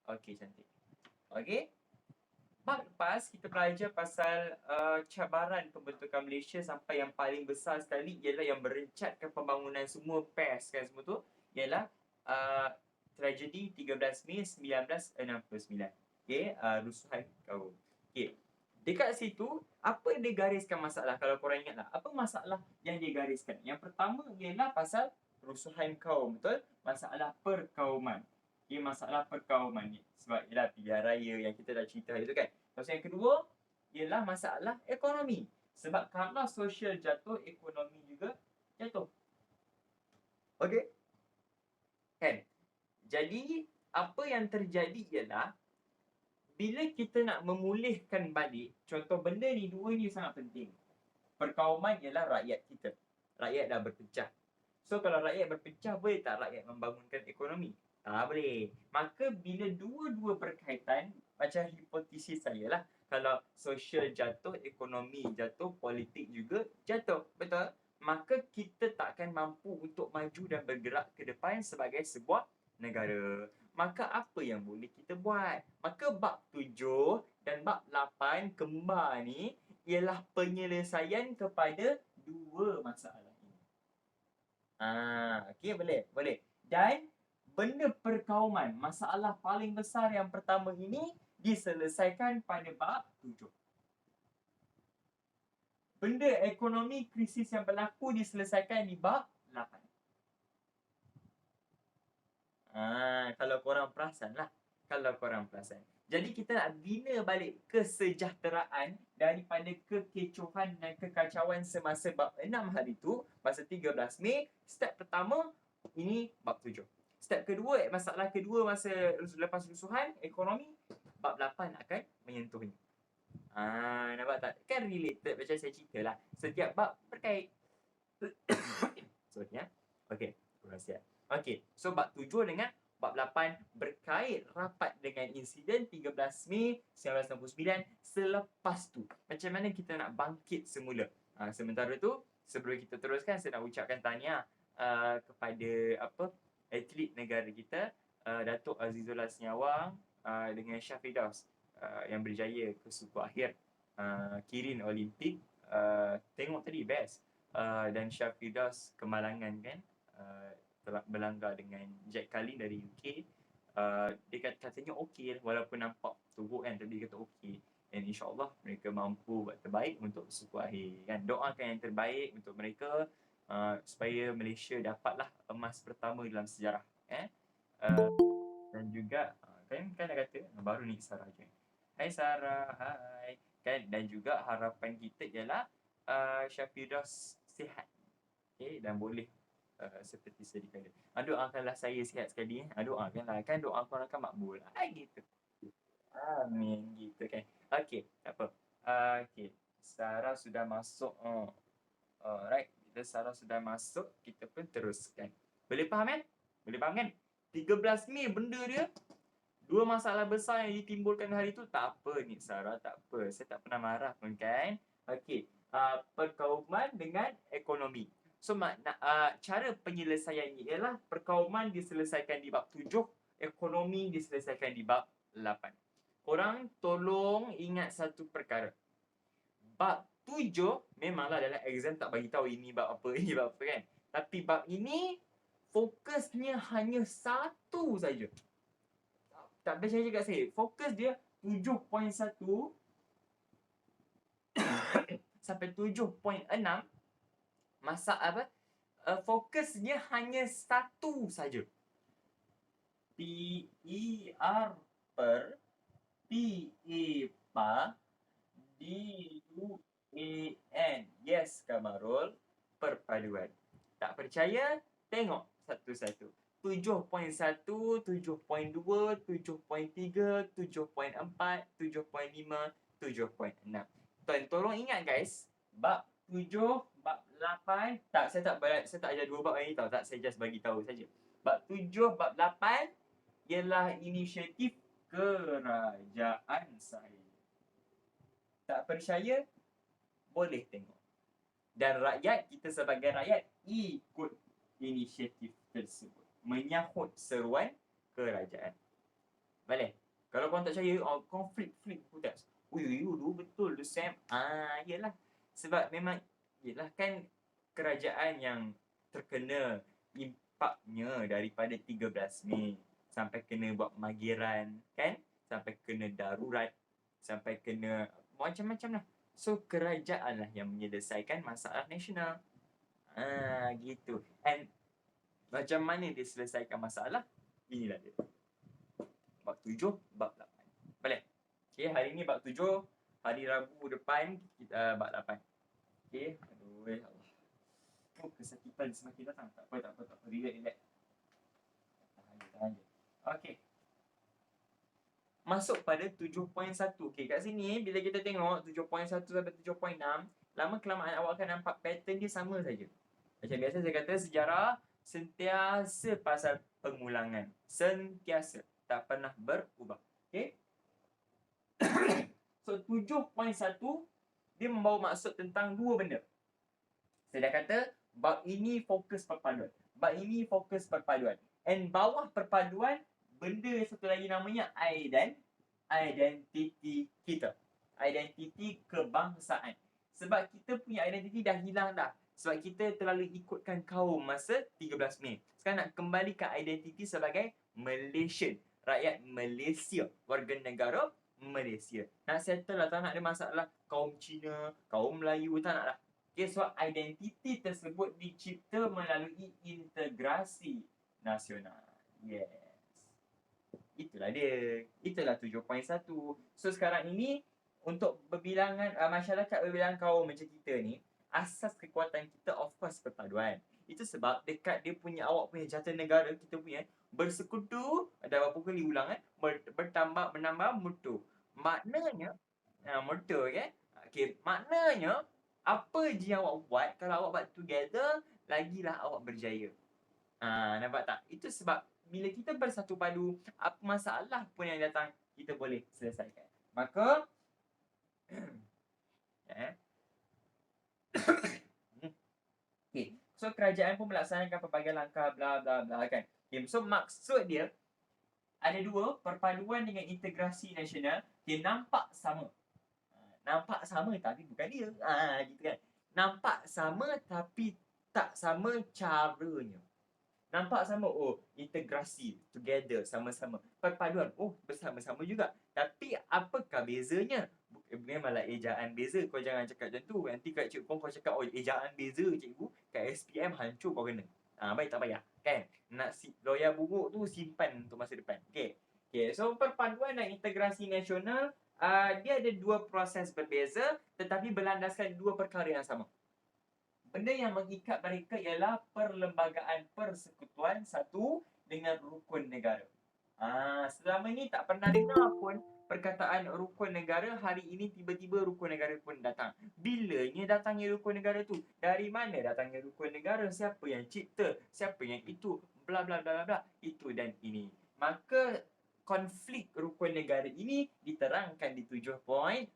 Okey, cantik. Okey. Bab lepas kita belajar pasal cabaran pembentukan Malaysia sampai yang paling besar sekali ialah yang merencatkan pembangunan semua PES kan semua tu ialah uh, tragedi 13 Mei 1969. Okey, rusuhan kaum. Okey. Dekat situ apa dia gariskan masalah kalau korang ingat lah. Apa masalah yang dia gariskan? Yang pertama ialah pasal rusuhan kaum, betul? Masalah perkauman. Okay, masalah perkauman ni. Sebab ialah pilihan raya yang kita dah cerita itu kan. Lepas yang kedua, ialah masalah ekonomi. Sebab kalau sosial jatuh, ekonomi juga jatuh. Okey? Kan? Jadi, apa yang terjadi ialah, bila kita nak memulihkan balik, contoh benda ni, dua ni sangat penting. Perkauman ialah rakyat kita. Rakyat dah berpecah. So, kalau rakyat berpecah, boleh tak rakyat membangunkan ekonomi? Tak boleh. Maka bila dua-dua berkaitan, macam hipotesis saya lah, kalau sosial jatuh, ekonomi jatuh, politik juga jatuh. Betul? Maka kita takkan mampu untuk maju dan bergerak ke depan sebagai sebuah negara. Maka apa yang boleh kita buat? Maka bab 7 dan bab 8 kembar ni ialah penyelesaian kepada dua masalah ini. Okey, boleh, boleh. Dan benda perkauman, masalah paling besar yang pertama ini diselesaikan pada bab 7. Benda ekonomi krisis yang berlaku diselesaikan di bab 8. Kalau korang perasan lah. Kalau korang perasan. Jadi kita nak bina balik kesejahteraan daripada kekecohan dan kekacauan semasa bab 6 hari tu, masa 13 Mei, step pertama, ini bab 7. Step kedua, masalah kedua masa lepas rusuhan, ekonomi, bab 8 akan menyentuhnya. Nampak tak? Kan related macam saya cerita lah. Setiap bab berkait. Sorry ya. Okay, kurang siap. Okay, so bab 7 dengan bab 8 berkait rapat dengan insiden 13 Mei 1969 selepas tu. Macam mana kita nak bangkit semula. Sementara tu, sebelum kita teruskan, saya nak ucapkan tahniah kepada atlet negara kita, Datuk Azizullah Senyawang dengan Syah Firdaus yang berjaya ke suku akhir Kirin Olimpik. Tengok tadi best. Dan Syah Firdaus kemalangan kan, telah berlanggar dengan Jack Carlin dari UK. Dia katanya okey, walaupun nampak teruk kan, tapi dia kata okey. Dan insyaAllah mereka mampu buat terbaik untuk suku akhir kan. Doakan yang terbaik untuk mereka supaya Malaysia dapatlah emas pertama dalam sejarah. Dan juga kan dah kata baru ni Sarah je. Hai Sarah, hai. Kan, dan juga harapan kita ialah Syah Firdaus sihat. Okay, dan boleh seperti sedia kala. Doakanlah saya sihat sekali. Doakanlah. Kan doa korang kan makbul. Gitu. Amin. Gitu kan. Okay, tak apa. Okay. Sarah sudah masuk. Alright. Bila Sarah sudah masuk, kita pun teruskan. Boleh faham kan? Boleh faham kan? 13 Mei benda dia. Dua masalah besar yang ditimbulkan hari tu. Tak apa ni Sarah, tak apa. Saya tak pernah marah pun kan. Okay. Perkauman dengan ekonomi. So, cara penyelesaiannya ialah perkauman diselesaikan di bab 7, ekonomi diselesaikan di bab 8. Korang tolong ingat satu perkara. Bab 7 memanglah dalam exam tak bagi tahu ini bab apa, ini bab apa kan. Tapi bab ini fokusnya hanya satu saja. Tak percaya kat saya. Fokus dia 7.1 sampai 7.6. Fokusnya hanya satu saja. PER per PA DUAN. Yes, Kamarul. Perpaduan. Tak percaya? Tengok satu-satu. 7.1, 7.2, 7.3, 7.4, 7.5, 7.6. Tuan, tolong ingat guys, bab 7, bab 8, saya tak ajar dua bab ni tau. Tak, saya just bagi tahu saja. Bab 7, bab 8 ialah inisiatif kerajaan saya. Tak percaya? Boleh tengok. Dan rakyat, kita sebagai rakyat, ikut inisiatif tersebut. Menyahut seruan kerajaan. Boleh? Kalau korang tak percaya, korang flip test. Betul tu Sam. Yelah. Sebab memang, yelah kan kerajaan yang terkena impaknya daripada 13 Mei sampai kena buat pemanggiran, kan? Sampai kena darurat, sampai kena macam-macam lah. So, kerajaan lah yang menyelesaikan masalah nasional. Gitu. And macam mana dia selesaikan masalah? Inilah dia. Bab 7, bab 8. Boleh? Okay, hari ni bab 7. Hari Rabu depan, kita bab 8. Okay, aduh, ya Allah. Kesakitan semakin datang. Tak apa. Relax. Tahan je. Okay. Masuk pada 7.1. Okay, kat sini, bila kita tengok 7.1 sampai 7.6, lama-kelamaan awak akan nampak pattern dia sama saja. Macam biasa saya kata, sejarah sentiasa pasal pengulangan. Sentiasa. Tak pernah berubah. Okay? So, 7.1, dia membawa maksud tentang dua benda. Saya dah kata, bab ini fokus perpaduan. Bab ini fokus perpaduan. And bawah perpaduan, benda satu lagi namanya identiti kita. Identiti kebangsaan. Sebab kita punya identiti dah hilang dah. Sebab kita terlalu ikutkan kaum masa 13 Mei. Sekarang nak kembalikan identiti sebagai Malaysian. Rakyat Malaysia. Warga negara Malaysia. Nak settle lah. Tak nak ada masalah kaum Cina, kaum Melayu. Tak nak lah. Okay, so identiti tersebut dicipta melalui integrasi nasional. Yes. Itulah dia. Itulah 7.1. So sekarang ini, untuk berbilangan masyarakat berbilangan kaum macam kita ni, asas kekuatan kita of course perpaduan. Itu sebab dekat dia punya, awak punya jata negara, kita punya bersekutu, ada berapa kali ulang bertambah, menambah, mutu. Maknanya, mutu kan? Okay, maknanya, apa je yang awak buat, kalau awak buat together, lagilah awak berjaya. Nampak tak? Itu sebab bila kita bersatu padu, apa masalah pun yang datang, kita boleh selesaikan. Maka, okay. So, kerajaan pun melaksanakan pelbagai langkah, bla bla bla kan. Okay. So, maksud dia, ada dua, perpaduan dengan integrasi nasional, dia nampak sama. Nampak sama tapi bukan dia. Gitu kan. Nampak sama tapi tak sama caranya. Nampak sama, integrasi, together, sama-sama. Perpaduan, bersama-sama juga. Tapi apakah bezanya? Memanglah ejaan beza. Kau jangan cakap macam tu. Nanti kat cikgu kau cakap, ejaan beza cikgu. Kat SPM hancur kau kena. Baik tak payah. Kan? Nak loya buruk tu simpan untuk masa depan. Okay. So perpaduan dan integrasi nasional, dia ada dua proses berbeza tetapi berlandaskan dua perkara yang sama. Benda yang mengikat mereka ialah perlembagaan persekutuan satu dengan rukun negara. Selama ni tak pernah dengar pun perkataan rukun negara. Hari ini tiba-tiba rukun negara pun datang. Bilanya datangnya rukun negara tu? Dari mana datangnya rukun negara? Siapa yang cipta? Siapa yang itu? Bla bla bla bla. Itu dan ini. Maka konflik rukun negara ini diterangkan di 7.6,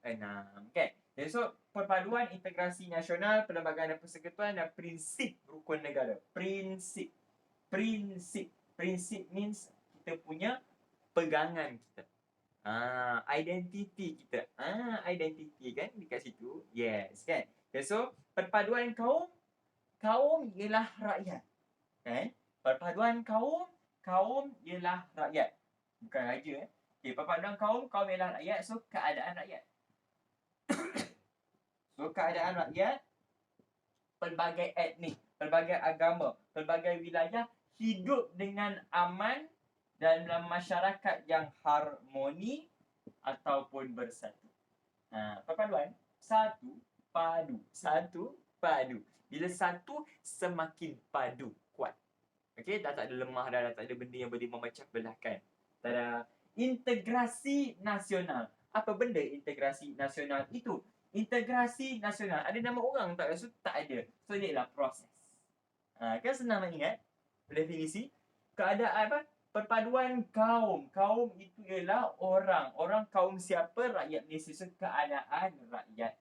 kan? So, perpaduan integrasi nasional, perlembagaan dan persekutuan dan prinsip rukun negara. Prinsip means kita punya pegangan kita. Identiti kita. Identiti kan dekat situ. Yes, kan? Okay, so, perpaduan kaum ialah rakyat. Kan? Perpaduan kaum ialah rakyat. Bukan raja. Okay, perpaduan kaum ialah rakyat. So, keadaan rakyat. So, keadaan rakyat, pelbagai etnik, pelbagai agama, pelbagai wilayah hidup dengan aman dan dalam masyarakat yang harmoni ataupun bersatu. Perpaduan, satu padu. Bila satu, semakin padu, kuat. Okay, dah tak ada lemah dah tak ada benda yang boleh memecah belahkan. Tada. Integrasi nasional. Apa benda integrasi nasional itu? Integrasi nasional. Ada nama orang tak? So, tak ada. So, dia ialah proses. Kan senang nak ingat? Definisi. Keadaan apa? Perpaduan kaum. Kaum itu ialah orang. Orang kaum siapa? Rakyat Malaysia. So, keadaan rakyat.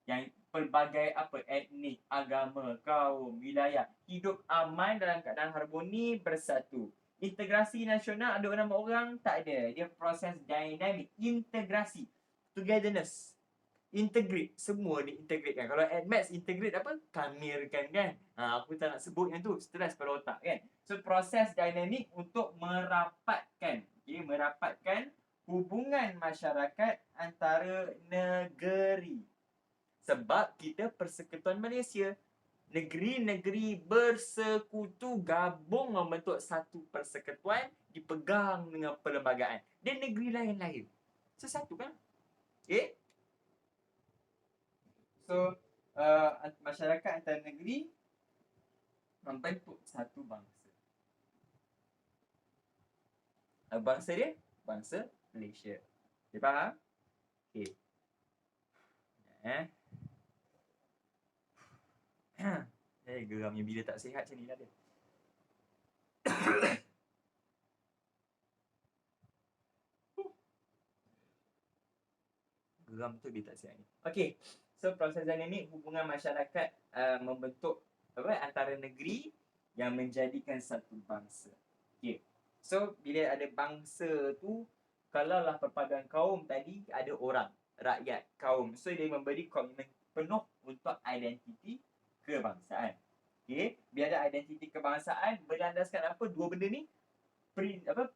Yang pelbagai etnik, agama, kaum, wilayah. Hidup aman dalam keadaan harmoni, bersatu. Integrasi nasional ada nama orang? Tak ada. Dia proses dynamic. Integrasi. Togetherness. Integrate. Semua diintegrate kan. Kalau admits integrate apa? Kamirkan kan. Aku tak nak sebut yang tu. Stress pada otak kan. So proses dynamic untuk merapatkan. Okay, merapatkan hubungan masyarakat antara negeri. Sebab kita Persekutuan Malaysia. Negeri-negeri bersekutu gabung membentuk satu persekutuan dipegang dengan perlembagaan. Dan negeri lain-lain. So, satu kan? Okay? So, masyarakat antara negeri membentuk satu bangsa. Bangsa dia? Bangsa Malaysia. Dia faham? Okay. Geramnya bila tak sihat macam ni lah dia. Geram tu dia tak sihat ni. Okay. So proses dynamic hubungan masyarakat membentuk antara negeri yang menjadikan satu bangsa. Okay. So bila ada bangsa tu, kalaulah perpaduan kaum tadi ada orang, rakyat, kaum. So dia memberi komitmen penuh untuk identiti kebangsaan. Okay. Biar ada identiti kebangsaan berlandaskan apa? Dua benda ni.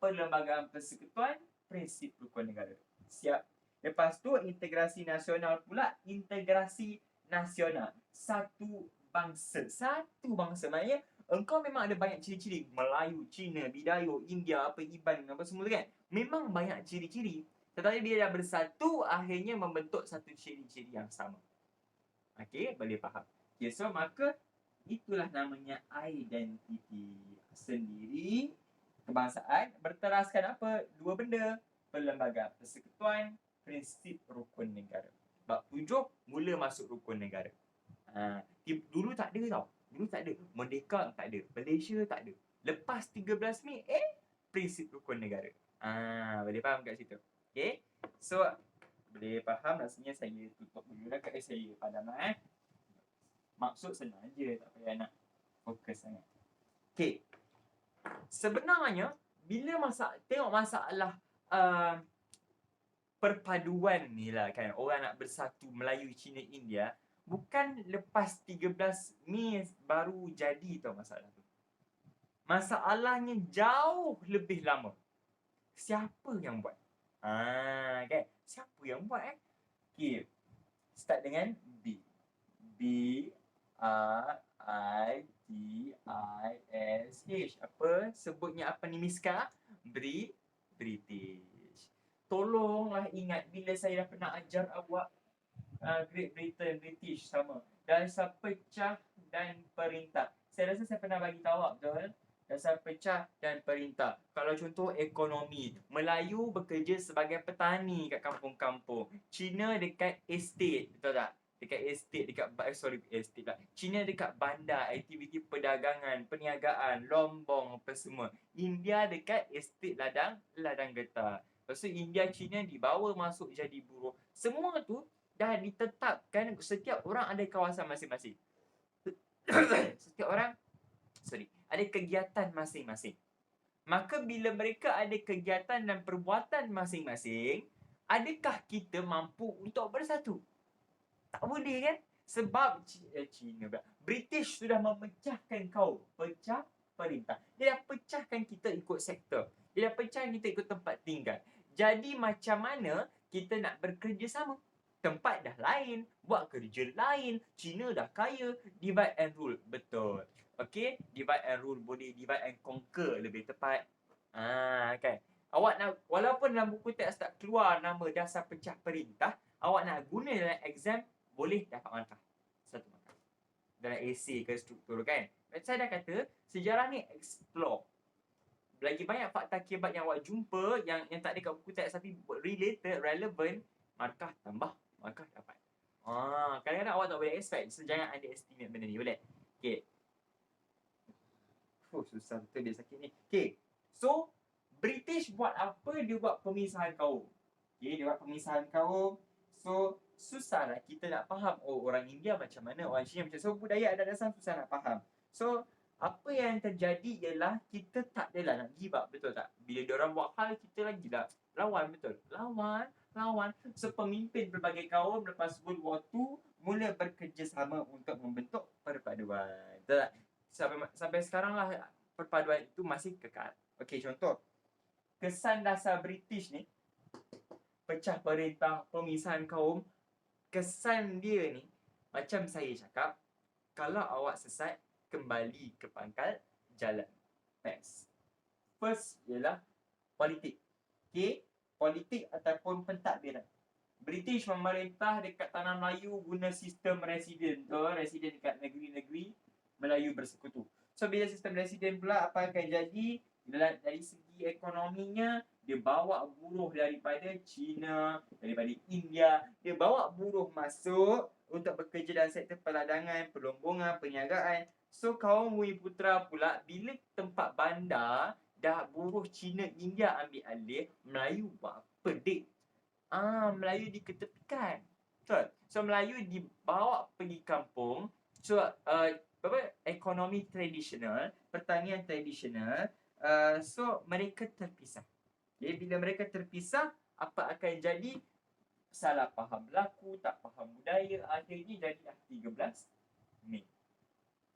Perlembagaan persekutuan, prinsip rukun negara. Siap. Lepas tu integrasi nasional pula. Integrasi nasional. Satu bangsa. Satu bangsa. Maknanya engkau memang ada banyak ciri-ciri. Melayu, Cina, Bidayu, India, Iban, apa semua kan. Memang banyak ciri-ciri. Tetapi bila dah bersatu, akhirnya membentuk satu ciri-ciri yang sama. Okay, boleh faham. Okay, so maka itulah namanya identiti sendiri. Kebangsaan berteraskan apa? Dua benda. Perlembagaan persekutuan, prinsip rukun negara. Bab 7 mula masuk rukun negara. Dulu tak ada tau. Dulu tak ada. Merdeka tak ada. Malaysia tak ada. Lepas 13 Mei, prinsip rukun negara. Boleh faham kat situ? Okay. So, boleh faham rasanya saya tutup dulu lah. Saya padam lah. Maksud senang je. Tak payah nak fokus sangat. Okay. Sebenarnya bila tengok masalah perpaduan ni lah kan, orang nak bersatu Melayu, Cina, India, bukan lepas 13 Mei baru jadi tau masalah tu. Masalahnya jauh lebih lama. Siapa yang buat? Kan? Siapa yang buat Okay. Start dengan B. B-R-I-T-I-S-H. Apa? Sebutnya apa ni Miska? British. Tolonglah ingat bila saya dah pernah ajar awak Great Britain, British sama. Dasar pecah dan perintah. Saya rasa saya pernah bagi tahu awak betul? Dasar pecah dan perintah. Kalau contoh ekonomi, Melayu bekerja sebagai petani kat kampung-kampung. Cina dekat estate, betul tak? Dekat estate, estate lah. Cina dekat bandar, aktiviti perdagangan, perniagaan, lombong, apa semua. India dekat estate ladang getah. Lepas tu India, Cina dibawa masuk jadi buruh. Semua tu dah ditetapkan, setiap orang ada kawasan masing-masing. Setiap orang ada kegiatan masing-masing. Maka bila mereka ada kegiatan dan perbuatan masing-masing, adakah kita mampu untuk bersatu? Tak boleh kan? Sebab British sudah memecahkan kaum. Pecah perintah. Dia dah pecahkan kita ikut sektor. Dia dah pecahkan kita ikut tempat tinggal. Jadi macam mana kita nak bekerjasama? Tempat dah lain, buat kerja lain. Cina dah kaya, divide and rule. Betul. Okay, divide and rule. Boleh divide and conquer lebih tepat. Kan? Awak nak, walaupun dalam buku teks tak keluar nama dasar pecah perintah, awak nak guna dalam exam, boleh dapat markah. Satu markah. Dalam essay ke struktur kan. Saya dah kata, sejarah ni explore. Lagi banyak fakta akibat yang awak jumpa, yang tak ada kat buku teks tapi related, relevant, markah tambah, markah dapat. Kadang-kadang awak tak boleh expect. So, jangan underestimate benda ni, boleh? Okay. Susah betul dia sakit ni. Okay. So, British buat apa? Dia buat pemisahan kaum. Okay, dia buat pemisahan kaum. So, susah lah kita nak faham. Orang India macam mana, orang Cina macam mana. So, budaya adat dasar susah nak faham. So, Apa yang terjadi ialah kita tak adalah nak give up, betul tak? Bila diorang buat hal, kita lagi dah lawan, betul? Lawan. So, pemimpin pelbagai kaum lepas World War II mula bekerjasama untuk membentuk perpaduan. Betul tak? Sampai sekarang lah perpaduan itu masih kekal. Okey, contoh. Kesan dasar British ni, pecah perintah, pemisahan kaum, kesan dia ni, macam saya cakap, kalau awak sesat, kembali ke pangkal jalan. Next. First ialah politik. Okay? Politik ataupun pentadbiran. British memerintah dekat tanah Melayu guna sistem residen. Residen dekat negeri-negeri Melayu bersekutu. So, bila sistem residen pula, apa akan jadi? Dari segi ekonominya, dia bawa buruh daripada China, daripada India. Dia bawa buruh masuk untuk bekerja dalam sektor peladangan, perlombongan, perniagaan. So, kaum Bumiputera pula, bila tempat bandar, dah buruh China, India ambil alih, Melayu buat apa, dik? Melayu diketepikan. Betul? So, Melayu dibawa pergi kampung. So, ekonomi tradisional, pertanian tradisional. So, mereka terpisah. Jadi, bila mereka terpisah, apa akan jadi? Salah faham berlaku, tak faham budaya. Akhirnya jadilah 13 Mei.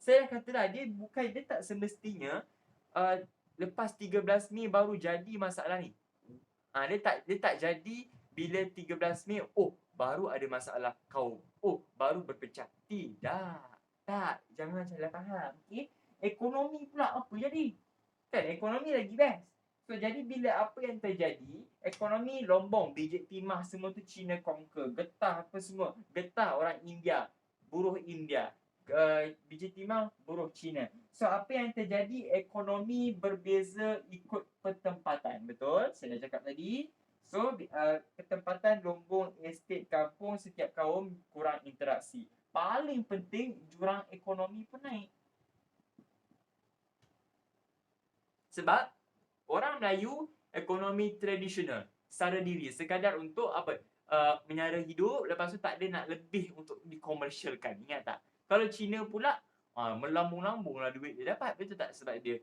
Saya katalah, dia tak semestinya lepas 13 Mei baru jadi masalah ni. Dia tak jadi bila 13 Mei, baru ada masalah kaum. Baru berpecah. Tidak. Tak. Jangan salah faham. Okay? Ekonomi pula apa jadi? Kan, ekonomi lagi best. So, jadi bila apa yang terjadi, ekonomi lombong, biji timah semua tu China conquer. Getah apa semua. Getah orang India. Buruh India. Biji timah, buruh China. So, apa yang terjadi, ekonomi berbeza ikut pertempatan. Betul? Saya dah cakap tadi. So, ketempatan lombong, estate, kampung, setiap kaum kurang interaksi. Paling penting, jurang ekonomi pun naik. Sebab orang Melayu ekonomi tradisional, sara diri, sekadar untuk apa? Menyara hidup, lepas tu tak ada nak lebih untuk dikomersialkan. Ingat tak? Kalau Cina pula, melambung-lambunglah duit dia dapat. Betul tak? Sebab dia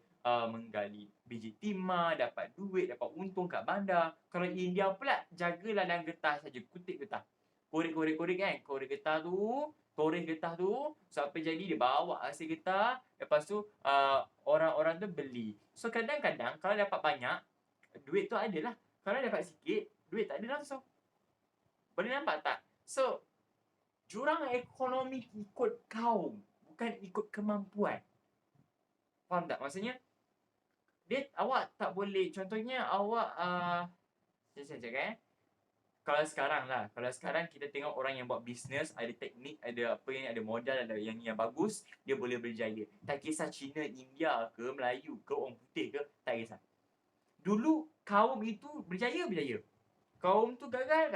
menggali biji timah, dapat duit, dapat untung kat bandar. Kalau India pula, jagalah dalam getah saja, kutip getah. Korek kan? Korek getah tu, toreh getah tu, sampai jadi dia bawa hasil getah, lepas tu orang-orang tu beli. So, kadang-kadang kalau dapat banyak, duit tu adalah. Kalau dapat sikit, duit tak ada langsung. Boleh nampak tak? So, jurang ekonomi ikut kaum, bukan ikut kemampuan. Faham tak? Maksudnya, awak tak boleh, contohnya awak, saya cakap kalau sekarang kita tengok orang yang buat bisnes, ada teknik, ada apa yang ada modal, ada yang bagus, dia boleh berjaya. Tak kisah Cina, India ke, Melayu ke, orang putih ke, tak kisah. Dulu kaum itu berjaya. Kaum tu gagal.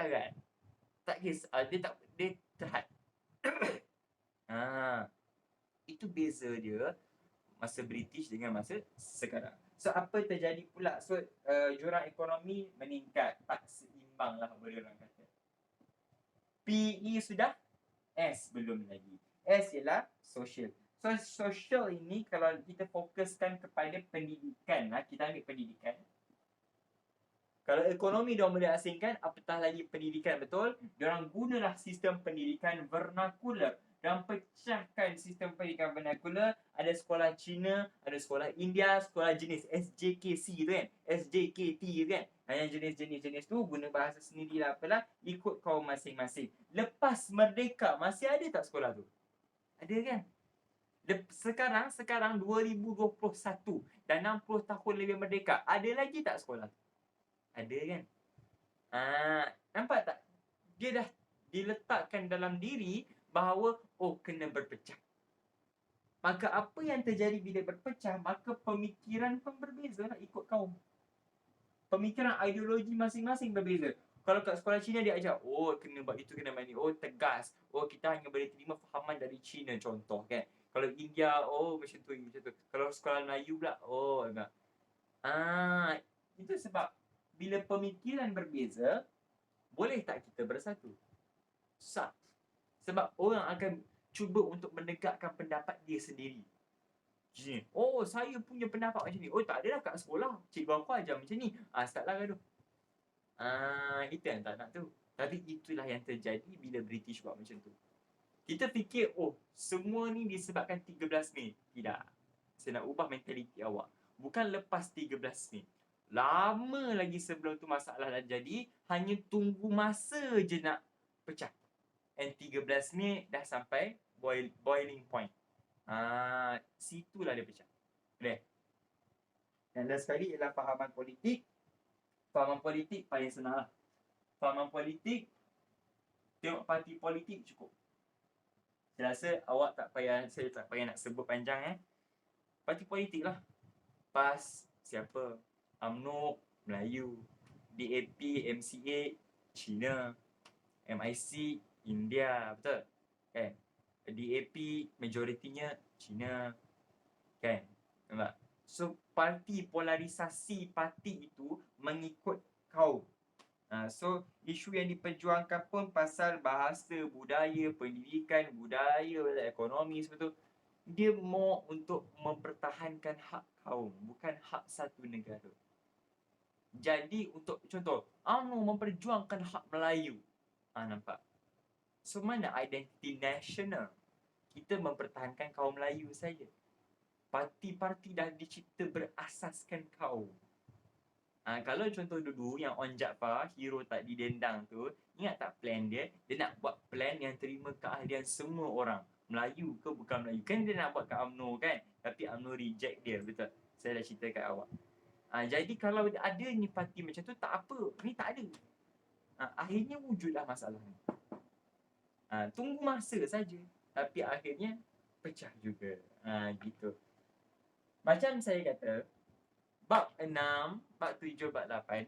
Tak kisah, dia terhad. Itu beza dia masa British dengan masa sekarang. So, apa terjadi pula? So, jurang ekonomi meningkat, tak seimbang lah boleh orang kata. PE sudah, S belum lagi. S ialah social. So, social ini kalau kita fokuskan kepada pendidikan, kita ambil pendidikan. Kalau ekonomi diorang boleh asingkan, apatah lagi pendidikan, betul? Diorang gunalah sistem pendidikan vernakular. Diorang pecahkan sistem pendidikan vernakular. Ada sekolah Cina, ada sekolah India, sekolah jenis SJKC tu kan? SJKT tu kan? Yang jenis-jenis tu guna bahasa sendiri lah apalah, ikut kaum masing-masing. Lepas merdeka, masih ada tak sekolah tu? Ada kan? Sekarang 2021 dan 60 tahun lebih merdeka, ada lagi tak sekolah tu? Ada kan? Nampak tak? Dia dah diletakkan dalam diri bahawa kena berpecah. Maka apa yang terjadi bila berpecah, maka pemikiran pun berbeza lah ikut kaum. Pemikiran ideologi masing-masing berbeza. Kalau kat sekolah Cina dia ajar, kena buat itu, kena buat ni, tegas. Kita hanya boleh terima fahaman dari Cina, contoh kan. Kalau India, macam tu. Kalau sekolah Melayu pula, enggak. Itu sebab bila pemikiran berbeza, boleh tak kita bersatu? Susah. Sebab orang akan cuba untuk menegakkan pendapat dia sendiri. Oh, saya punya pendapat macam ni. Oh, tak adalah kat sekolah. Cikgu aku ajar macam ni. Startlah gaduh. Itu yang tak nak tu. Tapi itulah yang terjadi bila British buat macam tu. Kita fikir, oh, semua ni disebabkan 13 Mei. Tidak. Saya nak ubah mentaliti awak. Bukan lepas 13 Mei. Lama lagi sebelum tu masalah dah jadi. Hanya tunggu masa je nak pecah. And 13 Mei dah sampai boiling point. Situlah dia pecah. Boleh? Yang last sekali ialah fahaman politik. Fahaman politik paling senang lah. Fahaman politik, tengok parti politik cukup. Saya rasa saya tak payah nak sebut panjang Parti politik lah. PAS, siapa? UMNO, Melayu. DAP, MCA, China. MIC, India. Betul? Kan? DAP, majoritinya China. Kan? Nampak? So, polarisasi parti itu mengikut kaum. So, isu yang diperjuangkan pun pasal bahasa, budaya, pendidikan, budaya, ekonomi semua tu. Dia more untuk mempertahankan hak kaum, bukan hak satu negara. Jadi, untuk contoh, UMNO memperjuangkan hak Melayu. Nampak? So, mana identiti nasional? Kita mempertahankan kaum Melayu saja. Parti-parti dah dicipta berasaskan kaum. Kalau contoh dulu yang On Jaafar, hero tak didendang tu, ingat tak plan dia? Dia nak buat plan yang terima keahlian semua orang. Melayu ke bukan Melayu. Kan dia nak buat kat UMNO kan? Tapi UMNO reject dia, betul? Saya dah cerita kat awak. Jadi kalau ada ni parti macam tu, tak apa. Ni tak ada. Akhirnya wujudlah masalah ni. Tunggu masa saja. Tapi akhirnya pecah juga. Gitu. Macam saya kata, bab 6, bab 7, bab 8,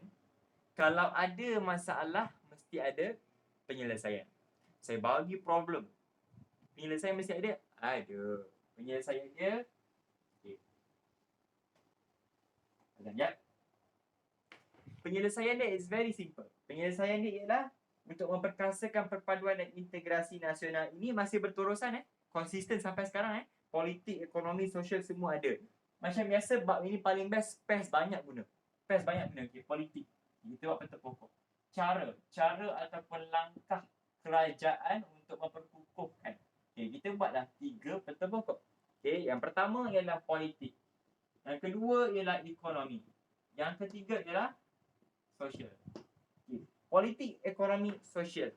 kalau ada masalah, mesti ada penyelesaian. Saya bagi problem. Penyelesaian mesti ada? Ada. Penyelesaian dia, okay. Sekejap. Penyelesaian dia is very simple. Penyelesaian dia ialah untuk memperkasakan perpaduan dan integrasi nasional ini masih berterusan konsisten sampai sekarang politik, ekonomi, sosial semua ada. Macam biasa, bab ini paling best, PES banyak guna. PES banyak guna, politik. Kita buat peta pokok. Cara ataupun langkah kerajaan untuk memperkukuhkan. Kita buatlah 3 peta pokok. Yang pertama ialah politik. Yang kedua ialah ekonomi. Yang ketiga ialah sosial. Politik, ekonomi, sosial.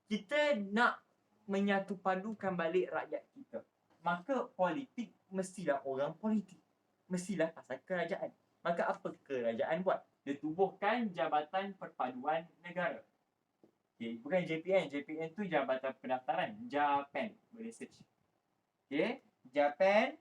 Kita nak menyatu padukan balik rakyat kita. Maka politik mestilah orang politik. Mestilah pasal kerajaan. Maka apa kerajaan buat? Dia tubuhkan Jabatan Perpaduan Negara. Bukan JPN. JPN tu Jabatan Pendaftaran. JAPAN. Boleh search. JAPAN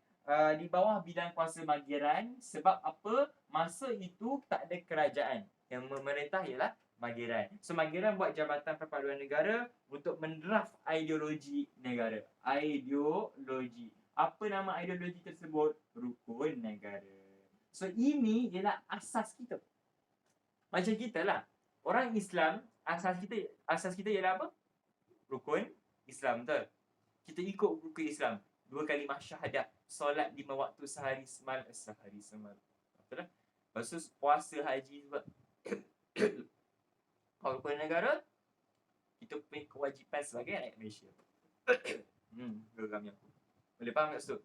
di bawah bidang kuasa Mageran. Sebab apa? Masa itu tak ada kerajaan. Yang memerintah ialah Mageran. So Mageran buat Jabatan Perpaduan Negara untuk mendraft ideologi negara. Ideologi. Apa nama ideologi tersebut? Rukun negara. So ini ialah asas kita. Macam kita lah. Orang Islam, asas kita ialah apa? Rukun Islam, betul? Kita ikut rukun Islam. 2 kalimah syahadat. Solat 5 waktu sehari semalam. Betul lah? Lepas tu puasa haji sebab kalau rukun negara, kita punya kewajipan sebagai rakyat Malaysia. Geramnya aku. Boleh faham tak situ?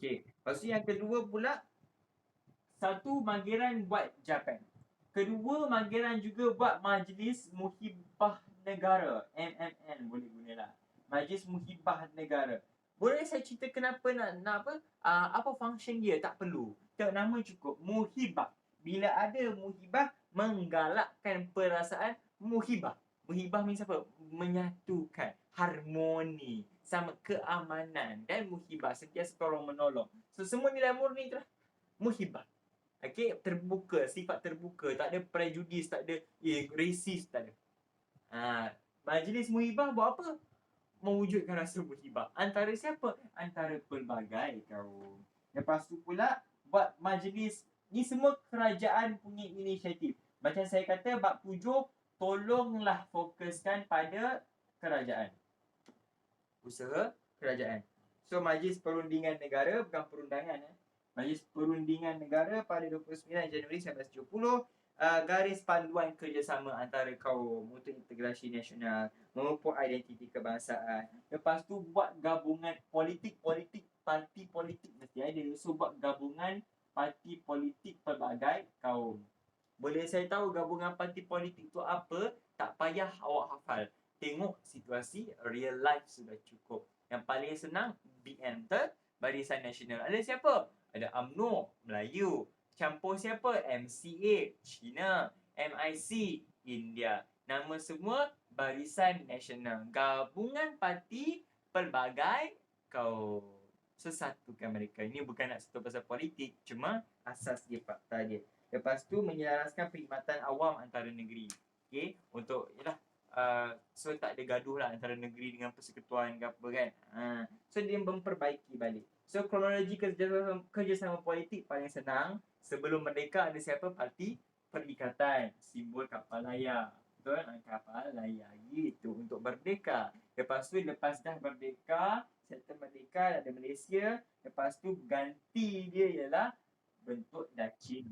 Lepas tu yang kedua pula, satu, Mageran buat JAPAN. Kedua, Mageran juga buat Majlis Muhibah Negara. MMN boleh gunalah. Majlis Muhibah Negara. Boleh saya cerita kenapa nak apa? Apa function dia? Tak perlu. Tak, nama cukup. Muhibah. Bila ada muhibah, menggalakkan perasaan muhibah. Muhibah means apa? Menyatukan, harmoni, sama keamanan dan muhibah, sentiasa tolong menolong. So semua nilai murni itulah muhibah. Terbuka, sifat terbuka, tak ada prejudis, tak ada racist, tak ada. Majlis muhibah buat apa? Mewujudkan rasa muhibah. Antara siapa? Antara pelbagai kaum. Lepas tu pula buat majlis. Ni semua kerajaan punya inisiatif. Macam saya kata bab 7, tolonglah fokuskan pada kerajaan. Usaha kerajaan. So Majlis Perundingan Negara, bukan perundangan Majlis Perundingan Negara pada 29 Januari 1970, garis panduan kerjasama antara kaum untuk integrasi nasional, memupuk identiti kebangsaan. Lepas tu buat gabungan politik-politik, parti politik mesti ada. So buat gabungan parti politik pelbagai kaum. Boleh saya tahu gabungan parti politik tu apa? Tak payah awak hafal. Tengok situasi real life sudah cukup. Yang paling senang, BN Barisan Nasional. Ada siapa? Ada UMNO, Melayu. Campur siapa? MCA, China. MIC, India. Nama semua Barisan Nasional. Gabungan parti pelbagai kaum. Sesatukan mereka. Ini bukan nak sentuh pasal politik. Cuma asas dia, fakta dia. Lepas tu menyelaraskan perkhidmatan awam antara negeri. Okay? Untuk, yalah, so tak ada gaduh lah antara negeri dengan persekutuan ke apa kan. So dia memperbaiki balik. So kronologi kerjasama politik paling senang. Sebelum merdeka ada siapa? Parti Perikatan. Simbol kapal layar. Betul? Kapal layar gitu untuk merdeka. Lepas tu lepas dah merdeka, settle merdeka ada Malaysia. Lepas tu ganti dia ialah bentuk Dacin.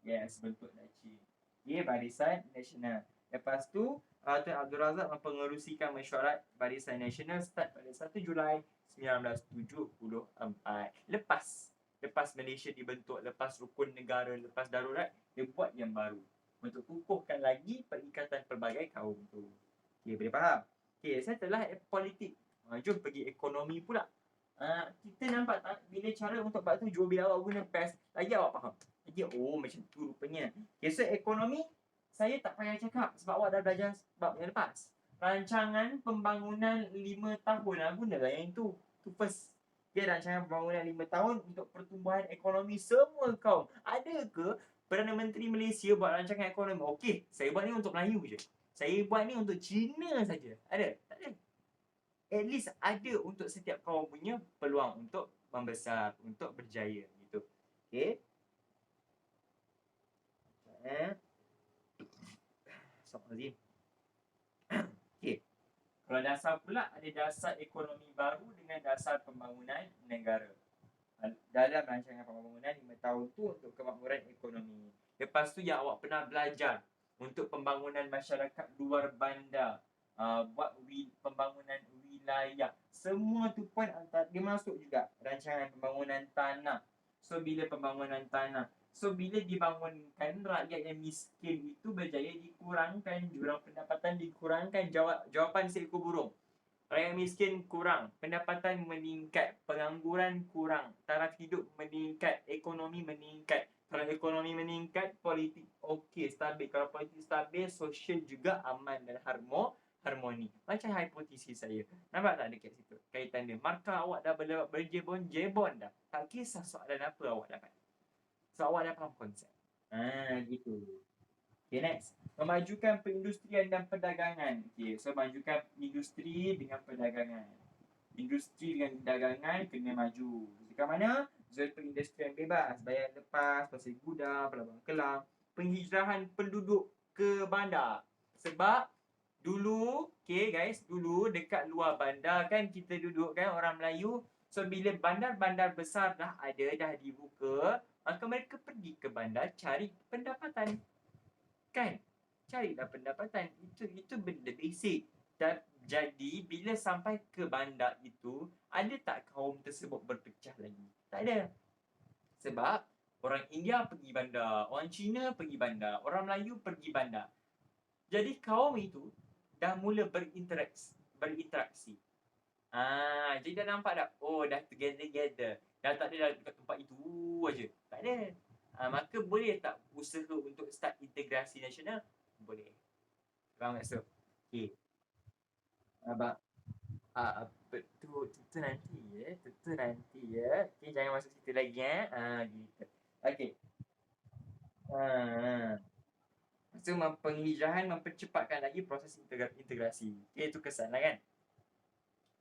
Yes, bentuk Dacin. Okay, Barisan Nasional. Lepas tu, Tun Abdul Razak mempengerusikan mesyuarat Barisan Nasional start pada 1 Julai 1974. Lepas Malaysia dibentuk, lepas rukun negara, lepas darurat, dia buat yang baru. Untuk kukuhkan lagi perikatan pelbagai kaum tu. Okay, boleh faham? Okay, saya telah politik. Jom pergi ekonomi pula. Kita nampak tak bila cara untuk buat tu, bila awak guna PES, lagi awak faham. Oh, macam tu rupanya. Okay, so ekonomi, saya tak payah cakap sebab awak dah belajar bab yang lepas. Rancangan pembangunan 5 tahun, gunalah yang itu. Tu first. Okay, rancangan pembangunan 5 tahun untuk pertumbuhan ekonomi semua kaum. Ada ke Perdana Menteri Malaysia buat rancangan ekonomi? Okey, saya buat ni untuk Melayu je. Saya buat ni untuk Cina saja. Ada? Tak ada. At least ada untuk setiap kaum punya peluang untuk membesar, untuk berjaya gitu. Okay. Astagfirullahaladzim. Okay. Kalau dasar pula, ada dasar ekonomi baru dengan dasar pembangunan negara. Dalam rancangan pembangunan 5 tahun tu untuk kemakmuran ekonomi. Lepas tu yang awak pernah belajar untuk pembangunan masyarakat luar bandar, buat pembangunan wilayah. Semua tu pun dia masuk juga rancangan pembangunan tanah. So bila pembangunan tanah, so bila dibangunkan, rakyat yang miskin itu berjaya dikurangkan, jurang pendapatan dikurangkan. Jawapan seekor burung. Rakyat miskin kurang, pendapatan meningkat, pengangguran kurang, taraf hidup meningkat, ekonomi meningkat. Kalau ekonomi meningkat, politik okey, stabil. Kalau politik stabil, sosial juga aman dan harmoni. Macam hipotesis saya. Nampak tak dekat situ kaitan dia? Markah awak dah berjebon dah. Tak kisah soalan apa awak dapat. So awak dah faham konsep. Gitu. Okay, next. Memajukan perindustrian dan perdagangan. Okay, so majukan industri dengan perdagangan. Industri dengan perdagangan kena maju. Dekat mana? Zon perindustrian bebas, bayar lepas, Pasir Gudang, Pelabuhan Kelang. Penghijrahan penduduk ke bandar. Sebab dulu, okay guys, dulu dekat luar bandar kan kita duduk kan, orang Melayu. So bila bandar-bandar besar dah ada, dah dibuka, maka mereka pergi ke bandar cari pendapatan. Kan? Carilah pendapatan. Itu benda basic. Jadi bila sampai ke bandar itu, ada tak kaum tersebut berpecah lagi? Tak ada. Sebab orang India pergi bandar, orang Cina pergi bandar, orang Melayu pergi bandar. Jadi kaum itu dah mula berinteraksi. Jadi dah nampak tak? Oh, dah together. Dah tak ada dekat tempat itu aja. Tak ada. Maka boleh tak usaha untuk start integrasi nasional? Boleh. Faham tak so? Okay. Abang. Betul. Itu nanti ya. Okay, jangan masuk situ lagi gitu. Okay. So, penghijrahan mempercepatkan lagi proses integrasi. Okay, itu kesan lah kan?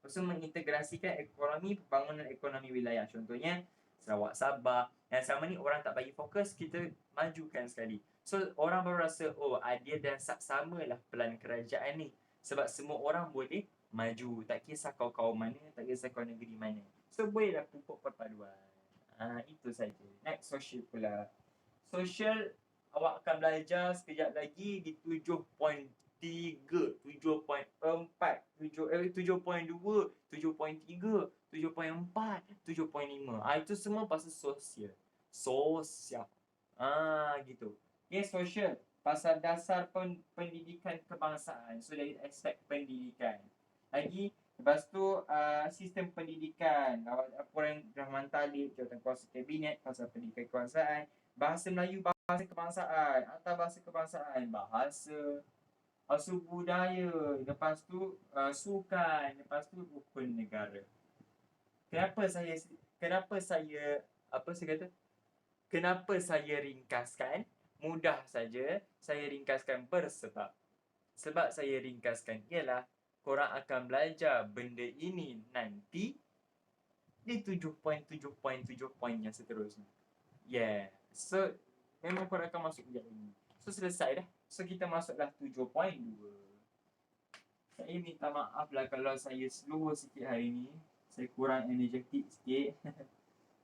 So, mengintegrasikan ekonomi, pembangunan ekonomi wilayah. Contohnya, Sarawak, Sabah. Yang selama ni orang tak bagi fokus, kita majukan sekali. So, orang baru rasa, dia dah sama lah pelan kerajaan ni. Sebab semua orang boleh maju. Tak kisah kau kaum mana, tak kisah kau negeri mana. So, bolehlah pupuk perpaduan. Itu saja. Next, social pula. Social, awak akan belajar sekejap lagi di 7.3, 7.4, 7.2, 7.3, 7.4, 7.5. Itu semua pasal sosial. Sosial. Gitu. Okay, social. Pasal dasar pendidikan kebangsaan. So, dari aspek pendidikan. Lagi, lepas tu, sistem pendidikan. Laporan Rahman Talib, Jawatankuasa Kabinet, pasal pendidikan kebangsaan. Bahasa Melayu, bahasa kebangsaan. Atau bahasa kebangsaan, bahasa. Budaya. Lepas tu, sukan. Lepas tu, rukun negara. Kenapa saya, apa saya kata? Kenapa saya ringkaskan? Mudah saja saya ringkaskan bersebab. Sebab saya ringkaskan ialah korang akan belajar benda ini nanti di 7.7.7 yang seterusnya. Yeah. So, memang korang akan masuk bidang ini. So, selesai dah. So, kita masuklah 7.2. Saya minta maaf lah kalau saya slow sikit hari ni. Saya kurang energetik sikit.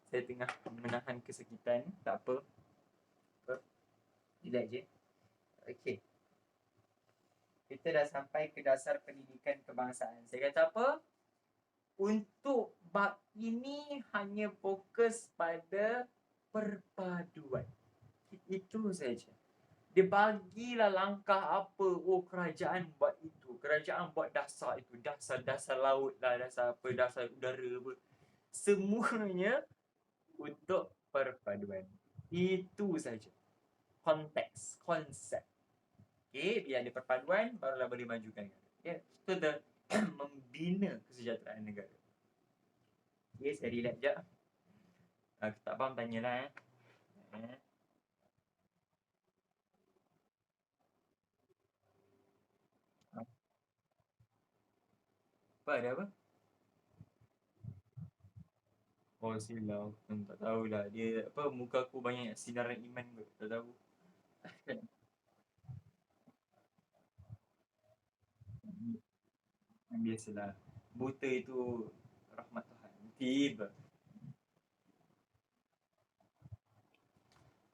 Saya tengah menahan kesakitan. Tak apa. Relax je. Okay. Kita dah sampai ke dasar pendidikan kebangsaan. Saya kata apa? Untuk bab ini hanya fokus pada perpaduan. Itu saja. Dia bagilah langkah apa. Oh, kerajaan buat itu. Kerajaan buat dasar itu. Dasar laut lah. Dasar apa. Dasar udara apa. Semuanya untuk perpaduan. Itu saja. Konteks. Konsep. Okay, biar ada perpaduan, barulah boleh majukan negara. Okay, so the membina kesejahteraan negara. Okay, saya relax sekejap. Aku tak faham, tanyalah. Apa, ada apa? Oh, silau. Tak tahulah. Dia, apa, muka aku banyak sinaran iman kot. Tak tahu. Biasalah. Buta itu rahmat Tuhan. Tiba.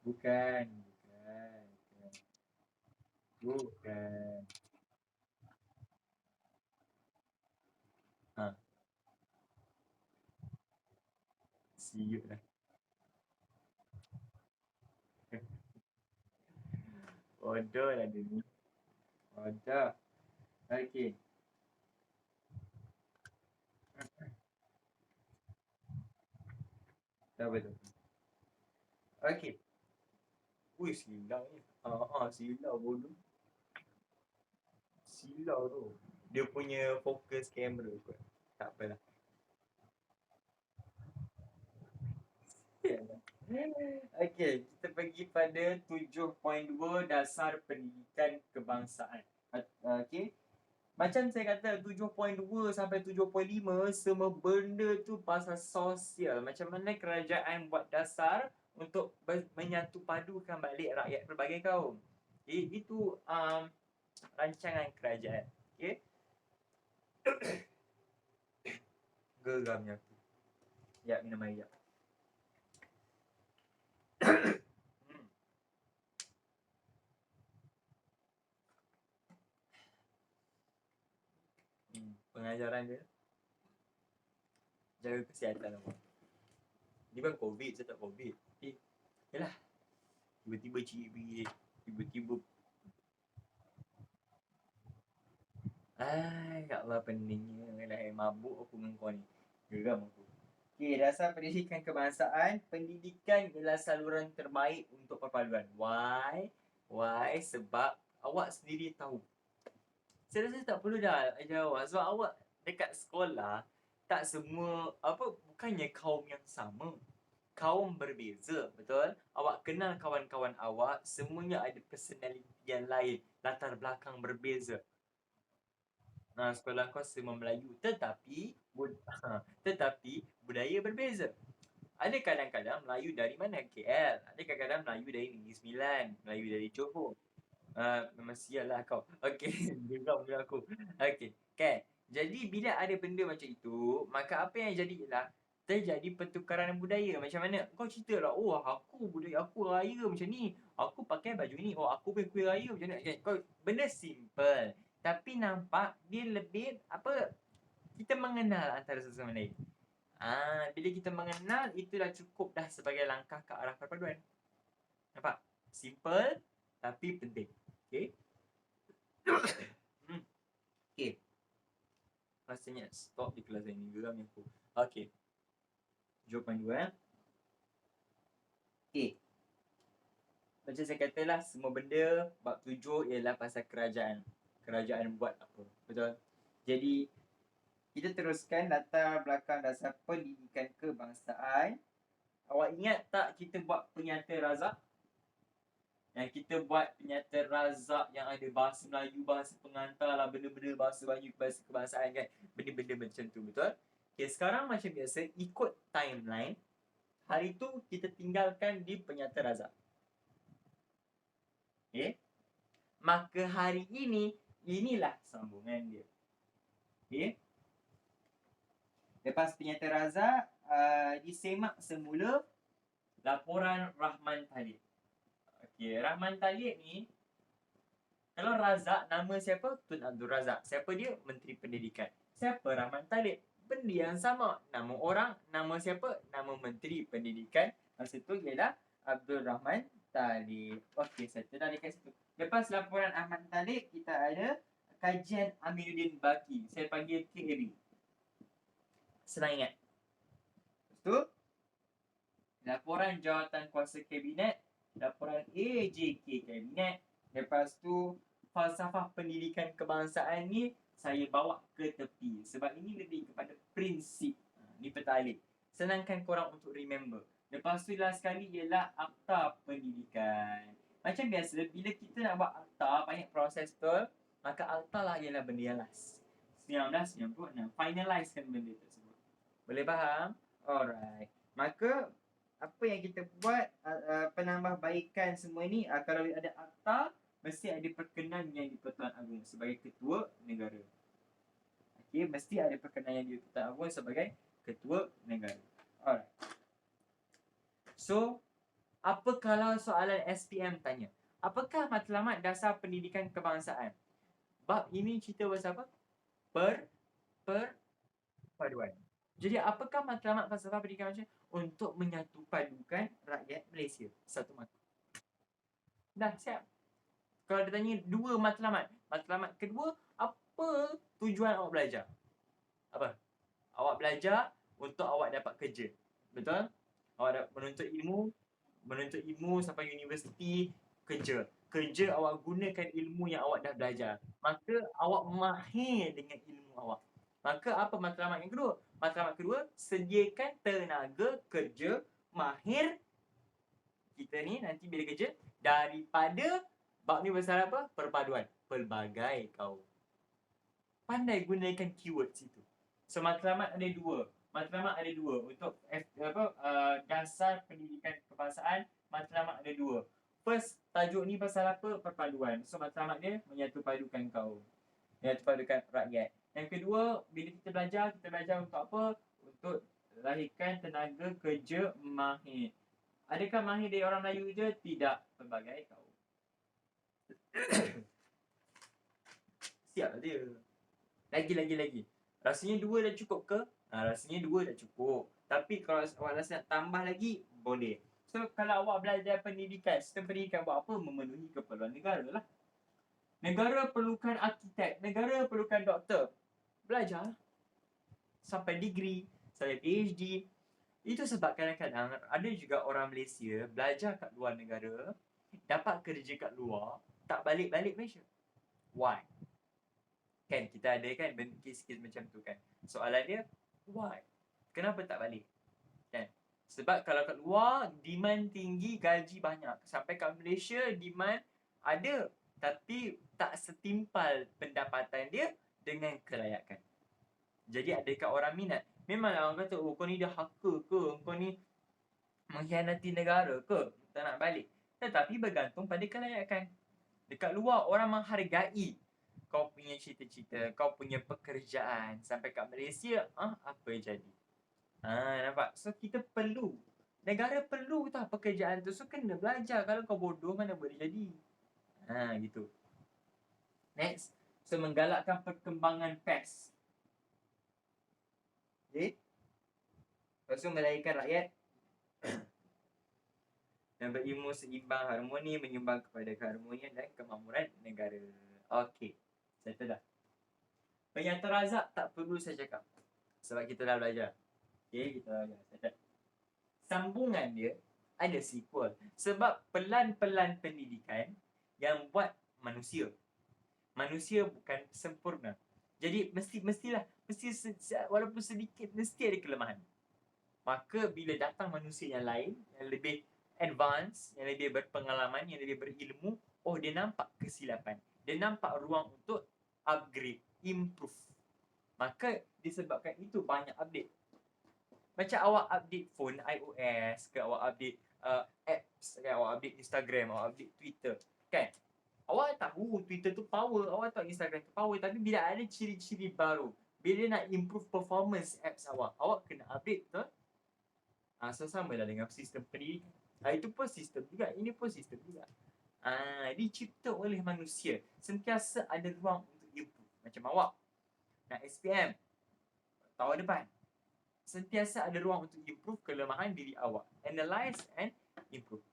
Bukan. Bukan. Bukan. Ha, siut lah. Bodoh lah dia ni. Bodoh. Okay. Tak betul. Okay. Ui, silau ni. Silau bodoh. Silau tu. Dia punya fokus kamera kot. Tak apalah. Okay, kita pergi pada 7.2 dasar pendidikan kebangsaan. Okay. Macam saya kata 7.2 sampai 7.5 semua benda tu pasal sosial. Macam mana kerajaan buat dasar untuk menyatu padukan balik rakyat pelbagai kaum. Okay, itu rancangan kerajaan. Okay. Geramnya aku. Ya, minum air. Pengajaran dia jaga kesihatan awak. Dia bukan COVID, saya tak COVID. Yalah. Tiba-tiba cik pergi, tiba-tiba ya Allah, peningnya. Dah mabuk aku dengan kau ni. Geram aku. Okay, dasar pendidikan kebangsaan. Pendidikan ialah saluran terbaik untuk perpaduan. Why? Sebab awak sendiri tahu. Saya rasa tak perlu dah ajar awak. Sebab awak dekat sekolah, tak semua, bukannya kaum yang sama. Kaum berbeza, betul? Awak kenal kawan-kawan awak, semuanya ada personality yang lain. Latar belakang berbeza. Sekolah kau semua Melayu. Tetapi budaya berbeza. Ada kadang-kadang Melayu dari mana? KL. Ada kadang-kadang Melayu dari Negeri Sembilan. Melayu dari Johor. Memang sial lah kau. Okay. Geram aku. Okay. Jadi bila ada benda macam itu, maka apa yang jadi ialah terjadi pertukaran budaya. Macam mana? Kau cerita lah, oh aku budaya aku raya macam ni. Aku pakai baju ni. Oh aku punya kuih raya macam ni. Kau benda simple. Tapi nampak dia lebih apa? Kita mengenal antara satu sama lain. Bila kita mengenal, itulah cukup dah sebagai langkah ke arah perpaduan. Nampak? Simple tapi penting. Okay? Okay. Rasanya stop di kelas ini. Geram aku. Okay. Jawapan dua. Okay. Macam saya katalah, semua benda bab 7 ialah pasal kerajaan. Kerajaan buat apa. Betul? Jadi, kita teruskan latar belakang dasar pendidikan kebangsaan. Awak ingat tak kita buat penyata razak? Yang kita buat penyata razak yang ada bahasa Melayu, bahasa pengantar lah, benda-benda bahasa Melayu, bahasa kebangsaan kan. Benda-benda macam tu, betul? Okay, sekarang macam biasa, ikut timeline. Hari tu kita tinggalkan di penyata razak. Okay? Maka hari ini, inilah sambungan dia. Okay? Lepas penyata razak, disemak semula laporan Rahman Talib. Okay, Rahman Talib ni, kalau Razak, nama siapa? Tun Abdul Razak. Siapa dia? Menteri Pendidikan. Siapa Rahman Talib? Benda yang sama. Nama orang, nama siapa? Nama Menteri Pendidikan. Masa tu ialah Abdul Rahman Talib. Okey, saya dah dekat situ. Lepas laporan Ahmad Talib, kita ada kajian Aminuddin Baki. Saya panggil KAB. Senang ingat. Lepas tu, laporan Jawatan Kuasa Kabinet, laporan AJK Kabinet. Lepas tu, falsafah pendidikan kebangsaan ni saya bawa ke tepi. Sebab ini lebih kepada prinsip. Ni peta alif. Senangkan korang untuk remember. Lepas tu last sekali ialah akta pendidikan. Macam biasa, bila kita nak buat akta, banyak proses betul. Maka akta lah ialah benda yang last. 1996. Finalizekan benda tersebut. Boleh faham? Alright. Maka, apa yang kita buat, penambahbaikan semua ni, kalau ada akta, mesti ada perkenan yang di-Pertuan Agong sebagai ketua negara. Okey, mesti ada perkenan yang di-Pertuan Agong sebagai ketua negara. Alright. So, apa kalau soalan SPM tanya, apakah matlamat dasar pendidikan kebangsaan? Bab ini cerita pasal apa? Perpaduan. Jadi, apakah matlamat falsafah pendidikan kebangsaan? Untuk menyatu padukan rakyat Malaysia. Satu mata. Dah, siap. Kalau dia tanya dua matlamat. Matlamat kedua, apa tujuan awak belajar? Apa? Awak belajar untuk awak dapat kerja. Betul? Awak dapat menuntut ilmu sampai universiti, kerja. Kerja awak gunakan ilmu yang awak dah belajar. Maka awak mahir dengan ilmu awak. Maka apa matlamat yang kedua? Matlamat kedua, sediakan tenaga kerja mahir kita ni nanti bila kerja daripada bab ni pasal apa? Perpaduan. Pelbagai kaum. Pandai gunakan keyword situ. So, matlamat ada dua. Matlamat ada dua. Untuk dasar pendidikan kebangsaan, matlamat ada dua. First, tajuk ni pasal apa? Perpaduan. So, matlamat dia menyatu padukan kaum. Menyatu padukan rakyat. Yang kedua, bila kita belajar untuk apa? Untuk lahirkan tenaga kerja mahir. Adakah mahir dari orang Melayu je? Tidak. Pelbagai kaum. Siap lah dia. Lagi. Rasanya dua dah cukup ke? Rasanya dua dah cukup. Tapi kalau awak rasa nak tambah lagi, boleh. So, kalau awak belajar pendidikan, sistem pendidikan buat apa? Memenuhi keperluan negara lah. Negara perlukan arkitek. Negara perlukan doktor. Belajar. Sampai degree. Sampai PhD. Itu sebab kadang-kadang ada juga orang Malaysia belajar kat luar negara, dapat kerja kat luar, tak balik-balik Malaysia. Why? Kan kita ada kan kes-kes macam tu kan. Soalan dia, why? Kenapa tak balik? Kan? Sebab kalau kat luar, demand tinggi, gaji banyak. Sampai kat Malaysia, demand ada. Tapi tak setimpal pendapatan dia dengan kelayakan. Jadi adakah orang minat? Memanglah orang kata, oh kau ni dah haka ke? Kau ni mengkhianati negara ke? Tak nak balik. Tetapi bergantung pada kelayakan. Dekat luar, orang menghargai kau punya cita-cita, kau punya pekerjaan sampai kat Malaysia, apa yang jadi? Nampak? So kita perlu, negara perlu tau pekerjaan tu. So kena belajar. Kalau kau bodoh mana boleh jadi. Gitu. Next. So menggalakkan perkembangan PES. Okay. Lepas tu melahirkan rakyat dan berilmu seimbang harmoni menyumbang kepada keharmonian dan kemakmuran negara. Okey. Settle dah. Penyata razak tak perlu saya cakap. Sebab kita dah belajar. Okay, kita dah belajar. Settle. Sambungan dia ada sequel. Sebab pelan-pelan pendidikan yang buat manusia. Manusia bukan sempurna. Jadi mestilah walaupun sedikit mesti ada kelemahan. Maka bila datang manusia yang lain yang lebih advance, yang lebih berpengalaman, yang lebih berilmu, dia nampak kesilapan. Dia nampak ruang untuk upgrade, improve. Maka disebabkan itu banyak update. Macam awak update phone iOS ke, awak update apps kan, awak update Instagram, awak update Twitter kan. Awak tahu Twitter tu power, awak tahu Instagram tu power, tapi bila ada ciri-ciri baru, bila nak improve performance apps awak kena update, betul? So sama lah dengan sistem pendidikan. Itu pun sistem juga, ini pun sistem juga. Dicipta oleh manusia, sentiasa ada ruang untuk improve. Macam awak nak SPM tahun depan, sentiasa ada ruang untuk improve kelemahan diri awak. Analyze and improve.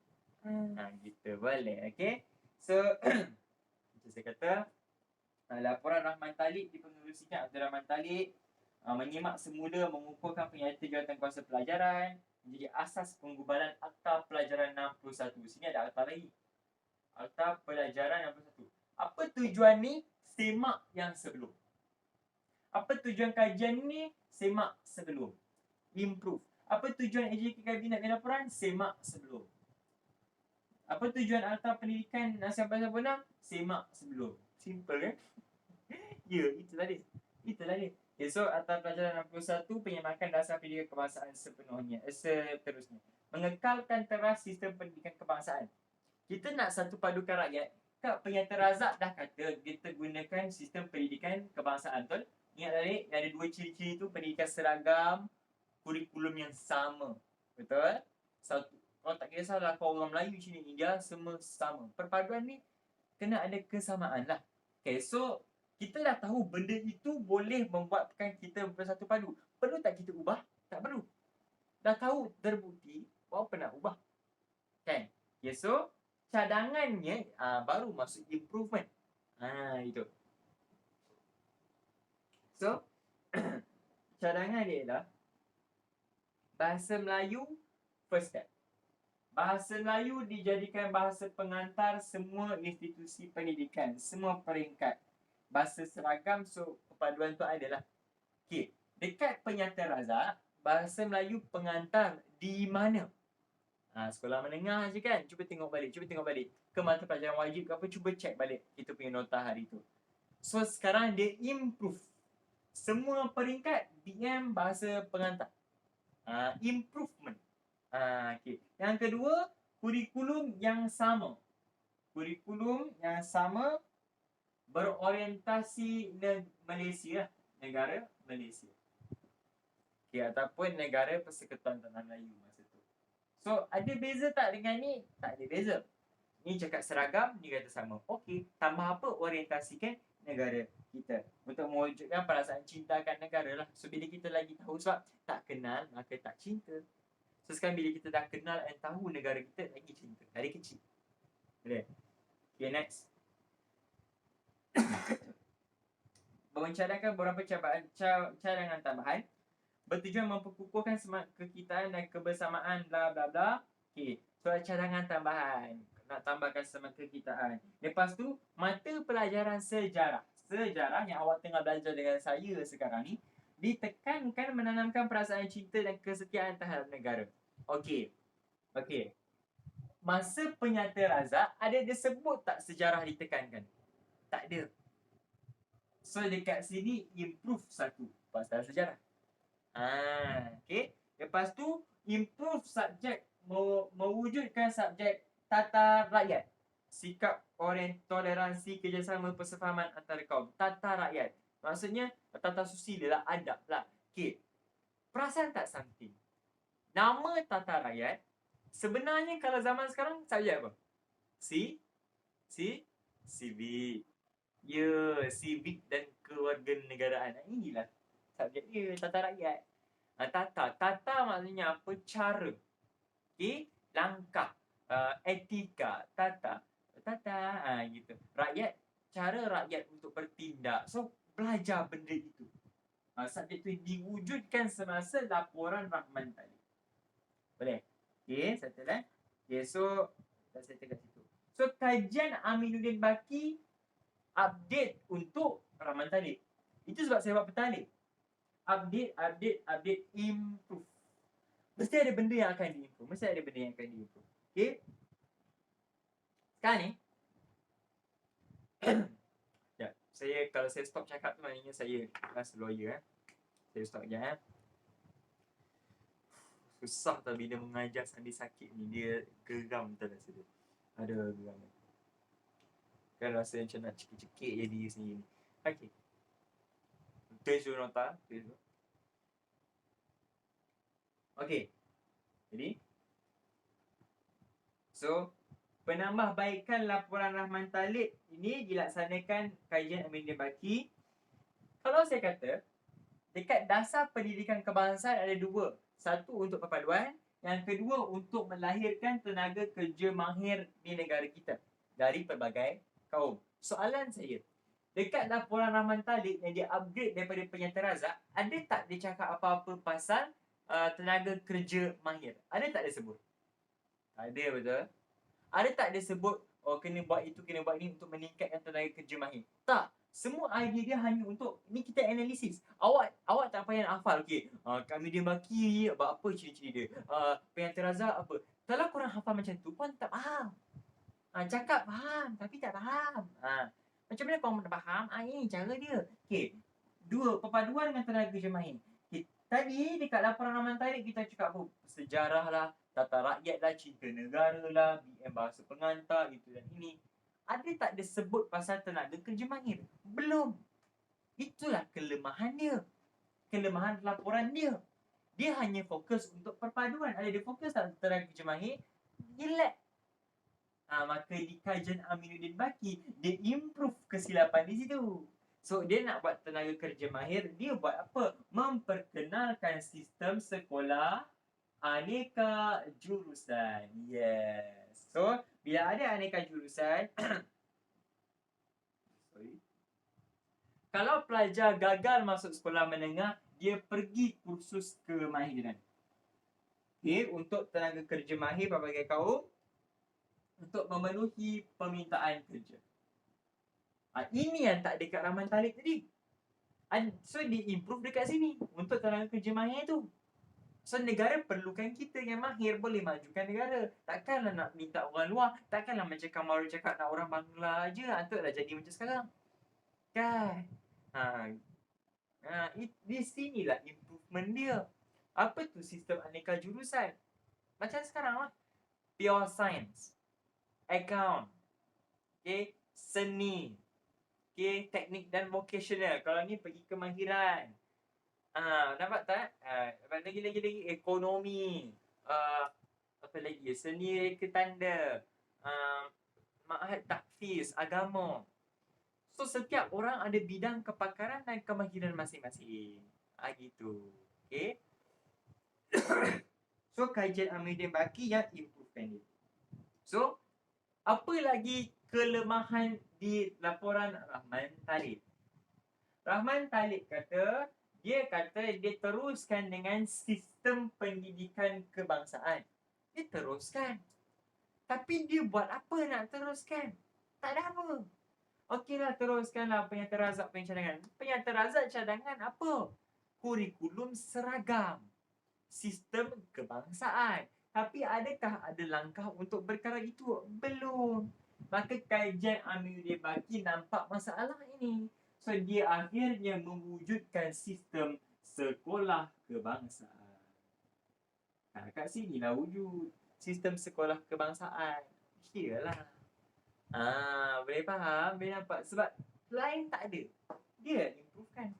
Gitu boleh, okay? So macam saya kata, laporan Rahman Talib dipengerusikan Abdul Rahman Talib, menyimak semula mengumpulkan penyata jawatankuasa pelajaran menjadi asas penggubalan Akta Pelajaran 61. Sini ada akta lagi. Akta Pelajaran 61. Apa tujuan ni? Semak yang sebelum. Apa tujuan kajian ni? Semak sebelum. Improve. Apa tujuan AJK Kabinet dan Laporan? Semak sebelum. Apa tujuan Akta Pendidikan Nasihat Bahasa Bonang? Semak sebelum. Simple kan? Ya, itulah dia. Okay, so Akta Pelajaran 61, penyemakan dasar pendidikan kebangsaan seterusnya. Mengekalkan teras sistem pendidikan kebangsaan. Kita nak satu padukan rakyat. Kak Penyata Razak dah kata kita gunakan sistem pendidikan kebangsaan, betul? Ingat balik, ada dua ciri-ciri tu, pendidikan seragam, kurikulum yang sama. Betul? Satu, kalau tak kisahlah kau orang Melayu, Cina, India, semua sama. Perpaduan ni kena ada kesamaan lah. Okay, so kita dah tahu benda itu boleh membuatkan kita bersatu padu. Perlu tak kita ubah? Tak perlu. Dah tahu terbukti, apa nak ubah? Kan? Okay, so cadangannya baru masuk improvement. Itu. So cadangan dia adalah bahasa Melayu first step. Bahasa Melayu dijadikan bahasa pengantar semua institusi pendidikan, semua peringkat. Bahasa seragam, so perpaduan tu adalah. Okay, dekat Penyata Razak, bahasa Melayu pengantar di mana? Sekolah menengah je kan? Cuba tengok balik. Ke mata pelajaran wajib ke apa, cuba check balik kita punya nota hari tu. So sekarang dia improve. Semua peringkat DM bahasa pengantar. Improvement. Okay. Yang kedua, kurikulum yang sama. Berorientasi Malaysia, negara Malaysia. Okay, ataupun negara Persekutuan Tanah Melayu masa tu. So, ada beza tak dengan ni? Tak ada beza. Ni cakap seragam, ni kata sama. Okay, tambah apa? Orientasikan negara kita. Untuk mewujudkan perasaan cinta akan negara lah. So, bila kita lagi tahu, sebab tak kenal, maka tak cinta. So, sekarang bila kita dah kenal dan tahu negara kita, lagi cinta. Dari kecil. Okay, next. Mencadangkan beberapa cadangan tambahan bertujuan memperkukuhkan semangat kekitaan dan kebersamaan bla bla bla. Okay, so cadangan tambahan nak tambahkan semangat kekitaan. Lepas tu, mata pelajaran sejarah yang awak tengah belajar dengan saya sekarang ni, ditekankan menanamkan perasaan cinta dan kesetiaan terhadap negara. Okay. Masa Penyata Razak ada disebut tak sejarah ditekankan? Tak ada. So dekat sini improve satu pasal sejarah. Okay. Lepas tu improve subjek, mewujudkan subjek tata rakyat. Sikap toleransi, kerjasama, persefahaman antara kaum. Tata rakyat. Maksudnya tata susila lah, adab lah. Okay. Perasan tak something? Nama tata rakyat sebenarnya kalau zaman sekarang subjek apa? Civic. Ya, civic dan kewarganegaraan. Inilah subjek dia, tata rakyat. Tata maksudnya apa? Cara. Okay? Langkah. Etika. Tata. Gitu. Rakyat, cara rakyat untuk bertindak. So, belajar benda itu. Subjek itu diwujudkan semasa laporan Rahman tadi. Boleh? Okay, settle eh? Okay, so, kita settle kat situ. So, kajian Aminuddin Baki update untuk Rahman Talib. Itu sebab saya buat petalik. Update, improve. Mesti ada benda yang akan diimprove. Okay? Sekarang ni, ya, kalau saya stop cakap tu maknanya saya as lawyer. Saya stop sekejap. Susah tau bila mengajar sambil sakit ni. Dia geram betul rasa dia. Ada geram. Kan rasa macam nak cekik-cekik je diri sendiri. Okay. Tulis dulu nota. Okay. Jadi, so, penambahbaikan laporan Rahman Talib ini dilaksanakan kajian Aminuddin Baki. Kalau saya kata, dekat dasar pendidikan kebangsaan ada dua. Satu untuk perpaduan, yang kedua untuk melahirkan tenaga kerja mahir di negara kita dari pelbagai kaum. Soalan saya, dekat laporan Rahman Talib yang dia upgrade daripada Penyata Razak, ada tak dia cakap apa-apa pasal tenaga kerja mahir? Ada tak dia sebut? Ada, betul? Ada tak dia sebut, oh kena buat itu, kena buat ini untuk meningkatkan tenaga kerja mahir? Tak. Semua idea dia hanya untuk, ni kita analisis. Awak tak payah nak hafal, okey. Kami dia baki, apa ciri-ciri dia. Penyata Razak apa. Kalau korang hafal macam tu, korang tak faham. Cakap faham, tapi tak faham. Macam mana korang nak faham? Ini cara dia. Okey. Dua, perpaduan dengan tenaga kerja mahir. Okay. Tadi dekat laporan Rahman Talib kita cakap apa? Sejarah lah, tata rakyat lah, cinta negara lah, BM bahasa pengantar, itu dan ini. Ada tak dia sebut pasal tenaga kerja mahir? Belum. Itulah kelemahan dia. Kelemahan laporan dia. Dia hanya fokus untuk perpaduan. Ada dia fokus tak tenaga kerja mahir? Relax. Maka di kajian Aminuddin Baki, dia improve kesilapan di situ. So, dia nak buat tenaga kerja mahir, dia buat apa? Memperkenalkan sistem sekolah aneka jurusan. Yes. So, bila ada aneka jurusan, kalau pelajar gagal masuk sekolah menengah, dia pergi kursus kemahiran. Okay, untuk tenaga kerja mahir pelbagai kaum, untuk memenuhi permintaan kerja. Ini yang tak dekat Rahman Talib tadi. So, dia improve dekat sini untuk tenaga kerja mahir tu. So, negara perlukan kita yang mahir boleh majukan negara. Takkanlah nak minta orang luar. Takkanlah macam Kamaru cakap nak orang Bangla je. Antuklah jadi macam sekarang. Kan? Di sinilah improvement dia. Apa tu sistem aneka jurusan? Macam sekarang lah. Pure science. Account. Okay? Seni. Okay? Teknik dan vocational. Kalau ni pergi kemahiran. Nampak tak? Lagi ekonomi. Apa lagi? Seni reka tanda. Ma'had takfiz, agama. So, setiap orang ada bidang kepakaran dan kemahiran masing-masing. Gitu. Okay? So, kajian Aminuddin Baki yang improvekan dia. So, apa lagi kelemahan di laporan Rahman Talib? Rahman Talib kata, dia teruskan dengan sistem pendidikan kebangsaan. Dia teruskan. Tapi dia buat apa nak teruskan? Tak ada apa. Okeylah, teruskanlah Penyata Razak pencadangan. Penyata Razak cadangan apa? Kurikulum seragam. Sistem kebangsaan. Tapi adakah ada langkah untuk perkara itu? Belum. Maka kajian Aminuddin Baki nampak masalah ini. So, dia akhirnya mewujudkan sistem sekolah kebangsaan. Kat sinilah wujud sistem sekolah kebangsaan. Iyalah. Boleh faham, boleh nampak. Sebab lain tak ada. Dia improvekan.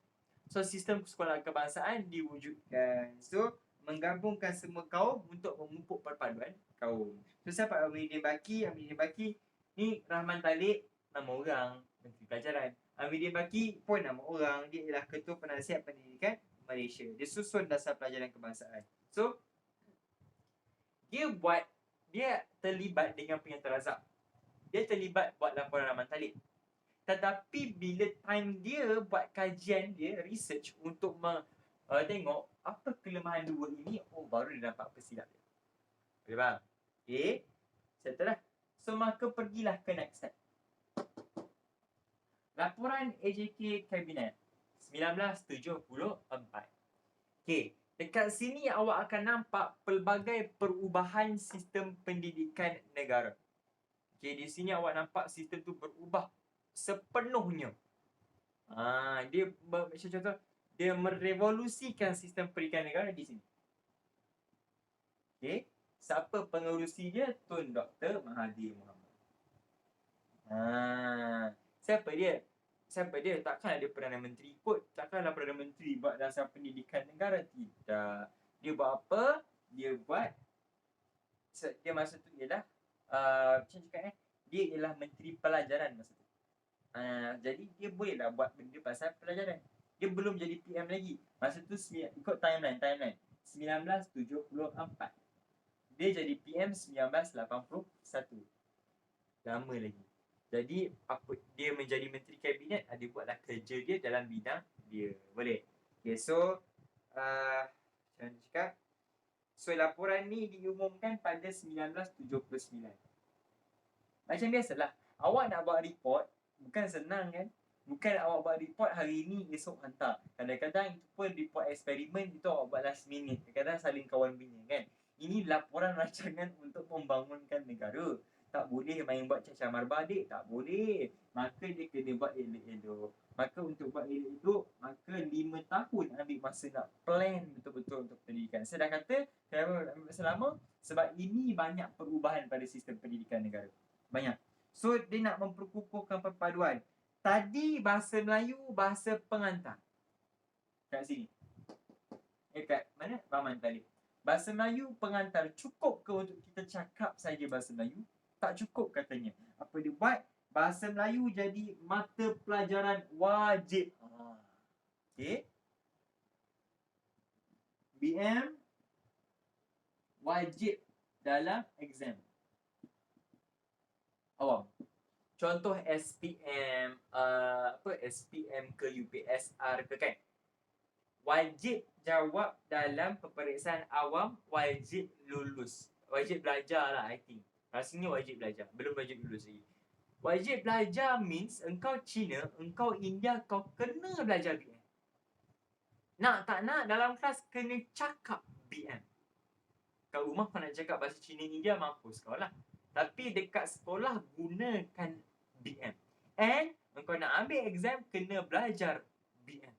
So, sistem sekolah kebangsaan diwujudkan. So, menggabungkan semua kaum untuk memupuk perpaduan kaum. So, siapa Amiruddin Baki? Amiruddin Baki ni Rahman Talib, nama orang, Menteri Pelajaran. Amiruddin Baki pun nama orang. Dia ialah Ketua Penasihat Pendidikan Malaysia. Dia susun dasar pelajaran kebangsaan. So, dia terlibat dengan pengantar azab. Dia terlibat buat laporan Rahman Talib. Tetapi bila time dia buat kajian dia, research untuk tengok apa kelemahan dua ini, baru dia dapat apa silap dia. Boleh faham? Okay, settle lah. So, maka pergilah ke next step. Laporan AJK Kabinet 1974. Okay, dekat sini awak akan nampak pelbagai perubahan sistem pendidikan negara. Okay, di sini awak nampak sistem tu berubah sepenuhnya. Dia macam contoh, dia merevolusikan sistem pendidikan negara di sini. Okay, siapa pengerusi dia? Tun Dr. Mahathir Mohamad. Siapa dia? Takkan ada Perdana Menteri kot. Takkanlah Perdana Menteri buat dasar pendidikan negara. Tidak. Dia buat apa? Dia masa tu ialah macam cakap dia ialah Menteri Pelajaran masa tu. Jadi dia bolehlah buat benda pasal pelajaran. Dia belum jadi PM lagi. Masa tu ikut timeline 1974. Dia jadi PM 1981. Lama lagi. Jadi dia menjadi Menteri Kabinet, dia buatlah kerja dia dalam bidang dia. Boleh. Okay, so macam cakap, so laporan ni diumumkan pada 1979. Macam biasalah, awak nak buat report bukan senang kan. Bukan awak buat report hari ni, esok hantar. Kadang-kadang itu pun report eksperimen, itu awak buat last minute. Kadang-kadang saling kawan bina kan. Ini laporan rancangan untuk membangunkan negara. Tak boleh main buat cacah marbah adik. Tak boleh. Maka dia kena buat elok-elok. Maka untuk buat elok-elok, maka 5 tahun ambil masa nak plan betul-betul untuk pendidikan. Saya dah kata, kenapa ambil masa lama? Sebab ini banyak perubahan pada sistem pendidikan negara. Banyak. So, dia nak memperkukuhkan perpaduan. Tadi bahasa Melayu, bahasa pengantar. Kat sini. Kat mana? Rahman Talib. Bahasa Melayu pengantar. Cukup ke untuk kita cakap saja bahasa Melayu? Tak cukup katanya. Apa dia buat? Bahasa Melayu jadi mata pelajaran wajib. Okay. BM wajib dalam exam awam. Contoh SPM, SPM ke UPSR ke kan. Wajib jawab dalam peperiksaan awam, wajib lulus. Wajib belajar lah, I think. Rasanya wajib belajar. Belum wajib lulus lagi. Wajib belajar means engkau Cina, engkau India, kau kena belajar BM. Nak tak nak, dalam kelas kena cakap BM. Kat rumah kau nak cakap bahasa Cina India, mampus kau lah. Tapi dekat sekolah, gunakan BM. And engkau nak ambil exam, kena belajar BM.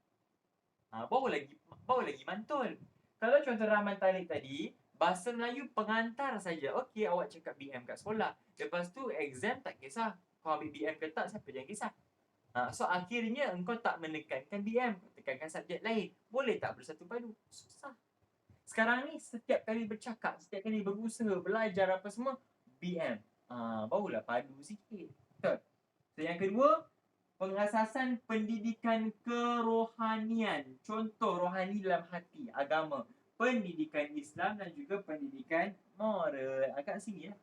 Baru lagi mantul. Kalau contoh Rahman Talib tadi, bahasa Melayu pengantar saja. Okey, awak cakap BM kat sekolah. Lepas tu exam tak kisah. Kau ambil BM ke tak, siapa jangan kisah. So akhirnya engkau tak menekankan BM, tekankan subjek lain. Boleh tak bersatu padu? Susah. Sekarang ni setiap kali bercakap, setiap kali berusaha, belajar apa semua, BM. Barulah padu sikit. Betul? So yang kedua, pengasasan pendidikan kerohanian. Contoh rohani dalam hati, agama. Pendidikan Islam dan juga pendidikan moral. Agak sini lah.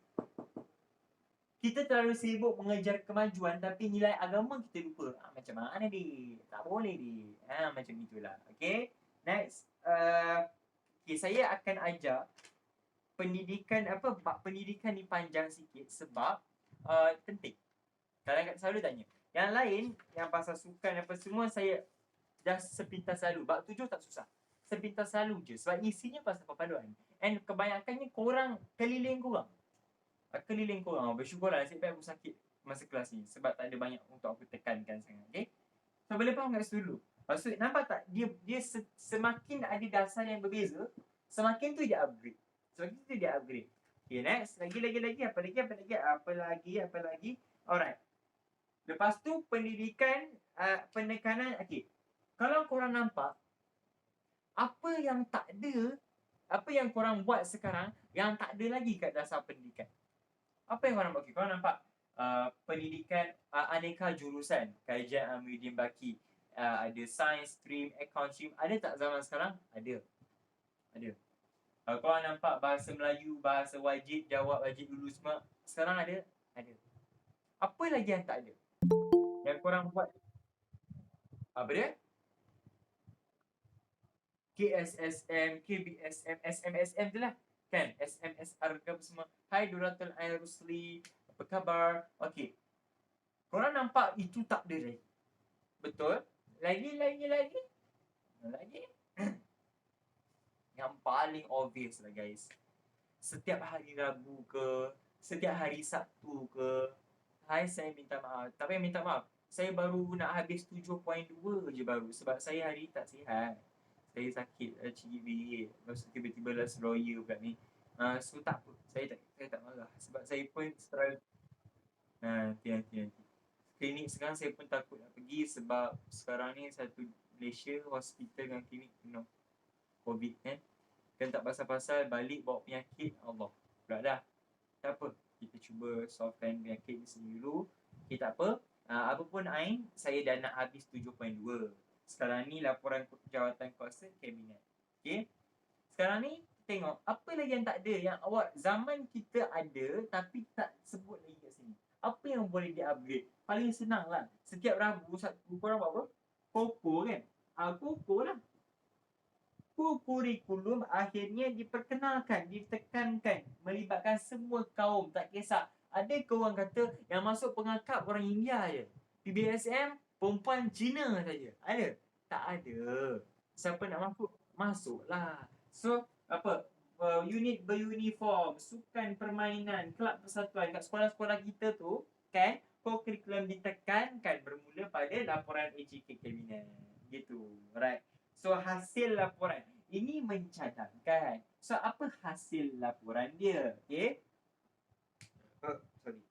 Kita terlalu sibuk mengejar kemajuan tapi nilai agama kita lupa. Macam mana dia? Tak boleh dia. Macam itulah. Okay. Next. Okay, saya akan ajar pendidikan pendidikan ni panjang sikit sebab penting. Kadang-kadang selalu tanya. Yang lain, yang pasal sukan apa semua, saya dah sepintas selalu. Bab 7 tak susah. Sepintas selalu je. Sebab isinya pasal perpaduan. And kebanyakannya korang keliling korang. Bersyukurlah nasib baik aku sakit masa kelas ni. Sebab tak ada banyak untuk aku tekankan sangat. Okay? So, boleh faham kat situ dulu. Maksud, nampak tak? Dia semakin ada dasar yang berbeza, semakin tu dia upgrade. Okay, next. Lagi. Apa lagi? Alright. Lepas tu pendidikan, penekanan, okey. Kalau korang nampak, apa yang tak ada, apa yang korang buat sekarang yang tak ada lagi kat dasar pendidikan? Apa yang korang buat? Okey, korang nampak pendidikan aneka jurusan, kajian Amiruddin Baki, ada science stream, account stream, ada tak zaman sekarang? Ada. Ada. Korang nampak bahasa Melayu, bahasa wajib, jawab wajib dulu semua, sekarang ada? Ada. Apa lagi yang tak ada? Yang korang buat apa dia? KSSM, KBSM, SMSM tu lah. Kan? SMSR ke apa semua. Hai Duratul Ain Rusli, apa khabar? Okey. Korang nampak itu tak ada lagi. Betul? Lagi. Yang paling obvious lah guys. Setiap hari Rabu ke, setiap hari Sabtu ke, hai saya minta maaf. Tak payah minta maaf. Saya baru nak habis 7.2 je baru. Sebab saya hari tak sihat. Saya sakit CGV. Lepas tu tiba-tiba last lawyer pula ni. So tak apa. Saya tak marah. Sebab saya pun struggle. Nanti. Klinik sekarang saya pun takut nak pergi. Sebab sekarang ni satu Malaysia, hospital dengan klinik penuh COVID kan. Kan tak pasal-pasal balik bawa penyakit. Allah. Pula dah. Tak apa. Kita cuba solvekan penyakit ni sendiri dulu. Okay, tak apa. Apa pun Ain, saya dah nak habis 7.2. Sekarang ni laporan jawatan kuasa kabinet. Okay. Sekarang ni tengok apa lagi yang tak ada yang awak zaman kita ada tapi tak sebut lagi kat sini. Apa yang boleh di-upgrade? Paling senang lah. Setiap Rabu, korang buat apa? Koko kan? Koko lah. Kurikulum akhirnya diperkenalkan, ditekankan, melibatkan semua kaum, tak kisah. Ada ke orang kata yang masuk pengakap orang India je? PBSM, perempuan Cina saja. Ada? Tak ada. Siapa nak masuk? Masuklah. So, apa? Unit beruniform, sukan permainan, kelab persatuan kat sekolah-sekolah kita tu, kan? Kurikulum ditekankan bermula pada laporan AJK Kabinet. Gitu. Right. So hasil laporan ini mencadangkan. So apa hasil laporan dia? Okay. Sorry.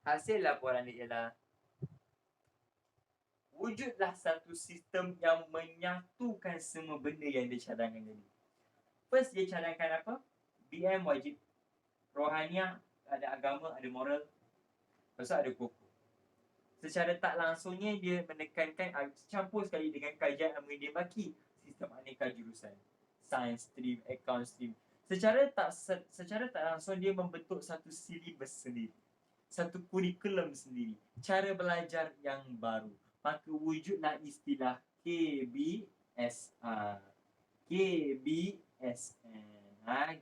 Hasil laporan dia ialah wujudlah satu sistem yang menyatukan semua benda yang dia cadangkan tadi. First dia cadangkan apa? BM wajib. Rohaniah, ada agama, ada moral. Lepas ada koko. Secara tak langsungnya dia menekankan, campur sekali dengan kajian Amiruddin Baki, sistem aneka jurusan, science stream, account stream. Secara tak langsung dia membentuk satu silibus sendiri, satu kurikulum sendiri, cara belajar yang baru. Maka wujudlah istilah KBSR, KBSN.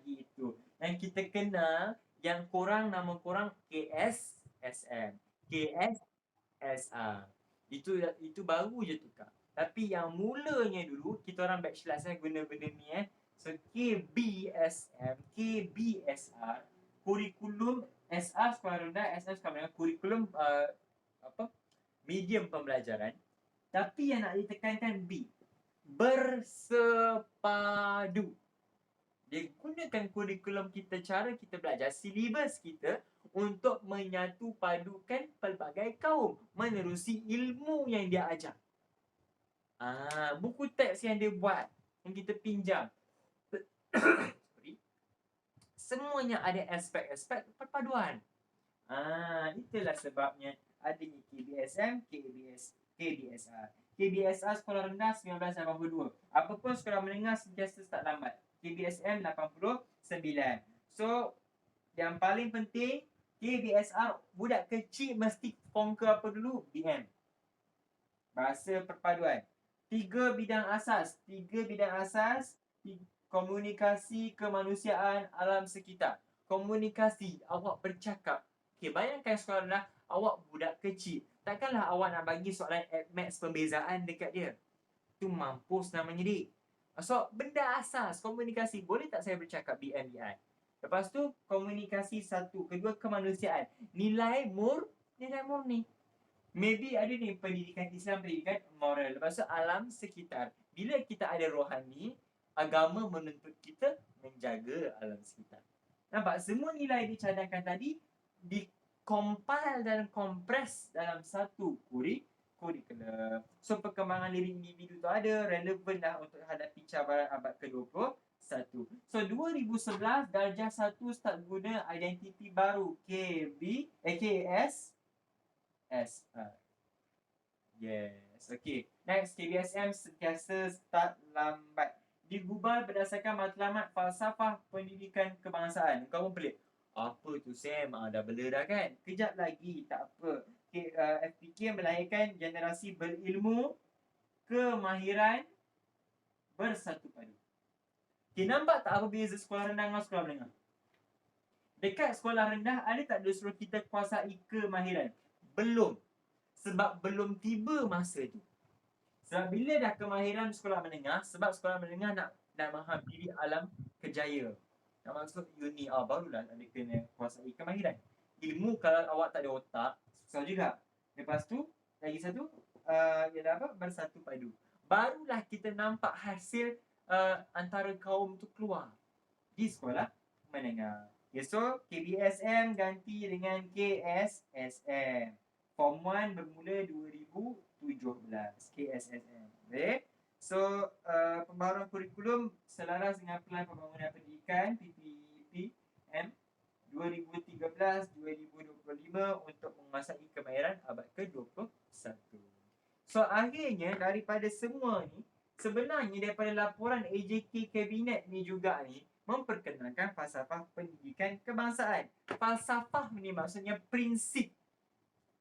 Gitu. Dan kita kenal yang korang, nama korang KSSM, KSSR. Itu baru je tukar. Tapi yang mulanya dulu kita orang batch last guna benda ni So KBSM, KBSR, kurikulum SR sekolah rendah, SM sekolah menengah, kurikulum medium pembelajaran. Tapi yang nak ditekankan B, bersepadu. Dia gunakan kurikulum kita, cara kita belajar, silibus kita untuk menyatu padukan pelbagai kaum menerusi ilmu yang dia ajar. Buku teks yang dia buat, yang kita pinjam. Semuanya ada aspek-aspek perpaduan. Itulah sebabnya adanya KBSM, KBSR. KBSR sekolah rendah 1982. Apapun sekolah menengah sentiasa start lambat. KBSM 89. So, yang paling penting, KBSR budak kecil mesti conquer apa dulu? BM. Bahasa perpaduan. 3 bidang asas. Komunikasi, kemanusiaan, alam sekitar. Komunikasi, awak bercakap. Okay, bayangkan sekolah rendah, awak budak kecil. Takkanlah awak nak bagi soalan maths pembezaan dekat dia. Tu mampus namanya dik. So, benda asas, komunikasi. Boleh tak saya bercakap BMBI? Lepas tu, komunikasi satu. Kedua, kemanusiaan. Nilai murni. Maybe ada ni pendidikan Islam, pendidikan moral. Lepas tu, alam sekitar. Bila kita ada rohani, agama menuntut kita menjaga alam sekitar. Nampak? Semua nilai dicadangkan tadi compile dan kompres dalam satu kurikulum. So perkembangan diri individu tu ada relevan dah untuk hadapi cabaran abad ke-21. So 2011 darjah 1 start guna identiti baru KS SR. Yes. Okay. Next, KBSM sentiasa start lambat. Digubal berdasarkan matlamat falsafah pendidikan kebangsaan. Kau pun pelik. Apa tu Sam? Dah bela dah kan? Kejap lagi. Tak apa. Okay, FPK melahirkan generasi berilmu, kemahiran, bersatu padu. Okay, nampak tak apa beza sekolah rendah dengan sekolah menengah? Dekat sekolah rendah, ada tak dia suruh kita kuasai kemahiran? Belum. Sebab belum tiba masa tu. Sebab bila dah kemahiran sekolah menengah, sebab sekolah menengah nak menghampiri alam kejaya. Nak masuk uni, barulah ada kena kuasai kemahiran. Ilmu kalau awak tak ada otak, susah juga. Lepas tu, lagi satu, ialah apa? Bersatu padu. Barulah kita nampak hasil antara kaum tu keluar di sekolah menengah. Okay, so KBSM ganti dengan KSSM. Form 1 bermula 2017. KSSM. Okay. So, pembaharuan kurikulum selaras dengan Pelan Pembangunan Pendidikan PPPM 2013-2025 untuk menguasai kemahiran abad ke-21. So, akhirnya daripada semua ni, sebenarnya daripada laporan AJK Kabinet ni juga ni, memperkenalkan falsafah pendidikan kebangsaan. Falsafah ni maksudnya prinsip.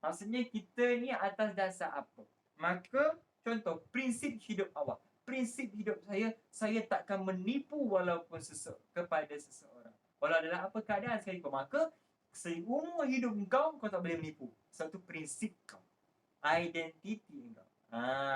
Maksudnya kita ni atas dasar apa? Maka contoh prinsip hidup awak. Prinsip hidup saya takkan menipu walaupun kepada seseorang. Walau dalam apa keadaan sekalipun. Maka seumur hidup kau tak boleh menipu. Satu prinsip kau. Identiti kau.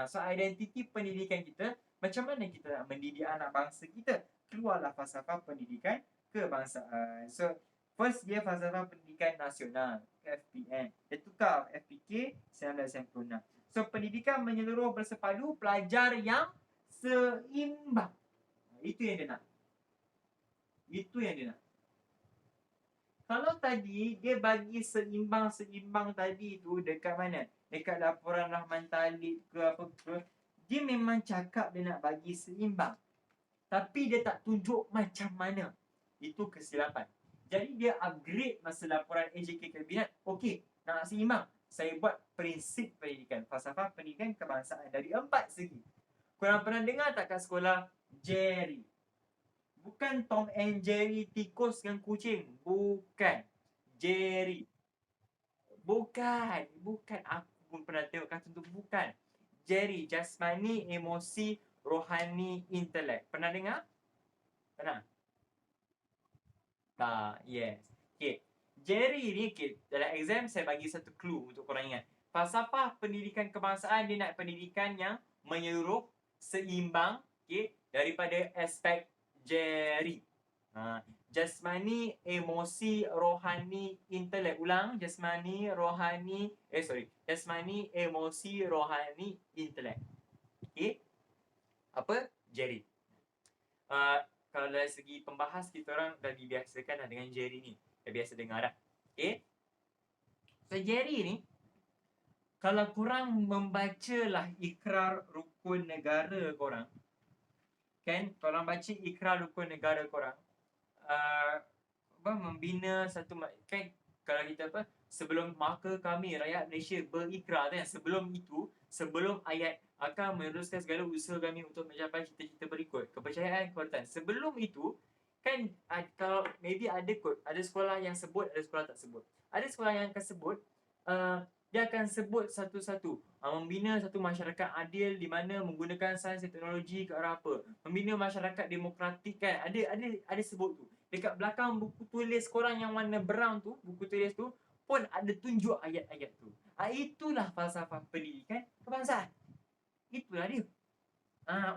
So identiti pendidikan kita, macam mana kita nak mendidik anak bangsa kita? Keluarlah falsafah pendidikan kebangsaan. So first dia falsafah pendidikan nasional, FPN. Dia tukar FPK 1996. So pendidikan menyeluruh bersepadu, pelajar yang seimbang. Itu yang dia nak. Kalau tadi dia bagi seimbang tadi tu dekat mana? Dekat laporan Rahman Talib ke apa ke, dia memang cakap dia nak bagi seimbang. Tapi dia tak tunjuk macam mana. Itu kesilapan. Jadi dia upgrade masa laporan AJK Kabinet. Okey, nak seimbang. Saya buat prinsip pendidikan, falsafah pendidikan kebangsaan dari 4 segi. Korang pernah dengar tak kat sekolah Jerry? Bukan Tom and Jerry tikus dengan kucing. Bukan. Jerry. Bukan. Aku pun pernah tengok kartun tu. Bukan. Jerry, jasmani, emosi, rohani, intelek. Pernah dengar? Pernah? Tak. Yes. Okay. Jerry ni, dalam exam saya bagi satu clue untuk korang ingat. Falsafah pendidikan kebangsaan, dia nak pendidikan yang menyeluruh, seimbang, daripada aspek Jerry. Jasmani, emosi, rohani, intelek. Ulang. Jasmani, emosi, rohani, intelek. Okay. Apa? Jerry. Kalau dari segi pembahas, kita orang dah dibiasakan dengan Jerry ni. Dah biasa dengar dah. Okay. So Jerry ni, kalau korang membacalah Ikrar Rukun Negara korang, kan, korang baca Ikrar Rukun Negara korang, membina satu, kan, kalau kita sebelum maka kami rakyat Malaysia berikrar, kan, sebelum itu, sebelum ayat akan meneruskan segala usaha kami untuk mencapai cita-cita berikut, kepercayaan, kekuatan. Sebelum itu, kan, kalau maybe ada sekolah yang sebut, ada sekolah tak sebut. Ada sekolah yang akan sebut, dia akan sebut satu-satu. Membina satu masyarakat adil di mana menggunakan sains dan teknologi ke arah apa. Membina masyarakat demokratik, kan. Ada sebut tu. Dekat belakang buku tulis korang yang warna brown tu, buku tulis tu pun ada tunjuk ayat-ayat tu. Itulah falsafah pendidikan kebangsaan. Itulah dia.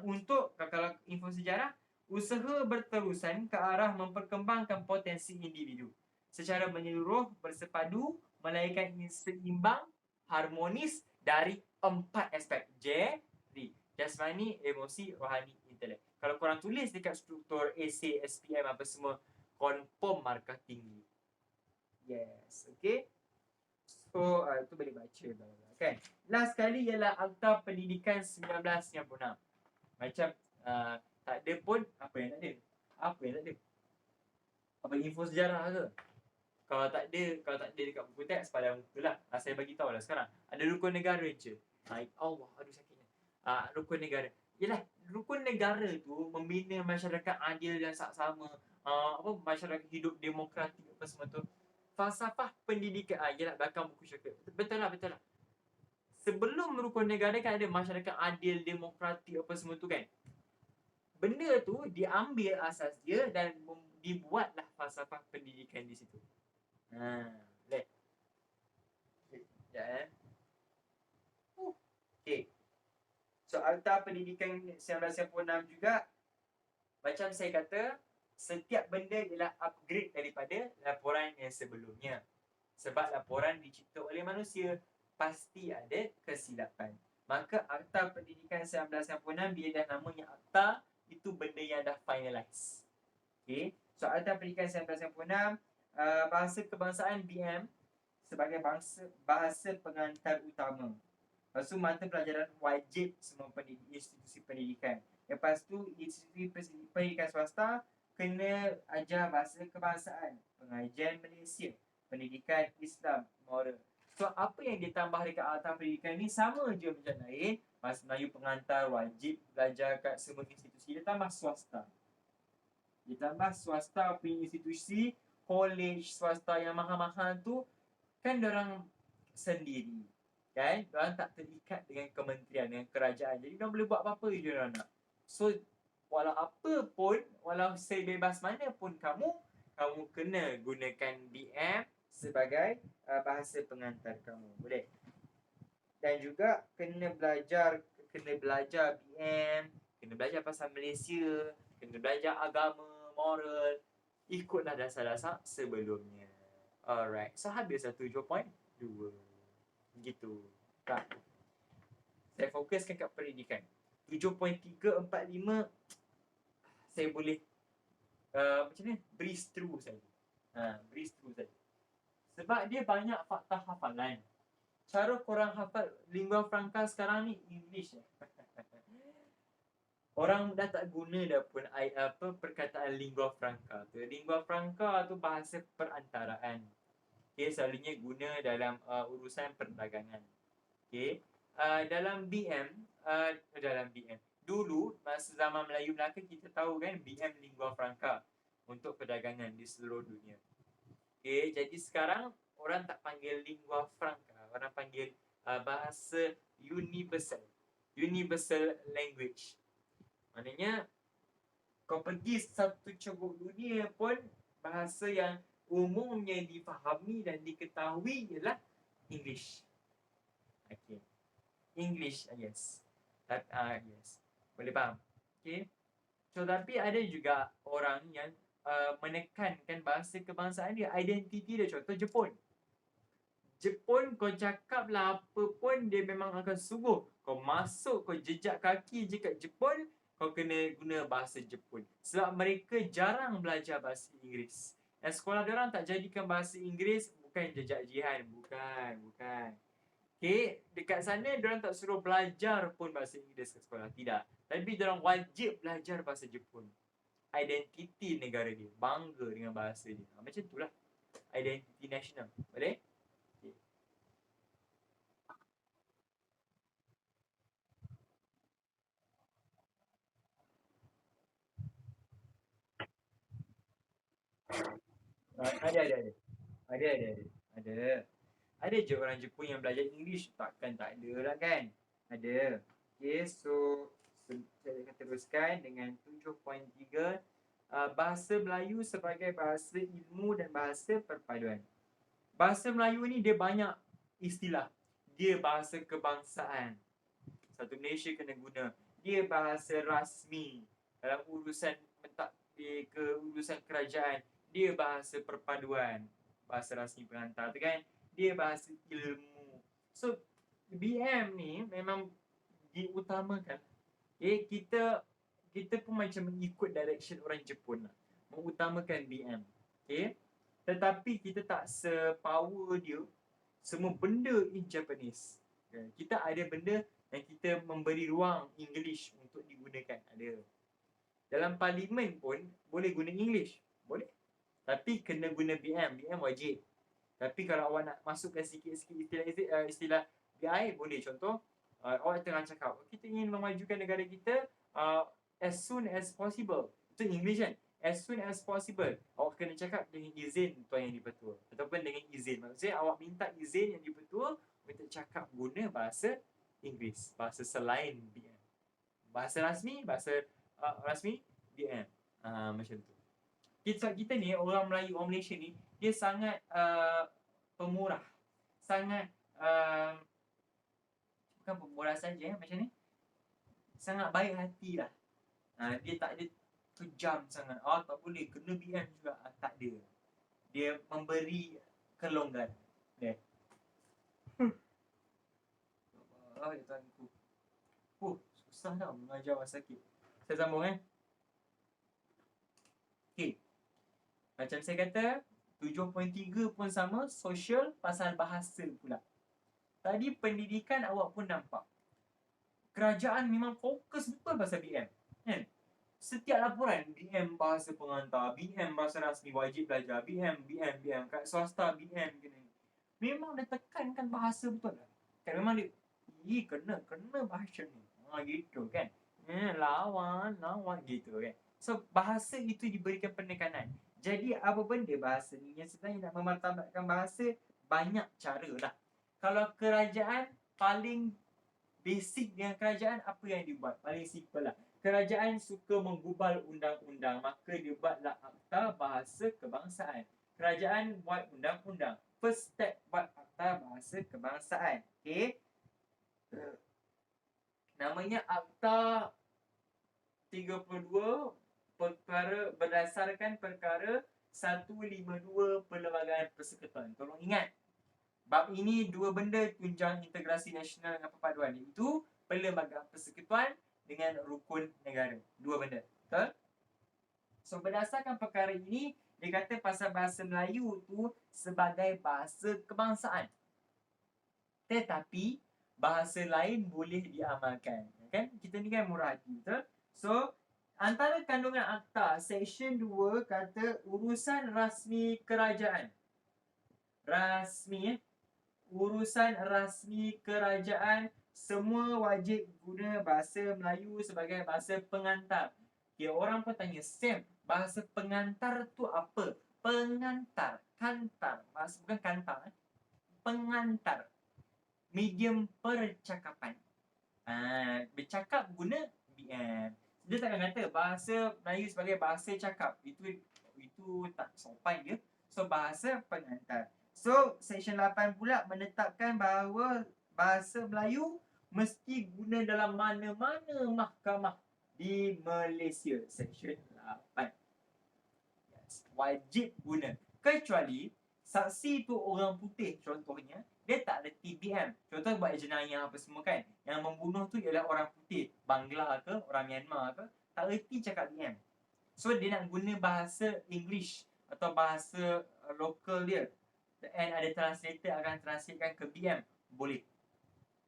Untuk, kalau info sejarah, usaha berterusan ke arah memperkembangkan potensi individu secara menyeluruh, bersepadu, melahirkan seimbang, harmonis dari 4 aspek. Jasmani, emosi, rohani, intelek. Kalau korang tulis dekat struktur esei, SPM apa semua, confirm markah tinggi. Yes. Okay. So tu boleh baca kan. Last sekali ialah Akta Pendidikan 1996. Macam tak ada pun apa yang tak ada. Apa yang tak ada? Apa info sejarah ke? Kalau tak ada dekat buku teks pada muka lah. Saya bagi tahu lah sekarang. Ada rukun negara je. Allah, aduh sakitnya. Rukun negara. Yalah, rukun negara tu membina masyarakat adil dan saksama. Masyarakat hidup demokratik apa semua tu. Falsafah pendidikan. Yalah, belakang buku syarikat. Betul lah. Sebelum rukun negara kan ada masyarakat adil, demokratik apa semua tu kan. Benda tu diambil asas dia dan dibuatlah falsafah pendidikan di situ. Boleh. Sekejap Okay. So, Akta Pendidikan 1996 juga, macam saya kata, setiap benda ialah upgrade daripada laporan yang sebelumnya. Sebab laporan dicipta oleh manusia, pasti ada kesilapan. Maka Akta Pendidikan 1996, dia dah namanya Akta, itu benda yang dah finalize. Okay. So, Akta Pendidikan 1996, bahasa kebangsaan BM sebagai bahasa pengantar utama. Lepas tu mata pelajaran wajib semua institusi pendidikan. Lepas tu institusi pendidikan swasta kena ajar bahasa kebangsaan, pengajian Malaysia, pendidikan Islam, moral. So apa yang ditambah dekat Akta Pendidikan ni sama je macam lain. Bahasa Melayu pengantar wajib belajar kat semua institusi. Dia tambah swasta. Punya institusi, college swasta yang mahal-mahal tu kan diorang sendiri. Kan? Diorang tak terikat dengan kementerian, dengan kerajaan. Jadi diorang boleh buat apa-apa je diorang nak. So, walau apa pun, walau sebebas mana pun kamu kena gunakan BM sebagai bahasa pengantar kamu. Boleh? Dan juga kena belajar BM, kena belajar pasal Malaysia, kena belajar agama, moral. Ikutlah dasar-dasar sebelumnya. Alright. So, habis 7.2. Gitu. Tak. Saya fokuskan kat pendidikan. 7.345 saya boleh macam ni breeze through saja. Sebab dia banyak fakta hafalan. Cara korang hafal lingua franca sekarang ni English. Orang dah tak guna dah pun perkataan lingua franca tu. Lingua franca tu bahasa perantaraan. Okay, selalunya guna dalam urusan perdagangan. Okay. Dalam BM dulu masa zaman Melayu Melaka kita tahu kan BM lingua franca untuk perdagangan di seluruh dunia. Okay, jadi sekarang orang tak panggil lingua franca, orang panggil bahasa universal language. Maknanya kau pergi satu ceruk dunia pun bahasa yang umumnya difahami dan diketahui ialah English. Okay. English, yes. Yes. Boleh faham? Okay. So, tapi ada juga orang yang menekankan bahasa kebangsaan dia, identiti dia. Contoh Jepun kau cakap lah apa pun, dia memang akan sungguh. Kau masuk, kau jejak kaki je kat Jepun, kau kena guna bahasa Jepun. Sebab mereka jarang belajar bahasa Inggeris. Dan sekolah diorang tak jadikan bahasa Inggeris bukan jejak jihan. Bukan. Okay, dekat sana diorang tak suruh belajar pun bahasa Inggeris kat sekolah. Tidak. Tapi diorang wajib belajar bahasa Jepun. Identiti negara dia. Bangga dengan bahasa dia. Macam itulah. Identiti nasional. Boleh? Ada je orang Jepun yang belajar English. Takkan tak ada lah kan. Ada. Okay, so saya akan teruskan dengan 7.3. Bahasa Melayu sebagai bahasa ilmu dan bahasa perpaduan. Bahasa Melayu ni dia banyak istilah. Dia bahasa kebangsaan. Satu Malaysia kena guna. Dia bahasa rasmi dalam urusan mentadbir ke urusan kerajaan. Dia bahasa perpaduan. Bahasa rasmi pengantar tu kan. Dia bahasa ilmu. So, BM ni memang diutamakan. Okay, kita pun macam mengikut direction orang Jepun lah. Mengutamakan BM. Okay. Tetapi kita tak sepower dia Semua benda in Japanese. Kita ada benda yang kita memberi ruang English untuk digunakan. Ada. Dalam parlimen pun boleh guna English. Boleh. Tapi kena guna BM. BM wajib. Tapi kalau awak nak masukkan sikit-sikit istilah BI, boleh. Contoh, awak tengah cakap, kita ingin memajukan negara kita as soon as possible. Itu English kan? As soon as possible. Awak kena cakap dengan izin Tuan Yang di-Pertua. Ataupun dengan izin. Maksudnya awak minta izin Yang di-Pertua untuk cakap guna bahasa Inggeris. Bahasa selain BM. Bahasa rasmi BM. Macam tu. Kita ni, orang Melayu, orang Malaysia ni, dia sangat pemurah. Sangat bukan pemurah saja, macam ni. Sangat baik hati lah. Dia tak ada kejam sangat. Tak boleh, kena BM juga. Tak ada. Dia memberi kelonggaran. Ya tuanku. Susah tau mengajar orang sakit. Saya sambung Okay. Macam saya kata, 7.3 pun sama, social pasal bahasa pula. Tadi pendidikan awak pun nampak. Kerajaan memang fokus betul pasal BM. Kan? Setiap laporan, BM bahasa pengantar, BM bahasa rasmi wajib belajar, BM. Kat swasta, BM. Memang dia tekankan bahasa betul lah. Kan memang dia, kena bahasa ni. Gitu kan. Lawan gitu kan. So, bahasa itu diberikan penekanan. Jadi, apa benda bahasa ni? Yang sebenarnya nak memartabatkan bahasa, banyak cara lah. Kalau kerajaan, paling basic dengan kerajaan, apa yang dibuat? Paling simple lah. Kerajaan suka menggubal undang-undang, maka dia buatlah Akta Bahasa Kebangsaan. Kerajaan buat undang-undang. First step buat Akta Bahasa Kebangsaan. Okay? Namanya Akta 32 berdasarkan perkara 152 Perlembagaan Persekutuan. Tolong ingat, bab ini dua benda tunjang integrasi nasional dengan perpaduan, iaitu Perlembagaan Persekutuan dengan rukun negara. Dua benda. Betul? So, berdasarkan perkara ini, dia kata pasal bahasa Melayu tu sebagai bahasa kebangsaan. Tetapi, bahasa lain boleh diamalkan. Kan? Kita ni kan murah hati. Betul? So, antara kandungan akta, Seksyen 2 kata urusan rasmi kerajaan. Urusan rasmi kerajaan, semua wajib guna bahasa Melayu sebagai bahasa pengantar. Okay, orang pun tanya, Sam, bahasa pengantar tu apa? Pengantar. Kantar. Bukan kantar. Pengantar. Medium percakapan. Bercakap guna BM. Dia takkan kata bahasa Melayu sebagai bahasa cakap. Itu tak sopan dia. So, bahasa pengantar. So, Seksyen 8 pula menetapkan bahawa bahasa Melayu mesti guna dalam mana-mana mahkamah di Malaysia. Seksyen 8. Yes, wajib guna. Kecuali saksi tu orang putih contohnya, dia tak reti BM. Contoh buat jenayah apa semua kan. Yang membunuh tu ialah orang putih. Bangla ke, orang Myanmar ke, tak reti cakap BM. So, dia nak guna bahasa English atau bahasa lokal dia. And ada translator akan translatekan ke BM. Boleh.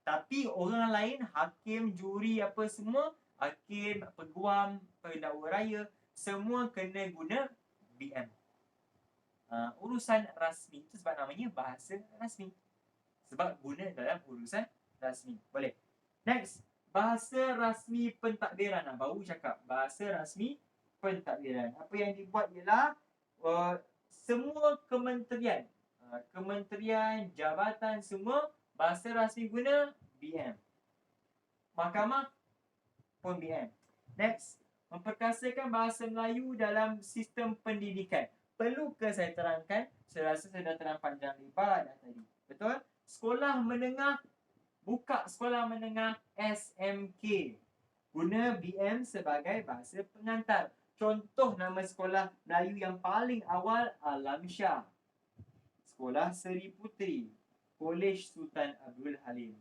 Tapi orang lain, hakim, juri apa semua, hakim, peguam, pendakwa raya, semua kena guna BM. Urusan rasmi itu sebab namanya bahasa rasmi. Sebab guna dalam urusan rasmi. Boleh. Next. Bahasa rasmi pentadbiran. Baru cakap. Bahasa rasmi pentadbiran. Apa yang dibuat ialah semua kementerian, jabatan semua, bahasa rasmi guna BM. Mahkamah pun BM. Next. Memperkasakan bahasa Melayu dalam sistem pendidikan. Perlu ke saya terangkan? Saya rasa saya dah terang panjang lebar dah tadi. Betul? Sekolah menengah, buka sekolah menengah SMK. Guna BM sebagai bahasa pengantar. Contoh nama sekolah Melayu yang paling awal, Alam Shah. Sekolah Seri Puteri. Kolej Sultan Abdul Halim.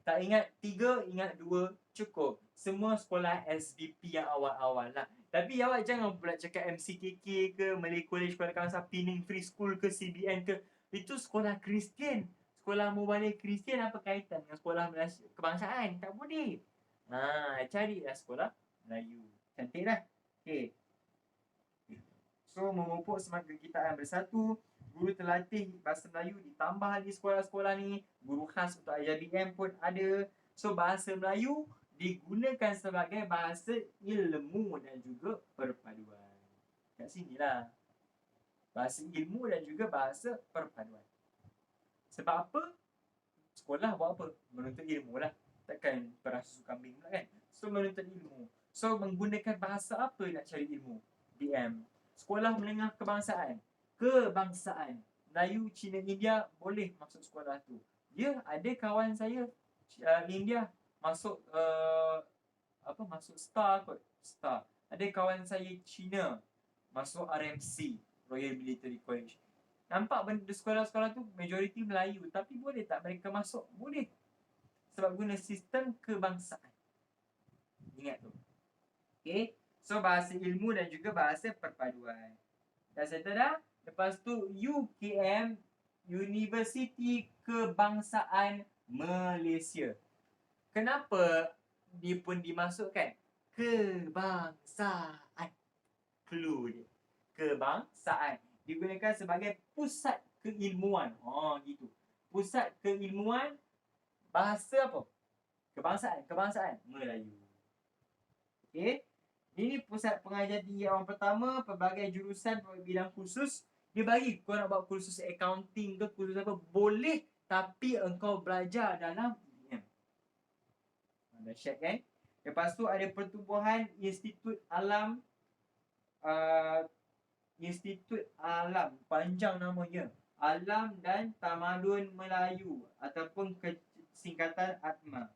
Tak ingat 3, ingat 2, cukup. Semua sekolah SBP yang awal-awal lah. Tapi awak jangan pula cakap MCKK ke, Malay College Kuala Kangsar, Penang Free School ke, CBN ke. Itu sekolah Kristian. sekolah Mubalik Kristian apa kaitan dengan sekolah Malaysia kebangsaan? Tak boleh. Carilah sekolah Melayu. Cantik dah. Okay. So, memupuk semangat kegitaan bersatu, guru terlatih bahasa Melayu ditambah di sekolah-sekolah ni, guru khas untuk ajar BM pun ada. So, bahasa Melayu digunakan sebagai bahasa ilmu dan juga perpaduan. Kat sinilah. Bahasa ilmu dan juga bahasa perpaduan. Sebab apa? Sekolah buat apa? Menuntut ilmu lah. Takkan perah susu kambing pula kan? So, menuntut ilmu. So, menggunakan bahasa apa nak cari ilmu? BM. Sekolah menengah kebangsaan. Kebangsaan. Melayu, Cina, India boleh masuk sekolah tu. Ya, ada kawan saya India masuk masuk STAR kot. STAR. Ada kawan saya Cina masuk RMC, Royal Military College. Nampak benda sekolah-sekolah tu majoriti Melayu, tapi boleh tak mereka masuk? Boleh. Sebab guna sistem kebangsaan. Ingat tu. Okay. So, bahasa ilmu dan juga bahasa perpaduan. Dah settle dah? Lepas tu, UKM, Universiti Kebangsaan Malaysia. Kenapa dia pun dimasukkan? Kebangsaan. Clue dia. Kebangsaan. Digunakan sebagai pusat keilmuan. Gitu. Pusat keilmuan bahasa apa? Kebangsaan. Kebangsaan Melayu. Okay. Ini pusat pengajian tinggi awam pertama, pelbagai jurusan, pelbagai bidang khusus. Dia bagi kau nak buat kursus accounting ke, kursus apa, boleh. Tapi engkau belajar dalam IM. Dahsyat kan? Lepas tu ada pertubuhan Institut Alam. Institut Alam, panjang namanya. Alam dan Tamadun Melayu ataupun singkatan ATMA.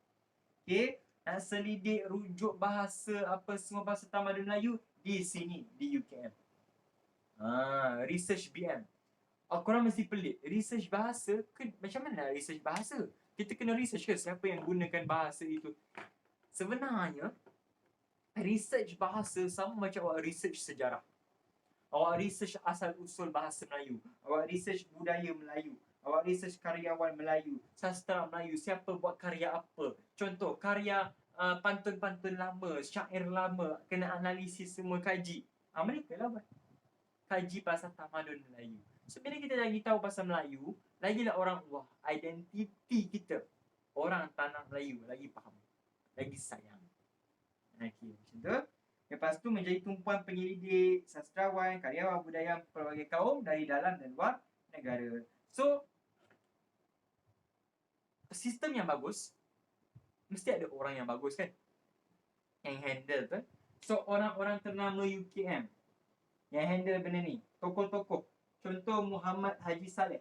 Okay. Nak selidik rujuk bahasa apa semua bahasa tamadun Melayu di sini, di UKM. Research BM. Korang mesti pelik. Research bahasa, macam mana research bahasa? Kita kena research ke siapa yang gunakan bahasa itu? Sebenarnya, research bahasa sama macam awak research sejarah. Awak research asal-usul bahasa Melayu. Awak research budaya Melayu. Awak research karyawan Melayu, sastra Melayu, siapa buat karya apa. Contoh, karya pantun-pantun lama, syair lama, kena analisis semua, kaji. Mereka lah buat. Kaji pasal tamadun Melayu. So, bila kita lagi tahu pasal Melayu, lagilah orang, identiti kita. Orang tanah Melayu lagi faham. Lagi sayang. Okay, macam tu. Lepas tu menjadi tumpuan penyelidik, sastrawan, karyawan budaya pelbagai kaum dari dalam dan luar negara. So, sistem yang bagus, mesti ada orang yang bagus kan? Yang handle tu. So, orang-orang ternama UKM yang handle benda ni. Tokoh-tokoh. Contoh Muhammad Haji Saleh.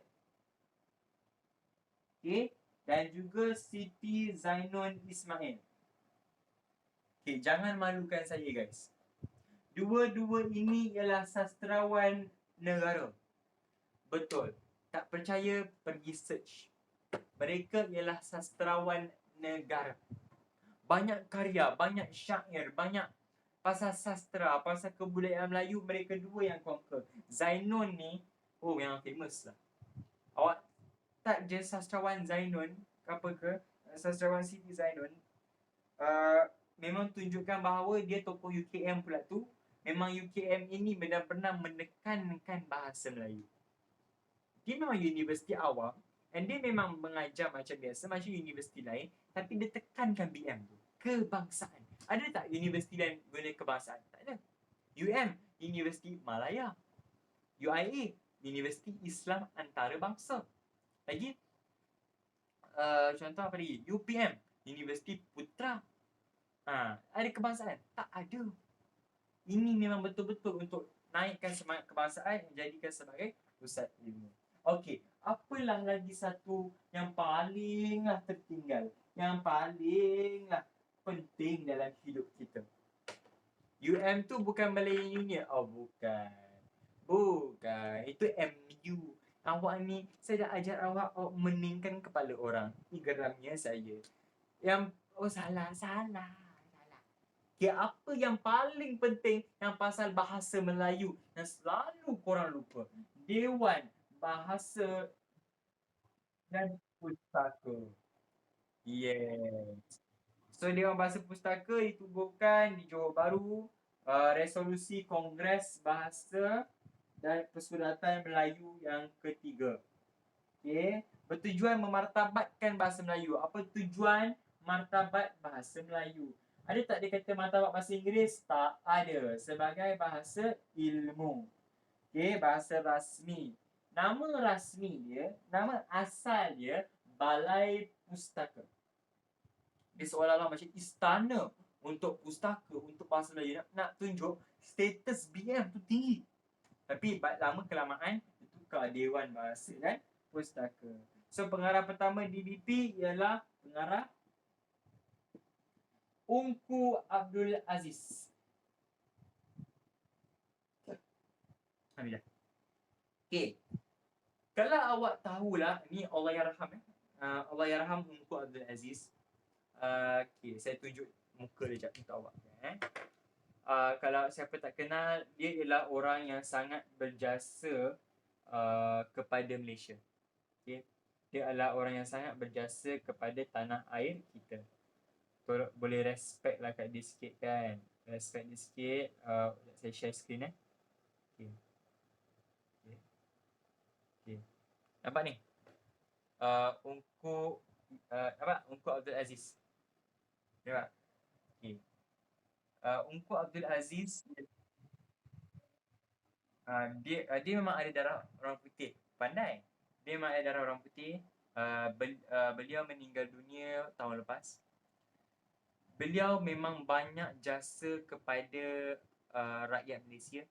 Okay. Dan juga Siti Zainun Ismail. Okay, jangan malukan saya guys. Dua-dua ini ialah sastrawan negara. Betul. Tak percaya, pergi search. Mereka ialah sastrawan negara. Banyak karya, banyak syair, banyak pasal sastra, pasal kebudayaan Melayu, mereka dua yang conquer. Zainun ni, yang famous lah. Awak tak je sastrawan Zainun, apa ke, sastrawan Siti Zainun, memang tunjukkan bahawa dia tokoh UKM pula tu. Memang UKM ini benar-benar menekankan bahasa Melayu. Dia memang universiti awam, and dia memang mengajar macam biasa, macam universiti lain, tapi dia tekankan BM tu, kebangsaan. Ada tak universiti lain guna kebangsaan? Tak ada. Universiti Malaya. UIA, Universiti Islam Antarabangsa. Lagi, contoh apa lagi? UPM, Universiti Putra. Ada kebangsaan? Tak ada. Ini memang betul-betul untuk naikkan semangat kebangsaan, menjadikan sebagai pusat ilmu. Okey, apalah lagi satu yang palinglah tertinggal, yang palinglah penting dalam hidup kita? UM tu bukan Malayan Union. Bukan. Itu MU. Awak ni, saya dah ajar awak meningkan kepala orang. Ini geramnya saya. Salah. Okay, apa yang paling penting yang pasal bahasa Melayu yang selalu korang lupa? Dewan Bahasa dan Pustaka. Yes. So Dewan Bahasa Pustaka ditubuhkan di Johor Bahru, resolusi Kongres Bahasa dan Persuratan Melayu yang ketiga. Okey, bertujuan memartabatkan bahasa Melayu. Apa tujuan martabat bahasa Melayu? Ada tak dia kata martabat bahasa Inggeris? Tak ada. Sebagai bahasa ilmu. Okey, bahasa rasmi. Nama rasmi dia, nama asal dia Balai Pustaka. Dia seolah-olah macam istana untuk pustaka, untuk bahasa Melayu. Nak tunjuk status BM tu tinggi. Tapi lama kelamaan itu tukar Dewan Bahasa dan Pustaka. So pengarah pertama DBP ialah pengarah Ungku Abdul Aziz. Alhamdulillah. Okay. Kalau awak tahulah, ni Allahyarham Allahyarham Ungku Abdul Aziz. Okay, saya tunjuk muka dia sekejap untuk awak. Kalau siapa tak kenal, dia ialah orang yang sangat berjasa kepada Malaysia. Okay. Dia adalah orang yang sangat berjasa kepada tanah air kita. Boleh respect lah kat dia sikit kan. Respect dia sikit. Saya share screen Okay. Okay. Okay. Nampak ni? Ungku Ungku Abdul Aziz. Nampak? Okay. Ungku Abdul Aziz dia memang ada darah orang putih. Pandai. Dia memang ada darah orang putih. Beliau meninggal dunia tahun lepas. Beliau memang banyak jasa kepada rakyat Malaysia.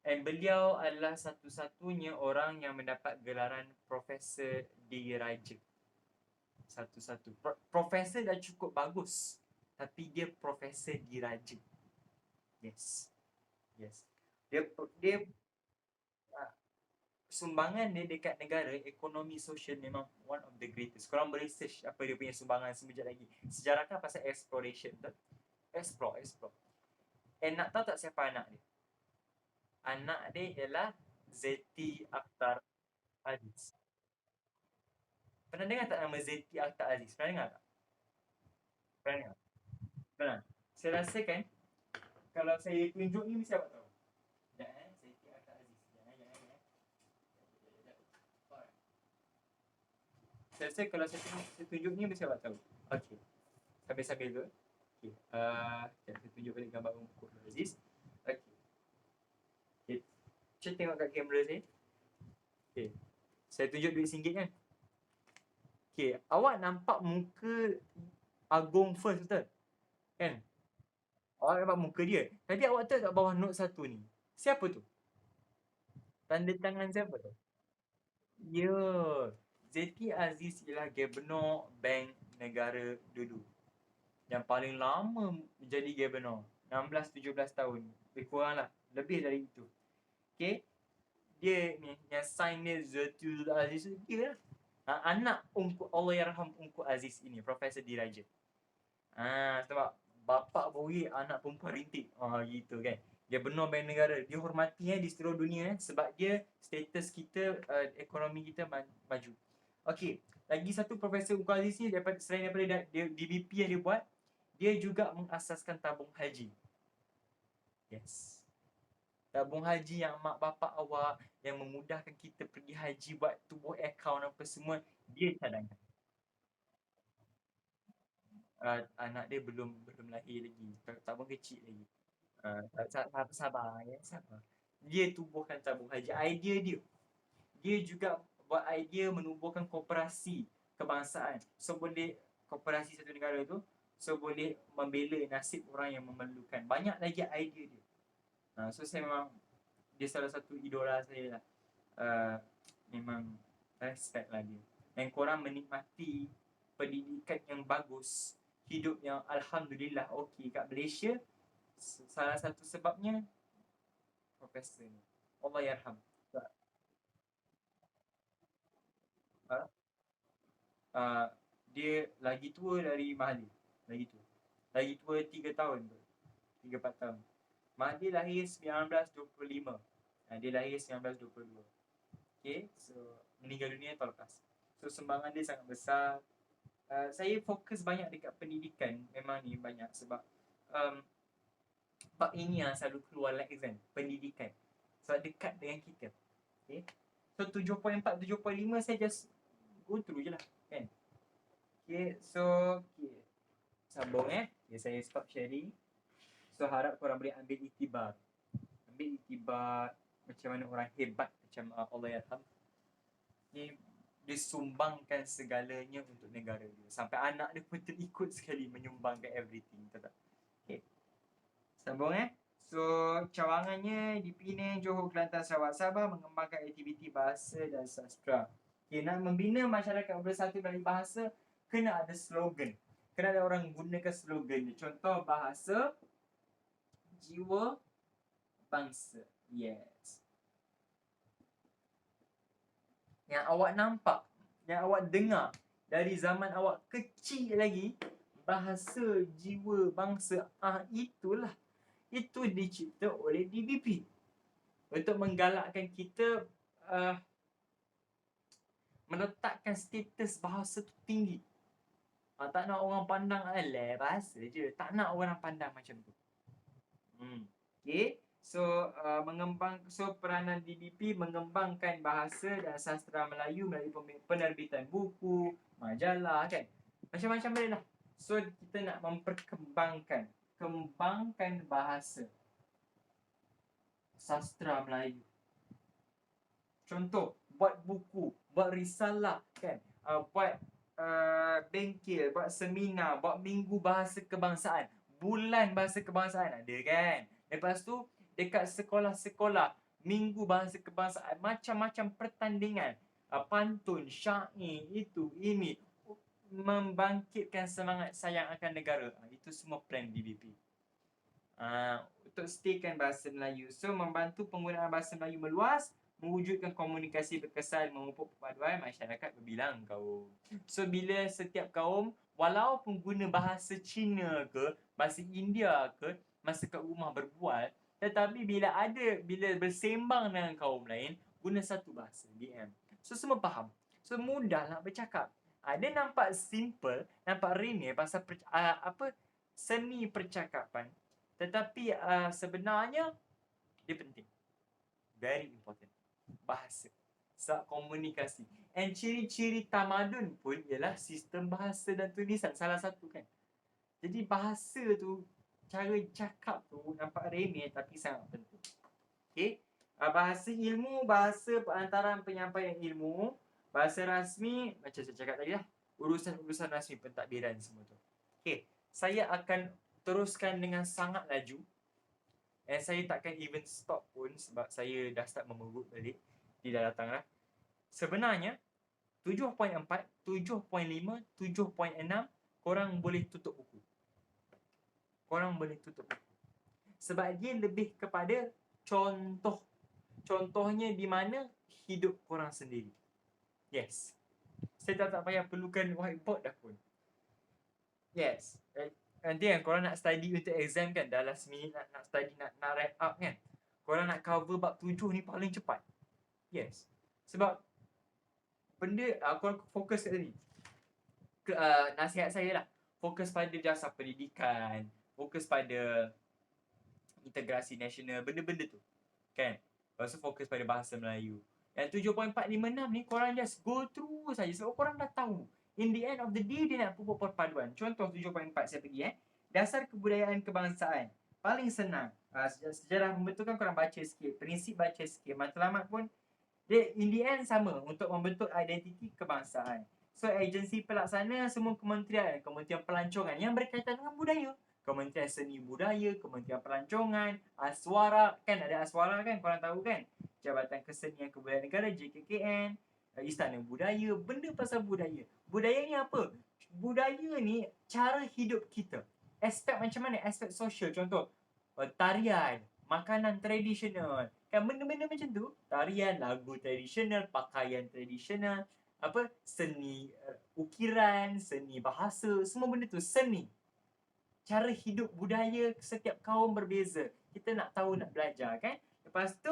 Dan beliau adalah satu-satunya orang yang mendapat gelaran Profesor Diraja. Satu-satu. Profesor dah cukup bagus. Tapi dia Profesor Diraja. Yes. Yes. Dia sumbangan dia dekat negara, ekonomi sosial memang one of the greatest. Korang research apa dia punya sumbangan sekejap lagi. Sejarah kan pasal exploration tu. Explore. And nak tahu tak siapa anak dia? Anak dia ialah Zeti Akhtar Aziz. Pernah dengar tak nama Zeti Akhtar Aziz? Pernah dengar tak? Pernah dengar? Pernah. Saya rasa kan, kalau saya tunjuk ni mesti awak tahu. Sekejap Zeti Akhtar Aziz. Jangan. Saya rasa kalau saya tunjuk ni mesti awak tahu. Okay. Sambil-sambil tu. Okay. Saya tunjuk balik gambar Ungku Aziz. Okay. Cuba tengok kat kamera saya. Okay. Saya tunjuk duit RM1 kan. Okay. Awak nampak muka Agong first betul? Kan? Awak nampak muka dia. Tapi awak tahu kat bawah note 1 ni. Siapa tu? Tanda tangan siapa tu? Ya. Zeti Aziz ialah Gubernur Bank Negara dulu. Yang paling lama jadi Gubernur. 16-17 tahun. Lebih kurang lah. Lebih dari itu. Okay. Dia ni, yang sign dia Zeti Aziz dia lah. Anak Allahyarham Ungku Aziz ini, Profesor Diraja. Sebab bapak bori anak perempuan rintik. Gitu kan. Dia benar bank negara. Dia hormati di seluruh dunia sebab dia status kita, ekonomi kita maju. Okey, lagi satu Profesor Ungku Aziz ni selain daripada DBP yang dia buat, dia juga mengasaskan tabung haji. Yes. Tabung haji yang mak bapak awak yang memudahkan kita pergi haji buat tubuh akaun apa semua, dia cadangkan. Anak dia belum lahir lagi. Tabung kecil lagi. Sabar ya, sabar. Dia tubuhkan tabung haji. Idea dia. Dia juga buat idea menubuhkan koperasi kebangsaan. So boleh koperasi satu negara tu, so boleh membela nasib orang yang memerlukan. Banyak lagi idea dia. So saya memang, dia salah satu idola saya lah. Memang respect lah dia. Dan korang menikmati pendidikan yang bagus, hidup yang alhamdulillah okey kat Malaysia, salah satu sebabnya Profesor ni. Allahyarham. Dia lagi tua dari Mahathir. Lagi tua 3 tahun tu. 3-4 tahun. Mahathir lahir 1925. Dia lahir 1922. Okay, so meninggal dunia tahun lepas. So So sumbangan dia sangat besar. Saya fokus banyak dekat pendidikan. Memang ni banyak sebab bab ini yang selalu keluar dalam exam, pendidikan. Sebab dekat dengan kita. Okay. So 7.4, 7.5 saya just go through je lah kan. Okay, so sambung okay, saya stop sharing. So harap korang boleh ambil iktibar. Ambil iktibar macam mana orang hebat macam Allahyarham ni, dia sumbangkan segalanya untuk negara dia. Sampai anak dia pun terikut sekali menyumbangkan everything. Betul tak? Okay. Sambung So cawangannya di Penang, Johor, Kelantan, Sarawak, Sabah mengembangkan aktiviti bahasa dan sastra. Okay, nak membina masyarakat bersatu melalui bahasa, kena ada slogan. Kena ada orang gunakan slogan. Contoh bahasa, jiwa, bangsa. Yes. Yang awak nampak, yang awak dengar dari zaman awak kecil lagi, bahasa, jiwa, bangsa, itulah. Itu dicipta oleh DBP untuk menggalakkan kita meletakkan status bahasa tu tinggi. Tak nak orang pandang alah bahasa je. Tak nak orang pandang macam tu. Okay. So peranan DBP mengembangkan bahasa dan sastra Melayu melalui penerbitan buku, majalah kan. Macam-macam boleh lah. So kita nak kembangkan bahasa sastra Melayu. Contoh, buat buku, buat risalah kan. Buat bengkel, buat seminar, buat minggu bahasa kebangsaan, bulan bahasa kebangsaan ada kan. Lepas tu dekat sekolah-sekolah, minggu bahasa kebangsaan, macam-macam pertandingan, pantun, syair, itu, ini, membangkitkan semangat sayang akan negara. Itu semua plan DBP. Untuk staykan bahasa Melayu. So membantu penggunaan bahasa Melayu meluas, mewujudkan komunikasi berkesan, memupuk perpaduan masyarakat berbilang kaum. So bila setiap kaum, walaupun guna bahasa Cina ke, bahasa India ke, masa kat rumah berbual, tetapi bila bersembang dengan kaum lain, guna satu bahasa, DM. So semua faham. So mudah nak bercakap. Dia nampak simple, nampak remeh pasal seni percakapan. Tetapi sebenarnya dia penting. Very important. Bahasa. Komunikasi. And ciri-ciri tamadun pun ialah sistem bahasa dan tulisan. Salah satu kan. Jadi bahasa tu, cara cakap tu nampak remeh tapi sangat penting. Okay. Bahasa ilmu, bahasa perantaran penyampaian ilmu. Bahasa rasmi, macam saya cakap tadi lah. Urusan-urusan rasmi, pentadbiran semua tu. Okay. Saya akan teruskan dengan sangat laju. And saya takkan even stop pun sebab saya dah start memerut balik. Dia dah datang lah. Sebenarnya 7.4, 7.5, 7.6 korang boleh tutup buku. Sebab dia lebih kepada contoh. Contohnya di mana hidup korang sendiri. Yes. Saya tak payah perlukan whiteboard dah pun. Yes. Nanti kan korang nak study untuk exam kan, dah last minute nak study, nak wrap up kan. Korang nak cover bab 7 ni paling cepat. Yes. Sebab benda korang fokus kat tadi. Nasihat saya lah, fokus pada jasa pendidikan, fokus pada integrasi nasional, benda-benda tu kan. Lepas tu fokus pada bahasa Melayu. Yang 7.456 ni korang just go through saja sebab korang dah tahu. In the end of the day, dia nak pupuk perpaduan. Contoh 7.4 saya pergi dasar kebudayaan kebangsaan. Paling senang. Sejarah pembentukan korang baca sikit. Prinsip baca sikit. Matlamat pun dia in the end sama untuk membentuk identiti kebangsaan. So agensi pelaksana semua kementerian pelancongan yang berkaitan dengan budaya. Kementerian Seni Budaya, Kementerian Pelancongan, Aswara, kan ada Aswara kan, korang tahu kan? Jabatan Kesenian Kebudayaan Negara, JKKN, Istana Budaya, benda pasal budaya. Budaya ni apa? Budaya ni cara hidup kita. Aspek macam mana? Aspek sosial. Contoh, tarian, makanan tradisional. Kan benda-benda macam tu. Tarian, lagu tradisional, pakaian tradisional, seni ukiran, seni bahasa, semua benda tu seni. Cara hidup budaya setiap kaum berbeza. Kita nak tahu, nak belajar kan. Lepas tu,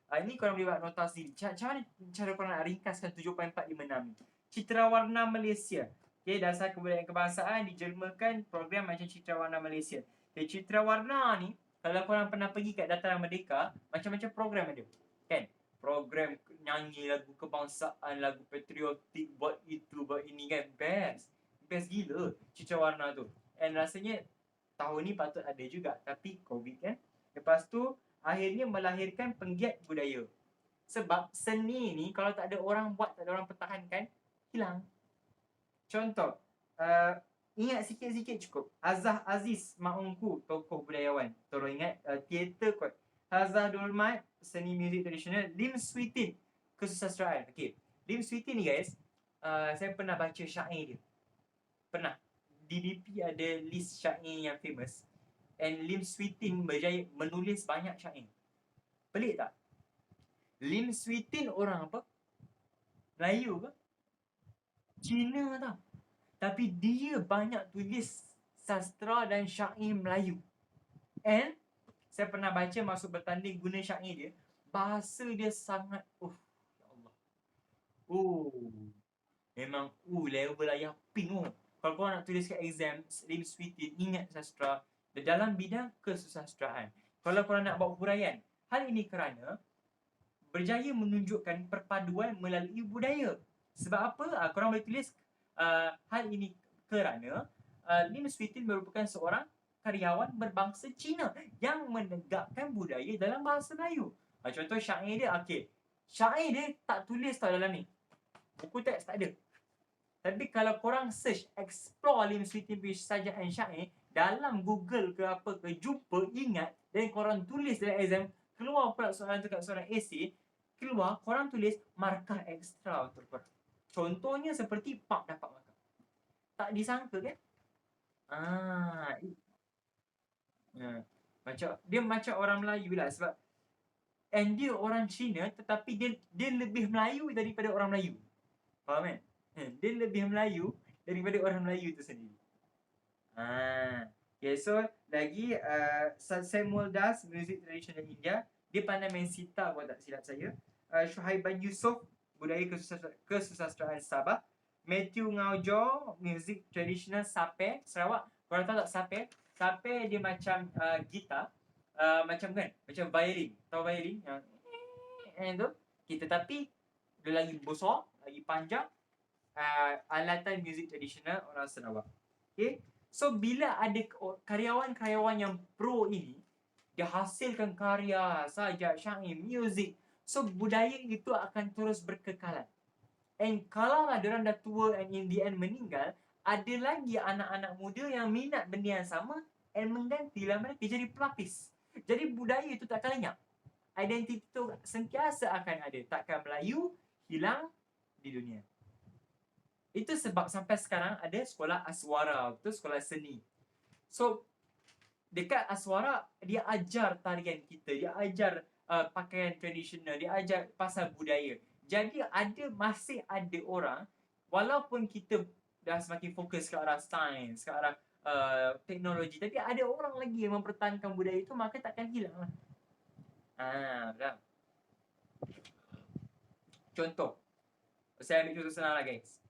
ini korang boleh buat notasi. Macam mana cara korang nak ringkaskan 7.456 ni? Citra Warna Malaysia. Okay, dasar kebudayaan kebangsaan dijelmakan program macam Citra Warna Malaysia. Okay, Citra Warna ni, kalau korang pernah pergi kat Dataran Merdeka, macam-macam program ada. Kan? Program nyanyi lagu kebangsaan, lagu patriotik, buat itu, buat ini kan. Best. Best gila Citra Warna tu. And rasanya tahun ni patut ada juga. Tapi COVID kan. Lepas tu, akhirnya melahirkan penggiat budaya. Sebab seni ni kalau tak ada orang buat, tak ada orang pertahankan, hilang. Contoh, ingat sikit-sikit cukup. Azah Aziz Maungku, tokoh budayawan. Tolong ingat, teater kot. Hazah Dulmat, seni muzik tradisional. Lim Switin, kesusastraan. Okay, Lim Switin ni guys, saya pernah baca syair dia. Pernah. DDP ada list syair yang famous. And Lim Switin berjaya menulis banyak syair. Pelik tak? Lim Switin orang apa? Melayu ke? Cina tau. Tapi dia banyak tulis sastra dan syair Melayu. And saya pernah baca masuk bertanding guna syair dia. Bahasa dia sangat ya Allah. Memang level ayah ping . Kalau korang nak tulis kat exam, Lim Switin, ingat sastra dalam bidang kesusastraan. Kalau korang nak buat huraian, hal ini kerana berjaya menunjukkan perpaduan melalui budaya. Sebab apa? Korang boleh tulis hal ini kerana Lim Switin merupakan seorang karyawan berbangsa Cina yang menegakkan budaya dalam bahasa Melayu. Contoh syair dia, syair dia tak tulis tau dalam ni. Buku teks tak ada. Tapi kalau korang search, explore Lim Switin punya sajaan syair dalam Google ke apa ke, jumpa, ingat, dan korang tulis dalam exam, keluar pula soalan tu kat soalan essay, keluar, korang tulis markah ekstra untuk korang. Contohnya seperti Pak dapat markah. Tak disangka kan? Dia macam orang Melayu lah sebab and dia orang Cina tetapi dia lebih Melayu daripada orang Melayu. Faham kan? Dia lebih Melayu daripada orang Melayu tu sendiri. Okay, so lagi Samuel Das, muzik tradisional India. Dia pandai main sitar kalau tak silap saya. Syuhaiban Yusof, budaya kesusastraan Sabah. Matthew Ngaujo, muzik tradisional Sape, Sarawak. Korang tahu tak Sape? Sape dia macam gitar, macam kan? Macam violin. Tahu violin? Yang tu. Tetapi dia lagi besar, lagi panjang. Alatan muzik tradisional orang Sarawak. Okay? So bila ada karyawan-karyawan yang pro ini, dia hasilkan karya, sajak, syair, muzik. So budaya itu akan terus berkekalan. And kalau lah diorang dah tua and in the end meninggal, ada lagi anak-anak muda yang minat benda yang sama and menggantilah mereka jadi pelapis. Jadi budaya itu takkan lenyap. Identiti itu sentiasa akan ada. Takkan Melayu hilang di dunia. Itu sebab sampai sekarang ada sekolah Aswara, betul, sekolah seni. So dekat Aswara dia ajar tarian kita, dia ajar pakaian tradisional, dia ajar pasal budaya. Jadi masih ada orang, walaupun kita dah semakin fokus ke arah sains, ke arah teknologi, tapi ada orang lagi yang mempertahankan budaya itu, maka takkan hilang lah. Betul. Contoh, saya ambil contoh senang lah guys.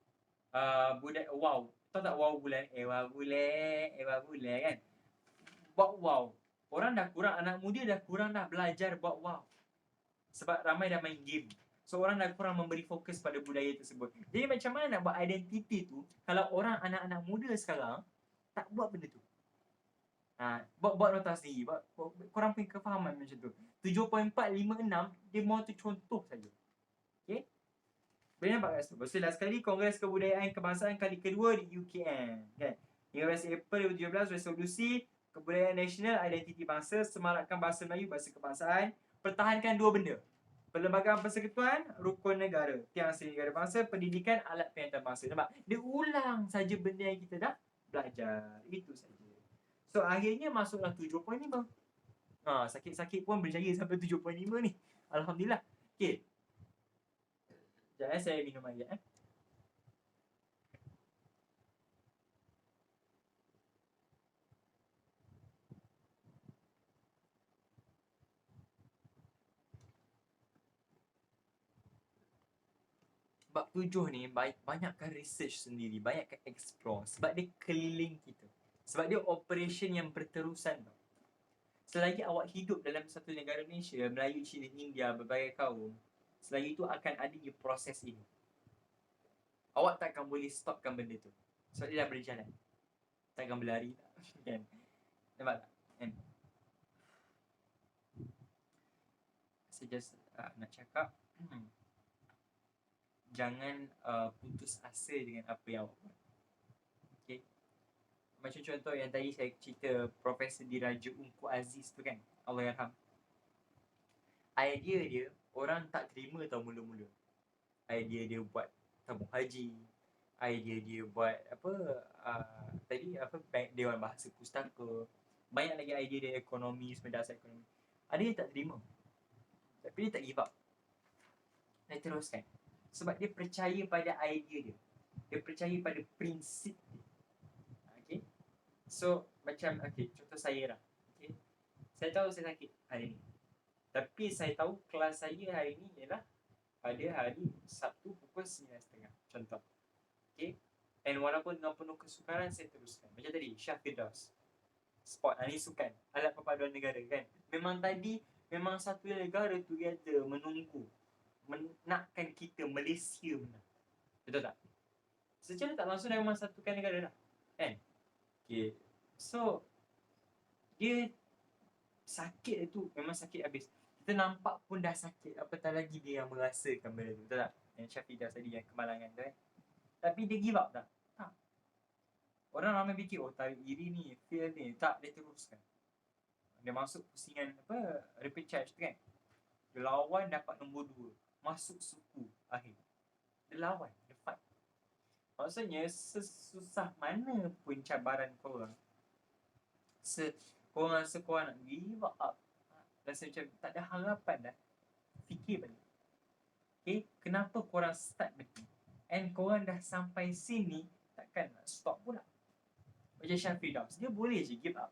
Budak wow, tahu tak wow bulan? Wow bulan kan? Buat wow. Orang dah kurang, anak muda dah kurang dah belajar buat wow. Sebab ramai dah main game. So orang dah kurang memberi fokus pada budaya tersebut. Jadi macam mana nak buat identiti tu kalau orang anak-anak muda sekarang tak buat benda tu? Buat nota sendiri. Korang punya kefahaman macam tu. 7.456 dia mahu tu contoh saja. Okay? Boleh nampak kat situ. Berselah sekali Kongres Kebudayaan Kebangsaan kali kedua di UKM. Kan? 15 April 2017, resolusi Kebudayaan Nasional, identiti bangsa, semarakkan bahasa Melayu, bahasa kebangsaan, pertahankan dua benda. Perlembagaan Persekutuan, rukun negara, tiang seni negara bangsa, pendidikan, alat pengantar bangsa. Nampak? Dia ulang saja benda yang kita dah belajar. Itu saja. So akhirnya masuklah 7.5. Sakit-sakit pun berjaya sampai 7.5 ni. Alhamdulillah. Okay. Sekejap saya minum air bab 7 ni banyakkan research sendiri, banyakkan explore sebab dia keliling kita. Sebab dia operation yang berterusan tau. Selagi awak hidup dalam satu negara Malaysia, Melayu, Cina, India, berbagai kaum, selagi itu akan ada proses ini. Awak takkan boleh stopkan benda tu. Sebab dia dah berjalan. Takkan berlari tak? Kan? Nampak tak? Kan? Saya just nak cakap, jangan putus asa dengan apa yang awak buat. Okay? Macam contoh yang tadi saya cerita Profesor Diraja Ungku Aziz tu kan, Allahyarham. Idea dia orang tak terima tau mula-mula. Idea dia buat tabung haji, idea dia buat bank Dewan Bahasa Pustaka, banyak lagi idea dia ekonomi, semua dasar ekonomi. Ada yang tak terima, tapi dia tak give up, dia teruskan. Sebab dia percaya pada idea dia, dia percaya pada prinsip dia. Okay? So macam contoh saya lah. Okay? Saya tahu saya sakit hari ni, tapi saya tahu kelas saya hari ni ialah pada hari Sabtu pukul 9.30 contoh. Okay? And walaupun dengan penuh kesukaran saya teruskan. Macam tadi Syah Firdaus sport, ni sukan alat perpaduan negara kan. Memang satu negara together menunggu nakkan kita Malaysia menang. Betul tak? Secara tak langsung dah memang satukan negara dah kan. Okay. So dia sakit tu memang sakit habis. Kita nampak pun dah sakit, apatah lagi dia yang merasakan benda tu. Betul tak? Yang Syafidah tadi yang kemalangan tu kan. Tapi dia give up tak? Tak. Orang ramai fikir tarik diri ni, fail ni. Tak, dia teruskan. Dia masuk pusingan repechage tu kan. Dia lawan dapat nombor 2, masuk suku akhir. Dia lawan, dia fight. Maksudnya sesusah mana pun cabaran korang, korang rasa korang nak give up, rasa macam tak ada harapan dah, fikir balik. Okay, kenapa korang start benda? And korang dah sampai sini, takkan nak stop pula. Macam Syafidaus, dia boleh je give up,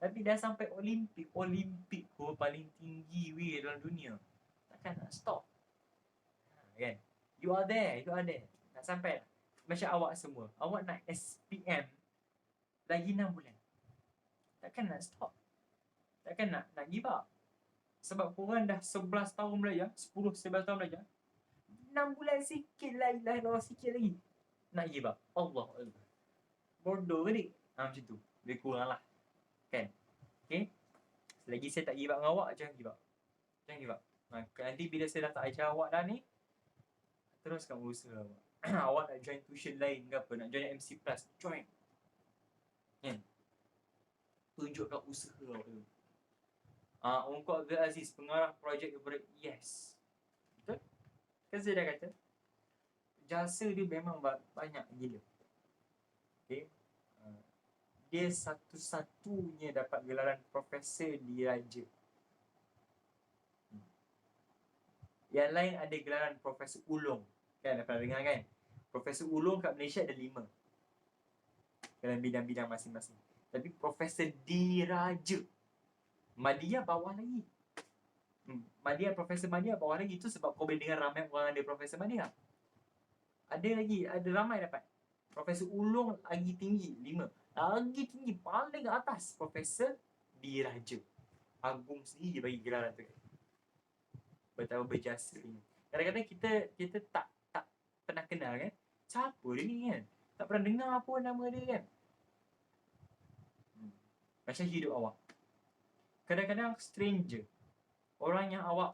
tapi dah sampai Olimpik korang paling tinggi dalam dunia, takkan nak stop. Kan? You are there. Nak sampai lah. Macam awak semua, awak nak SPM lagi 6 bulan, takkan nak stop, takkan nak give up. Sebab korang dah 11 tahun belajar, 10-11 tahun belajar, 6 bulan sikit lah, sikit lagi nak give up. Allah bodoh ke macam tu. Lebih kurang lah kan. Okay, selagi saya tak give up dengan awak, jangan give up. Nanti bila saya dah tak ajar awak dah ni, teruskan usaha awak. Awak nak join tuition lain ke apa, nak join MC Plus, join kan. Tunjukkan usaha awak tu. Ungku Abdul Aziz, pengarah projek kepada Yes, betul? Kan saya dah kata jasa dia memang banyak gila. Okay, dia satu-satunya dapat gelaran Profesor Diraja. Yang lain ada gelaran Profesor Ulung. Kan, dah pernah dengar kan? Profesor Ulung kat Malaysia ada 5 dalam bidang-bidang masing-masing. Tapi Profesor Diraja, Madiyah bawah lagi. Profesor Madiyah bawah lagi. Itu sebab kau boleh dengar ramai orang ada Profesor Madiyah. Ada ramai dapat. Profesor Ulung lagi tinggi, 5. Lagi tinggi, paling atas, Profesor Diraja. Agung sendiri dia bagi gelaran tu. Betapa berjasanya. Kadang-kadang kita tak pernah kenal kan, siapa dia ni kan, tak pernah dengar pun nama dia kan. Macam hidup awak, kadang-kadang stranger, orang yang awak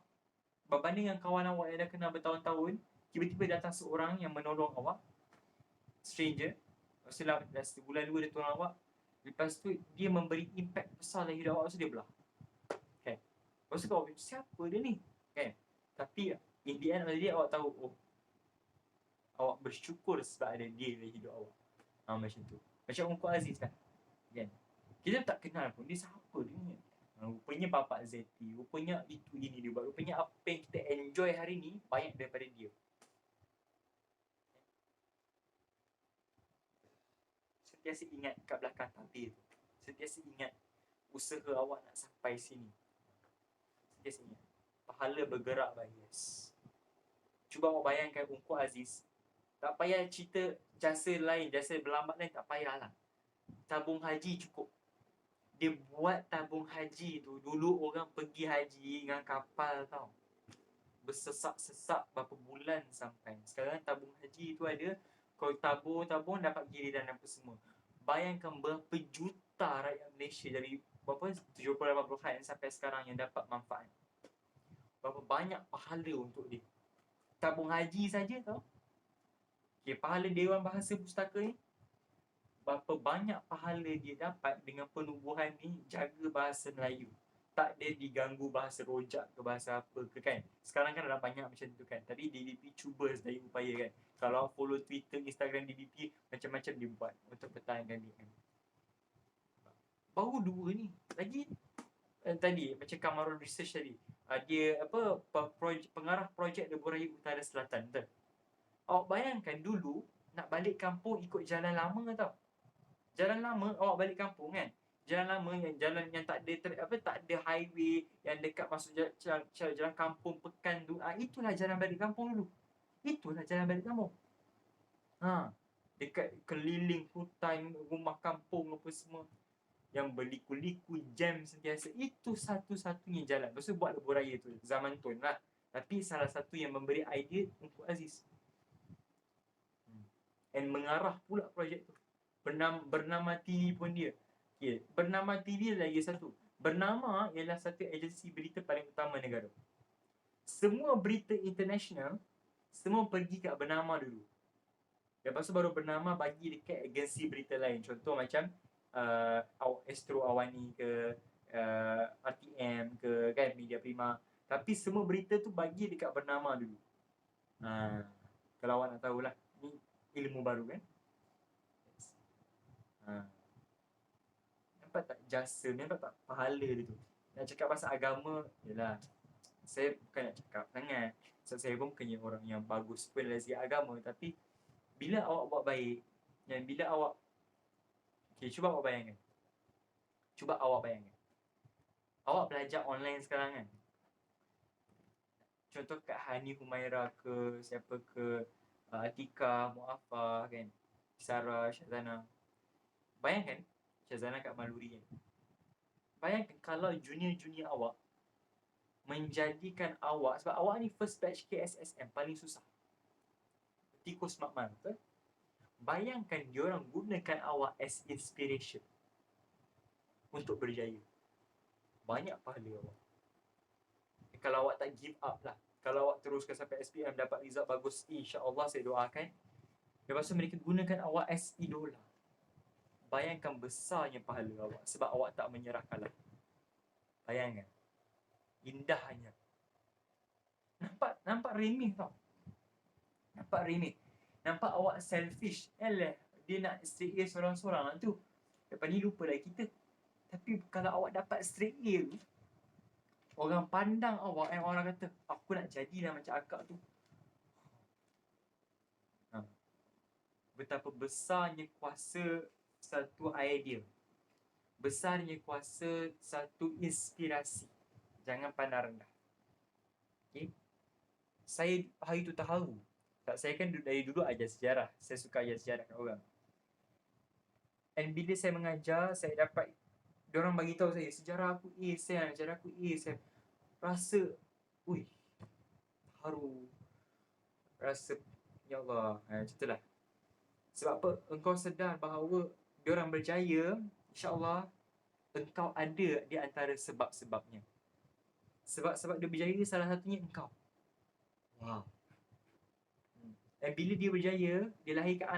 berbanding dengan kawan awak yang dah kenal bertahun-tahun, tiba-tiba datang seorang yang menolong awak, stranger. Setelah sebulan 2 dia tolong awak, lepas tu dia memberi impact besar dalam hidup awak, so dia belah kan. Lepas tu awak, siapa dia ni kan. Tapi in the end of the day, awak tahu, awak bersyukur sebab ada dia dalam hidup awak. Macam tu. Macam Ungku Aziz kan. Kita tak kenal pun dia siapa dia ni. Rupanya Bapak Zeti, rupanya itu ini dia buat, rupanya apa yang kita enjoy hari ni banyak daripada dia. Sentiasa ingat kat belakang tabir tu. Sentiasa ingat usaha awak nak sampai sini. Sentiasa ingat. Pahala bergerak, yes. Cuba awak bayangkan Ungku Aziz Tak payah cerita jasa lain, jasa berlambat lain, tak payahlah. Tabung haji cukup. Dia buat tabung haji tu, dulu orang pergi haji dengan kapal tau. Bersesak-sesak berapa bulan sampai. Sekarang tabung haji tu ada, kau tabung dapat giliran apa semua. Bayangkan berapa juta rakyat Malaysia dari berapa 70-80 kan sampai sekarang yang dapat manfaat. Berapa banyak pahala untuk dia. Tabung haji saja tau. Okay, pahala Dewan Bahasa Pustaka ni, berapa banyak pahala dia dapat dengan penubuhan ni jaga bahasa Melayu. Tak dia diganggu bahasa rojak ke bahasa apa ke kan. Sekarang kan ada banyak macam tu kan. Tapi DBP cuba sedaya upaya kan. Kalau follow Twitter, Instagram DBP, macam-macam dia buat untuk pertahankan dia kan. Baru dua ni. Lagi tadi macam Kamarul Research tadi. Dia apa pengarah projek Lebuh Raya Utara Selatan betul. Awak bayangkan dulu nak balik kampung ikut jalan lama tau. Jalan lama awak balik kampung kan. Jalan lama yang jalan yang tak ada tak ada highway yang dekat masuk jalan kampung pekan tu. Itulah jalan balik kampung dulu. Itulah jalan balik kampung. Dekat keliling hutan, rumah kampung apa semua. Yang berliku-liku jam sentiasa. Itu satu-satunya jalan. Lepas tu buat Lebuh Raya tu zaman Tun lah. Tapi salah satu yang memberi idea Tunku Aziz. And mengarah pula projek tu. Bernama TV pun dia. Okay. Bernama TV lagi satu. Bernama ialah satu agensi berita paling utama negara. Semua berita international semua pergi kat Bernama dulu. Lepas tu baru Bernama bagi dekat agensi berita lain. Contoh macam Astro Awani ke RTM ke kan, Media Prima. Tapi semua berita tu bagi dekat Bernama dulu. Kalau awak nak tahulah, ni ilmu baru kan. Nampak tak jasa, nampak tak pahala dia tu. Nak cakap pasal agama, yelah, saya bukan nak cakap sangat. Saya pun bukannya orang yang bagus pun dalam segi agama. Tapi bila awak buat baik, dan bila awak cuba awak bayangkan. Awak belajar online sekarang kan. Contoh kat Hani Humaira ke, siapa ke, Atika, Mu'afah kan, Sarah, Syazana. Bayangkan Syazana kat Maluri kan. Bayangkan kalau junior-junior awak menjadikan awak, sebab awak ni first batch KSSM paling susah. Tikus Makmal betul? Bayangkan diorang gunakan awak as inspiration untuk berjaya. Banyak pahala awak. Kalau awak tak give up lah. Kalau awak teruskan sampai SPM dapat result bagus, insya-Allah saya doakan. Lepas tu mereka gunakan awak as idola. Bayangkan besarnya pahala awak sebab awak tak menyerah kalah. Bayangkan. Indahnya. Nampak remeh tau. Nampak awak selfish. Dia nak straight A seorang-seorang lah tu. Lepas ni lupa lah kita. Tapi kalau awak dapat straight A tu, orang pandang awak and orang kata, aku nak jadilah macam akak tu. Betapa besarnya kuasa satu idea. Besarnya kuasa satu inspirasi. Jangan pandang rendah. Okay? Saya hari tu terharu. Saya kan dari dulu ajar sejarah. Saya suka ajar sejarah kat orang. And bila saya mengajar, saya dapat diorang bagi tahu saya sejarah aku A, sejarah aku A, saya rasa haru. Rasa ya Allah, macam itulah. Sebab apa? Engkau sedar bahawa diorang berjaya, insya-Allah engkau ada di antara sebab-sebabnya. Sebab-sebab dia berjaya salah satunya engkau. Wow. Dan bila dia berjaya, dia lahirkan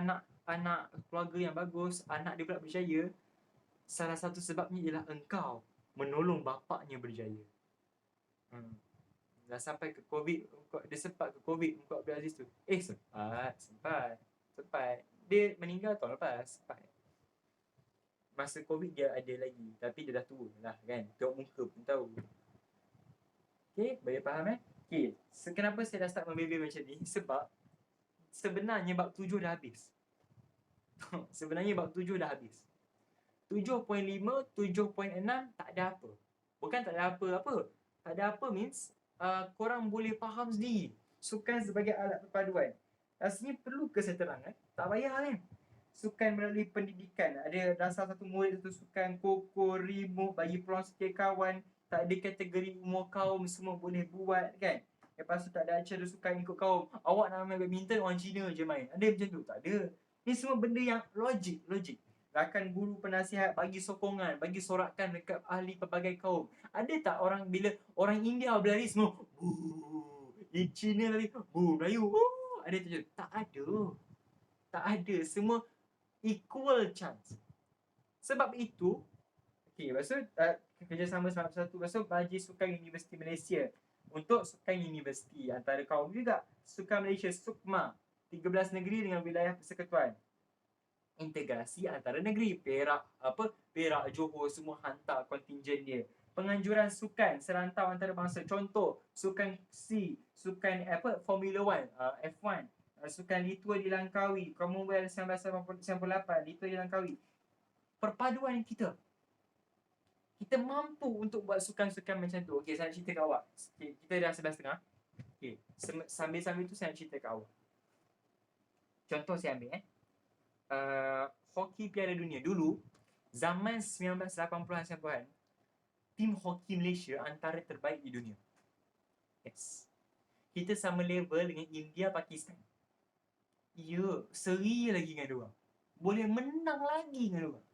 anak keluarga yang bagus, anak dia pula berjaya, salah satu sebabnya ialah engkau menolong bapaknya berjaya. Dah sampai ke COVID, dia sempat ke COVID Engkau Abdul Aziz tu. Sempat. Dia meninggal tahun lepas, sempat. Masa COVID dia ada lagi, tapi dia dah tua lah kan. Tengok muka pun tahu. Okay, boleh faham Okay, kenapa saya dah start membebel macam ni? Sebab sebenarnya bab 7 dah habis. 7.5, 7.6 tak ada apa. Bukan tak ada apa-apa. Tak ada apa means korang boleh faham sendiri. Sukan sebagai alat perpaduan. Rasanya perlu ke saya terang kan? Tak payah kan? Sukan melalui pendidikan. Ada dasar satu murid tu sukan koko, remote, bagi peluang setia kawan. Tak ada kategori umur kaum, semua boleh buat kan? Lepas tu tak ada acara sukan ikut kaum. Awak nak main badminton, orang Cina je main. Ada macam tu? Tak ada. Ni semua benda yang logik. Rakan guru penasihat bagi sokongan, bagi sorakan dekat ahli pelbagai kaum. Ada tak orang bila orang India berlari semua, Cina lari, Melayu, ada tu je? Tak ada. Tak ada. Semua equal chance. Sebab itu, lepas tu kerjasama salah satu, lepas tu Majlis Sukan Universiti Malaysia untuk sukan universiti antara kaum juga. Sukan Malaysia, SUKMA, 13 negeri dengan wilayah persekutuan. Integrasi antara negeri. Perak, Johor semua hantar kontingen dia. Penganjuran sukan serantau antarabangsa. Contoh, sukan C, sukan Formula 1, F1, sukan Litua di Langkawi, Commonwealth 1998, Litua di Langkawi. Perpaduan kita mampu untuk buat sukan-sukan macam tu. Okey, saya nak cerita kat awak. Kita dah 11.30. Okey, sambil-sambil tu saya nak cerita kat awak. Contoh saya ambil hoki Piala Dunia dulu, zaman 1980-an 90-an, tim hoki Malaysia antara terbaik di dunia. Yes. Kita sama level dengan India, Pakistan. Ya, seri lagi dengan diorang. Boleh menang lagi dengan diorang.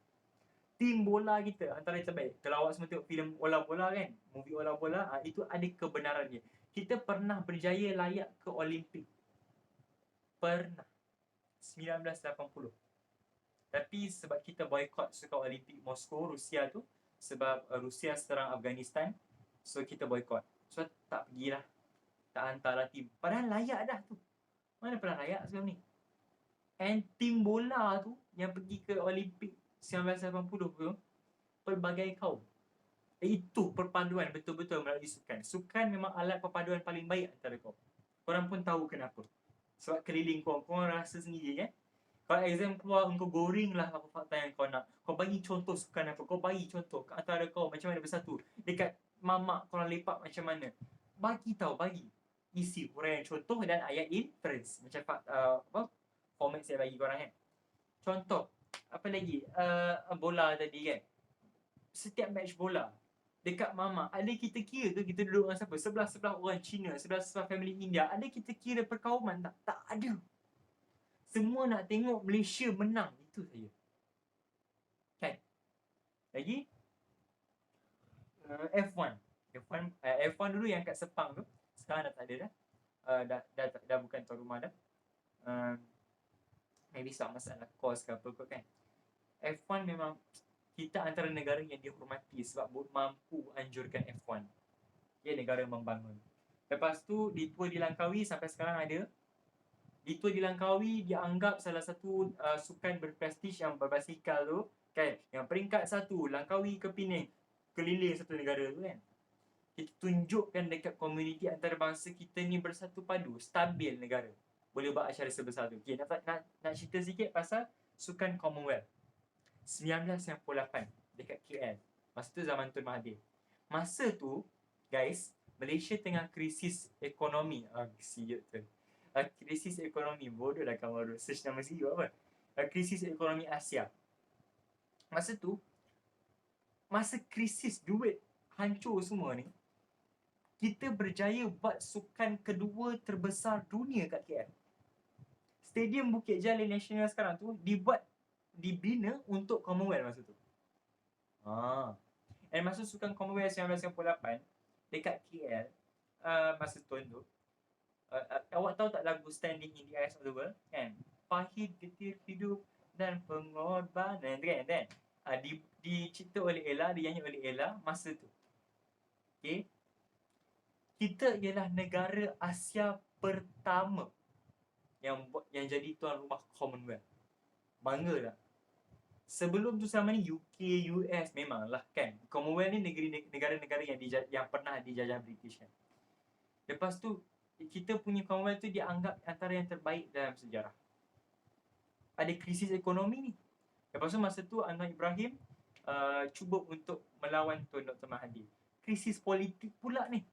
Tim bola kita antara terbaik. Kalau awak semua tengok filem bola-bola kan, movie bola-bola, itu ada kebenarannya. Kita pernah berjaya layak ke Olimpik. Pernah. 1980. Tapi sebab kita boycott sukan Olimpik Moskow, Rusia tu, sebab Rusia serang Afghanistan, so kita boycott. So tak pergilah, tak hantarlah tim. Padahal layak dah tu. Mana pernah layak sebelum ni. And tim bola tu yang pergi ke Olimpik 1980 tu, pelbagai kaum. Itu perpaduan betul-betul melalui sukan. Sukan memang alat perpaduan paling baik antara kau. Korang pun tahu kenapa. Sebab keliling korang rasa sendiri kan. Kalau exam keluar, kau goreng lah apa fakta yang kau nak. Kau bagi contoh sukan apa. Kau bagi contoh antara kau macam mana bersatu. Dekat mamak korang lepak macam mana. Bagi tahu, bagi. Isi huraian contoh dan ayat inference. Macam format saya bagi korang kan. Contoh, apa lagi? Bola tadi kan. Setiap match bola, dekat mamak, ada kita kira ke kita duduk dengan siapa? Sebelah-sebelah orang Cina, sebelah-sebelah family India. Ada kita kira perkauman tak? Tak ada. Semua nak tengok Malaysia menang. Itu saja. Kan? Lagi? F1. F1 dulu yang kat Sepang tu. Sekarang dah tak ada dah. Dah bukan tuan rumah dah. Maybe sebab masalah kos ke apa kot kan. F1 memang kita antara negara yang dihormati sebab mampu anjurkan F1. Dia negara membangun. Lepas tu, Litua di Langkawi sampai sekarang ada. Litua di Langkawi dianggap salah satu sukan berprestij yang berbasikal tu kan. Yang peringkat 1, Langkawi ke Penang, keliling satu negara tu kan. Kita tunjukkan dekat komuniti antarabangsa kita ni bersatu padu, stabil negara. Boleh buat acara sebesar tu. Okay, nak cerita sikit pasal sukan Commonwealth 1998 dekat KL. Masa tu zaman Tun Mahathir. Masa tu, guys, Malaysia tengah krisis ekonomi. Siut tu. Krisis ekonomi. Bodoh lah kamu search nama siut apa. Krisis ekonomi Asia. Masa tu, masa krisis duit hancur semua ni, kita berjaya buat sukan kedua terbesar dunia kat KL. Stadium Bukit Jalil Nasional sekarang tu dibina untuk Commonwealth masa tu. Dan masa sukan Commonwealth 1998 dekat KL, masa Tun tu, awak tahu tak lagu Standing in the Eyes of the World kan? Pahit getir hidup dan pengorbanan kan? Dicipta oleh Ella, dinyanyi oleh Ella masa tu. Okay? Kita ialah negara Asia pertama yang jadi tuan rumah Commonwealth. Bangga tak? Sebelum tu selama ni UK, US memanglah kan. Commonwealth ni negara-negara yang pernah dijajah British kan. Lepas tu kita punya Commonwealth tu dianggap antara yang terbaik dalam sejarah. Ada krisis ekonomi ni. Lepas tu masa tu Anwar Ibrahim cuba untuk melawan Tun Dr. Mahathir. Krisis politik pula ni.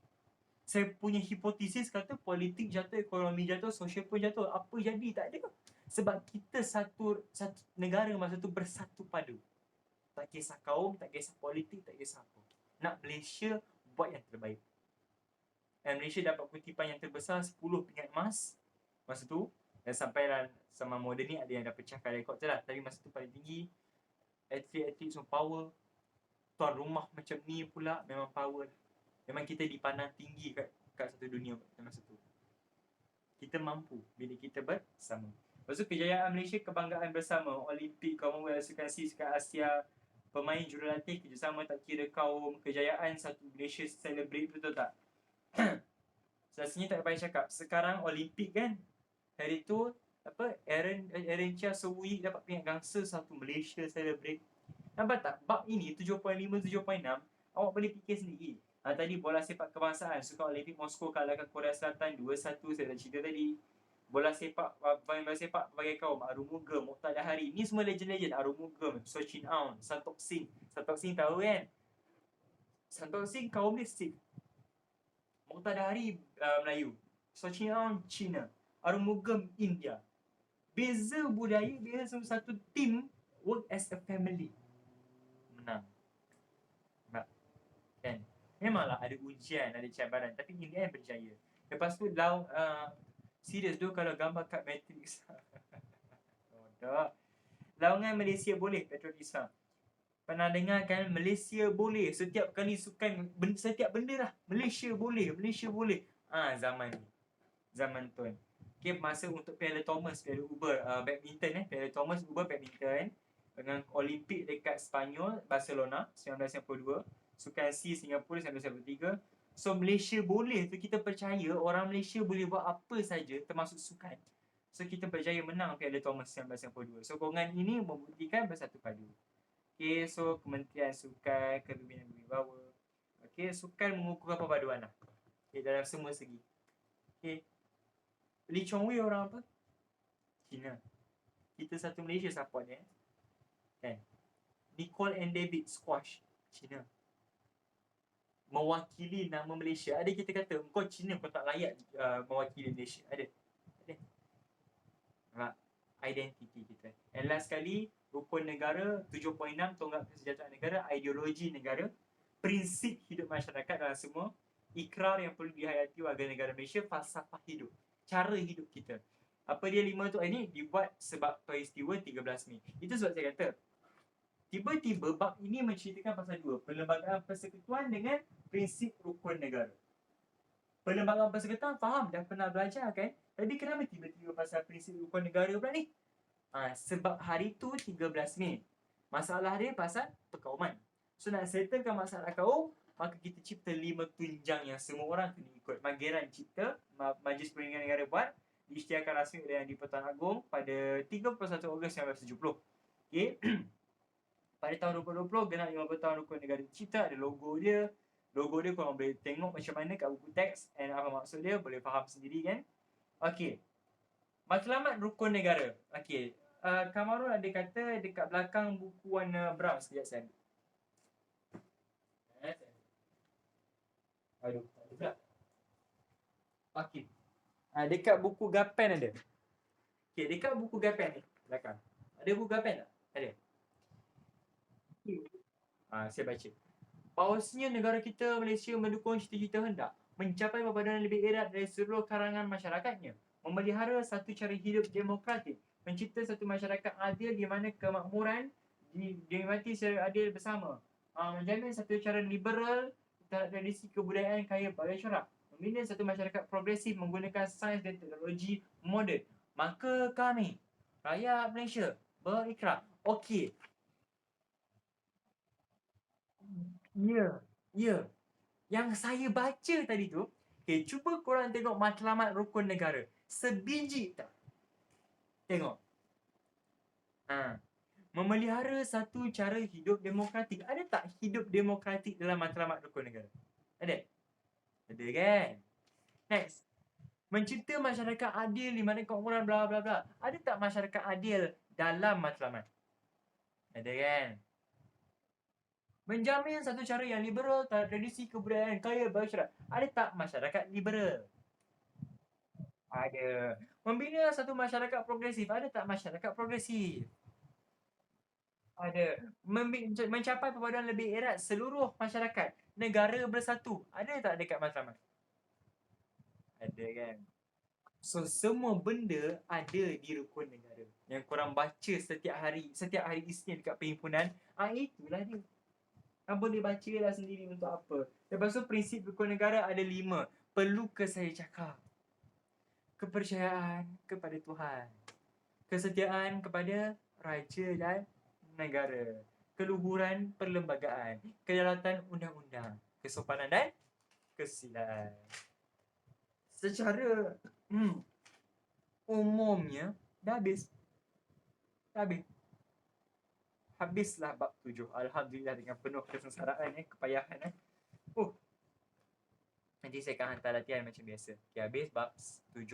Saya punya hipotesis kata politik jatuh, ekonomi jatuh, sosial pun jatuh. Apa jadi? Tak ada. Sebab kita satu negara masa tu bersatu padu. Tak kisah kaum, tak kisah politik, tak kisah apa. Nak Malaysia buat yang terbaik. Dan Malaysia dapat kutipan yang terbesar 10 pingat emas masa tu. Dan sampai sama moden ni ada yang dah pecahkan rekod tu lah. Tapi masa tu paling tinggi. Atlet-atlet semua power. Tuan rumah macam ni pula memang power. Memang kita dipandang tinggi kat satu dunia masa tu. Kita mampu bila kita bersama. Lepas tu kejayaan Malaysia, kebanggaan bersama. Olimpik, Commonwealth, Sukan SEA, Sukan Asia, pemain jurulatih kerjasama tak kira kaum, kejayaan satu Malaysia celebrate, betul tak? Rasanya tak payah cakap. Sekarang Olimpik kan, hari tu apa, Aaron Chia Sewui dapat pingat gangsa satu Malaysia celebrate. Nampak tak? Bab ini 7.5, 7.6 awak boleh fikir sendiri. Tadi bola sepak kebangsaan, Sukan Olimpik Moskow kalahkan Korea Selatan 2-1, saya dah cerita tadi. Bola sepak bagi kaum, Arumugam, Mokhtar Dahari, ni semua legend-legend. Arumugam, So Chin Aung, Santokh Singh. Santokh Singh tahu kan? Santokh Singh kaum dia Sikh. Mokhtar Dahari Melayu. So Chin Aung Cina. Arumugam India. Beza budaya, beza satu team work as a family. Menang. Kan? Memanglah ada ujian, ada cabaran, tapi in the end berjaya. Lepas tu serius tu kalau gambar kat Matrix. Laungan Malaysia boleh, Petrol Islam. Pernah dengar kan, Malaysia boleh. Setiap kali sukan, setiap benda lah, Malaysia boleh, Malaysia boleh. Zaman tuan. Okay, masa untuk Piala Thomas, Piala Uber, badminton Piala Thomas, Uber, badminton. Dengan Olimpik dekat Spanyol, Barcelona, 1992. Sukan SEA Singapura 1993. So Malaysia boleh tu, kita percaya orang Malaysia boleh buat apa saja termasuk sukan. So kita berjaya menang Piala Thomas 1992. Sokongan ini membuktikan bersatu padu. Okay, so Kementerian Sukan, Kepimpinan Berwibawa. Okay, sukan mengukur perpaduan lah. Okay, dalam semua segi. Okay. Lee Chong Wei orang apa? Cina. Kita satu Malaysia support dia. Kan? Nicole and David squash, Cina. Mewakili nama Malaysia. Ada kita kata, kau Cina, kau tak layak mewakili Malaysia. Ada. Identiti kita. And last kali, rukun negara 7.6, tonggak kesejahteraan negara, ideologi negara, prinsip hidup masyarakat dalam semua, ikrar yang perlu dihayati warga negara Malaysia, falsafah hidup, cara hidup kita. Apa dia 5 tu? Ini dibuat sebab peristiwa 13 Mei. Itu sebab saya kata, tiba-tiba bab ini menceritakan pasal 2, Perlembagaan Persekutuan dengan prinsip rukun negara. Perlembagaan Persekutuan faham, dah pernah belajar kan? Tapi kenapa tiba-tiba pasal prinsip rukun negara pula ni? Sebab hari tu 13 Mei. Masalah dia pasal perkauman. So nak settlekan masalah kaum, maka kita cipta 5 tunjang yang semua orang kena ikut. Mageran cipta, Majlis Perundingan Negara buat, diisytiharkan rasmi oleh Yang di-Pertuan Agong pada 31 Ogos 1970. Okay. Pada tahun 2020, genap 50 tahun rukun negara dicipta, ada logo dia. Logo dia korang boleh tengok macam mana kat buku teks, and apa maksud dia, boleh faham sendiri kan. Okay. Matlamat rukun negara. Okay. Kamarul ada kata dekat belakang buku warna brown. Sekejap saya ambil. Tak ada pula. Okay. Dekat buku Gapen ada. Okay, dekat buku Gapen ni, belakang. Ada buku Gapen tak? Ada. Saya baca. Bahawasanya negara kita Malaysia mendukung cita-cita hendak mencapai perpaduan lebih erat dari seluruh kalangan masyarakatnya, memelihara satu cara hidup demokratik, mencipta satu masyarakat adil di mana kemakmuran dinikmati secara adil bersama, menjamin satu cara liberal terhadap tradisi kebudayaan kaya berbagai corak, membina satu masyarakat progresif menggunakan sains dan teknologi moden. Maka kami, rakyat Malaysia, berikrar. Okey. Ya. Yang saya baca tadi tu, okay, cuba korang tengok matlamat rukun negara. Sebiji tak? Tengok. Memelihara satu cara hidup demokratik. Ada tak hidup demokratik dalam matlamat rukun negara? Ada? Ada kan? Next. Mencipta masyarakat adil di mana kemakmuran bla bla bla. Ada tak masyarakat adil dalam matlamat? Ada kan? Menjamin satu cara yang liberal terhadap tradisi kebudayaan kaya bersyarat. Ada tak masyarakat liberal? Ada. Membina satu masyarakat progresif. Ada tak masyarakat progresif? Ada. Mencapai perpaduan lebih erat seluruh masyarakat. Negara bersatu. Ada tak dekat matlamat? Ada kan? So, semua benda ada di rukun negara. Yang korang baca setiap hari Isnin dekat perhimpunan, itulah dia. Korang boleh baca lah sendiri untuk apa. Lepas tu, prinsip rukun negara ada 5. Perlu ke saya cakap? Kepercayaan kepada Tuhan. Kesetiaan kepada raja dan negara. Keluhuran perlembagaan. Kedaulatan undang-undang. Kesopanan dan kesusilaan. Secara umumnya dah habis. Habislah bab 7. Alhamdulillah dengan penuh kesengsaraan kepayahan. Nanti saya akan hantar latihan macam biasa. Okay, habis bab 7.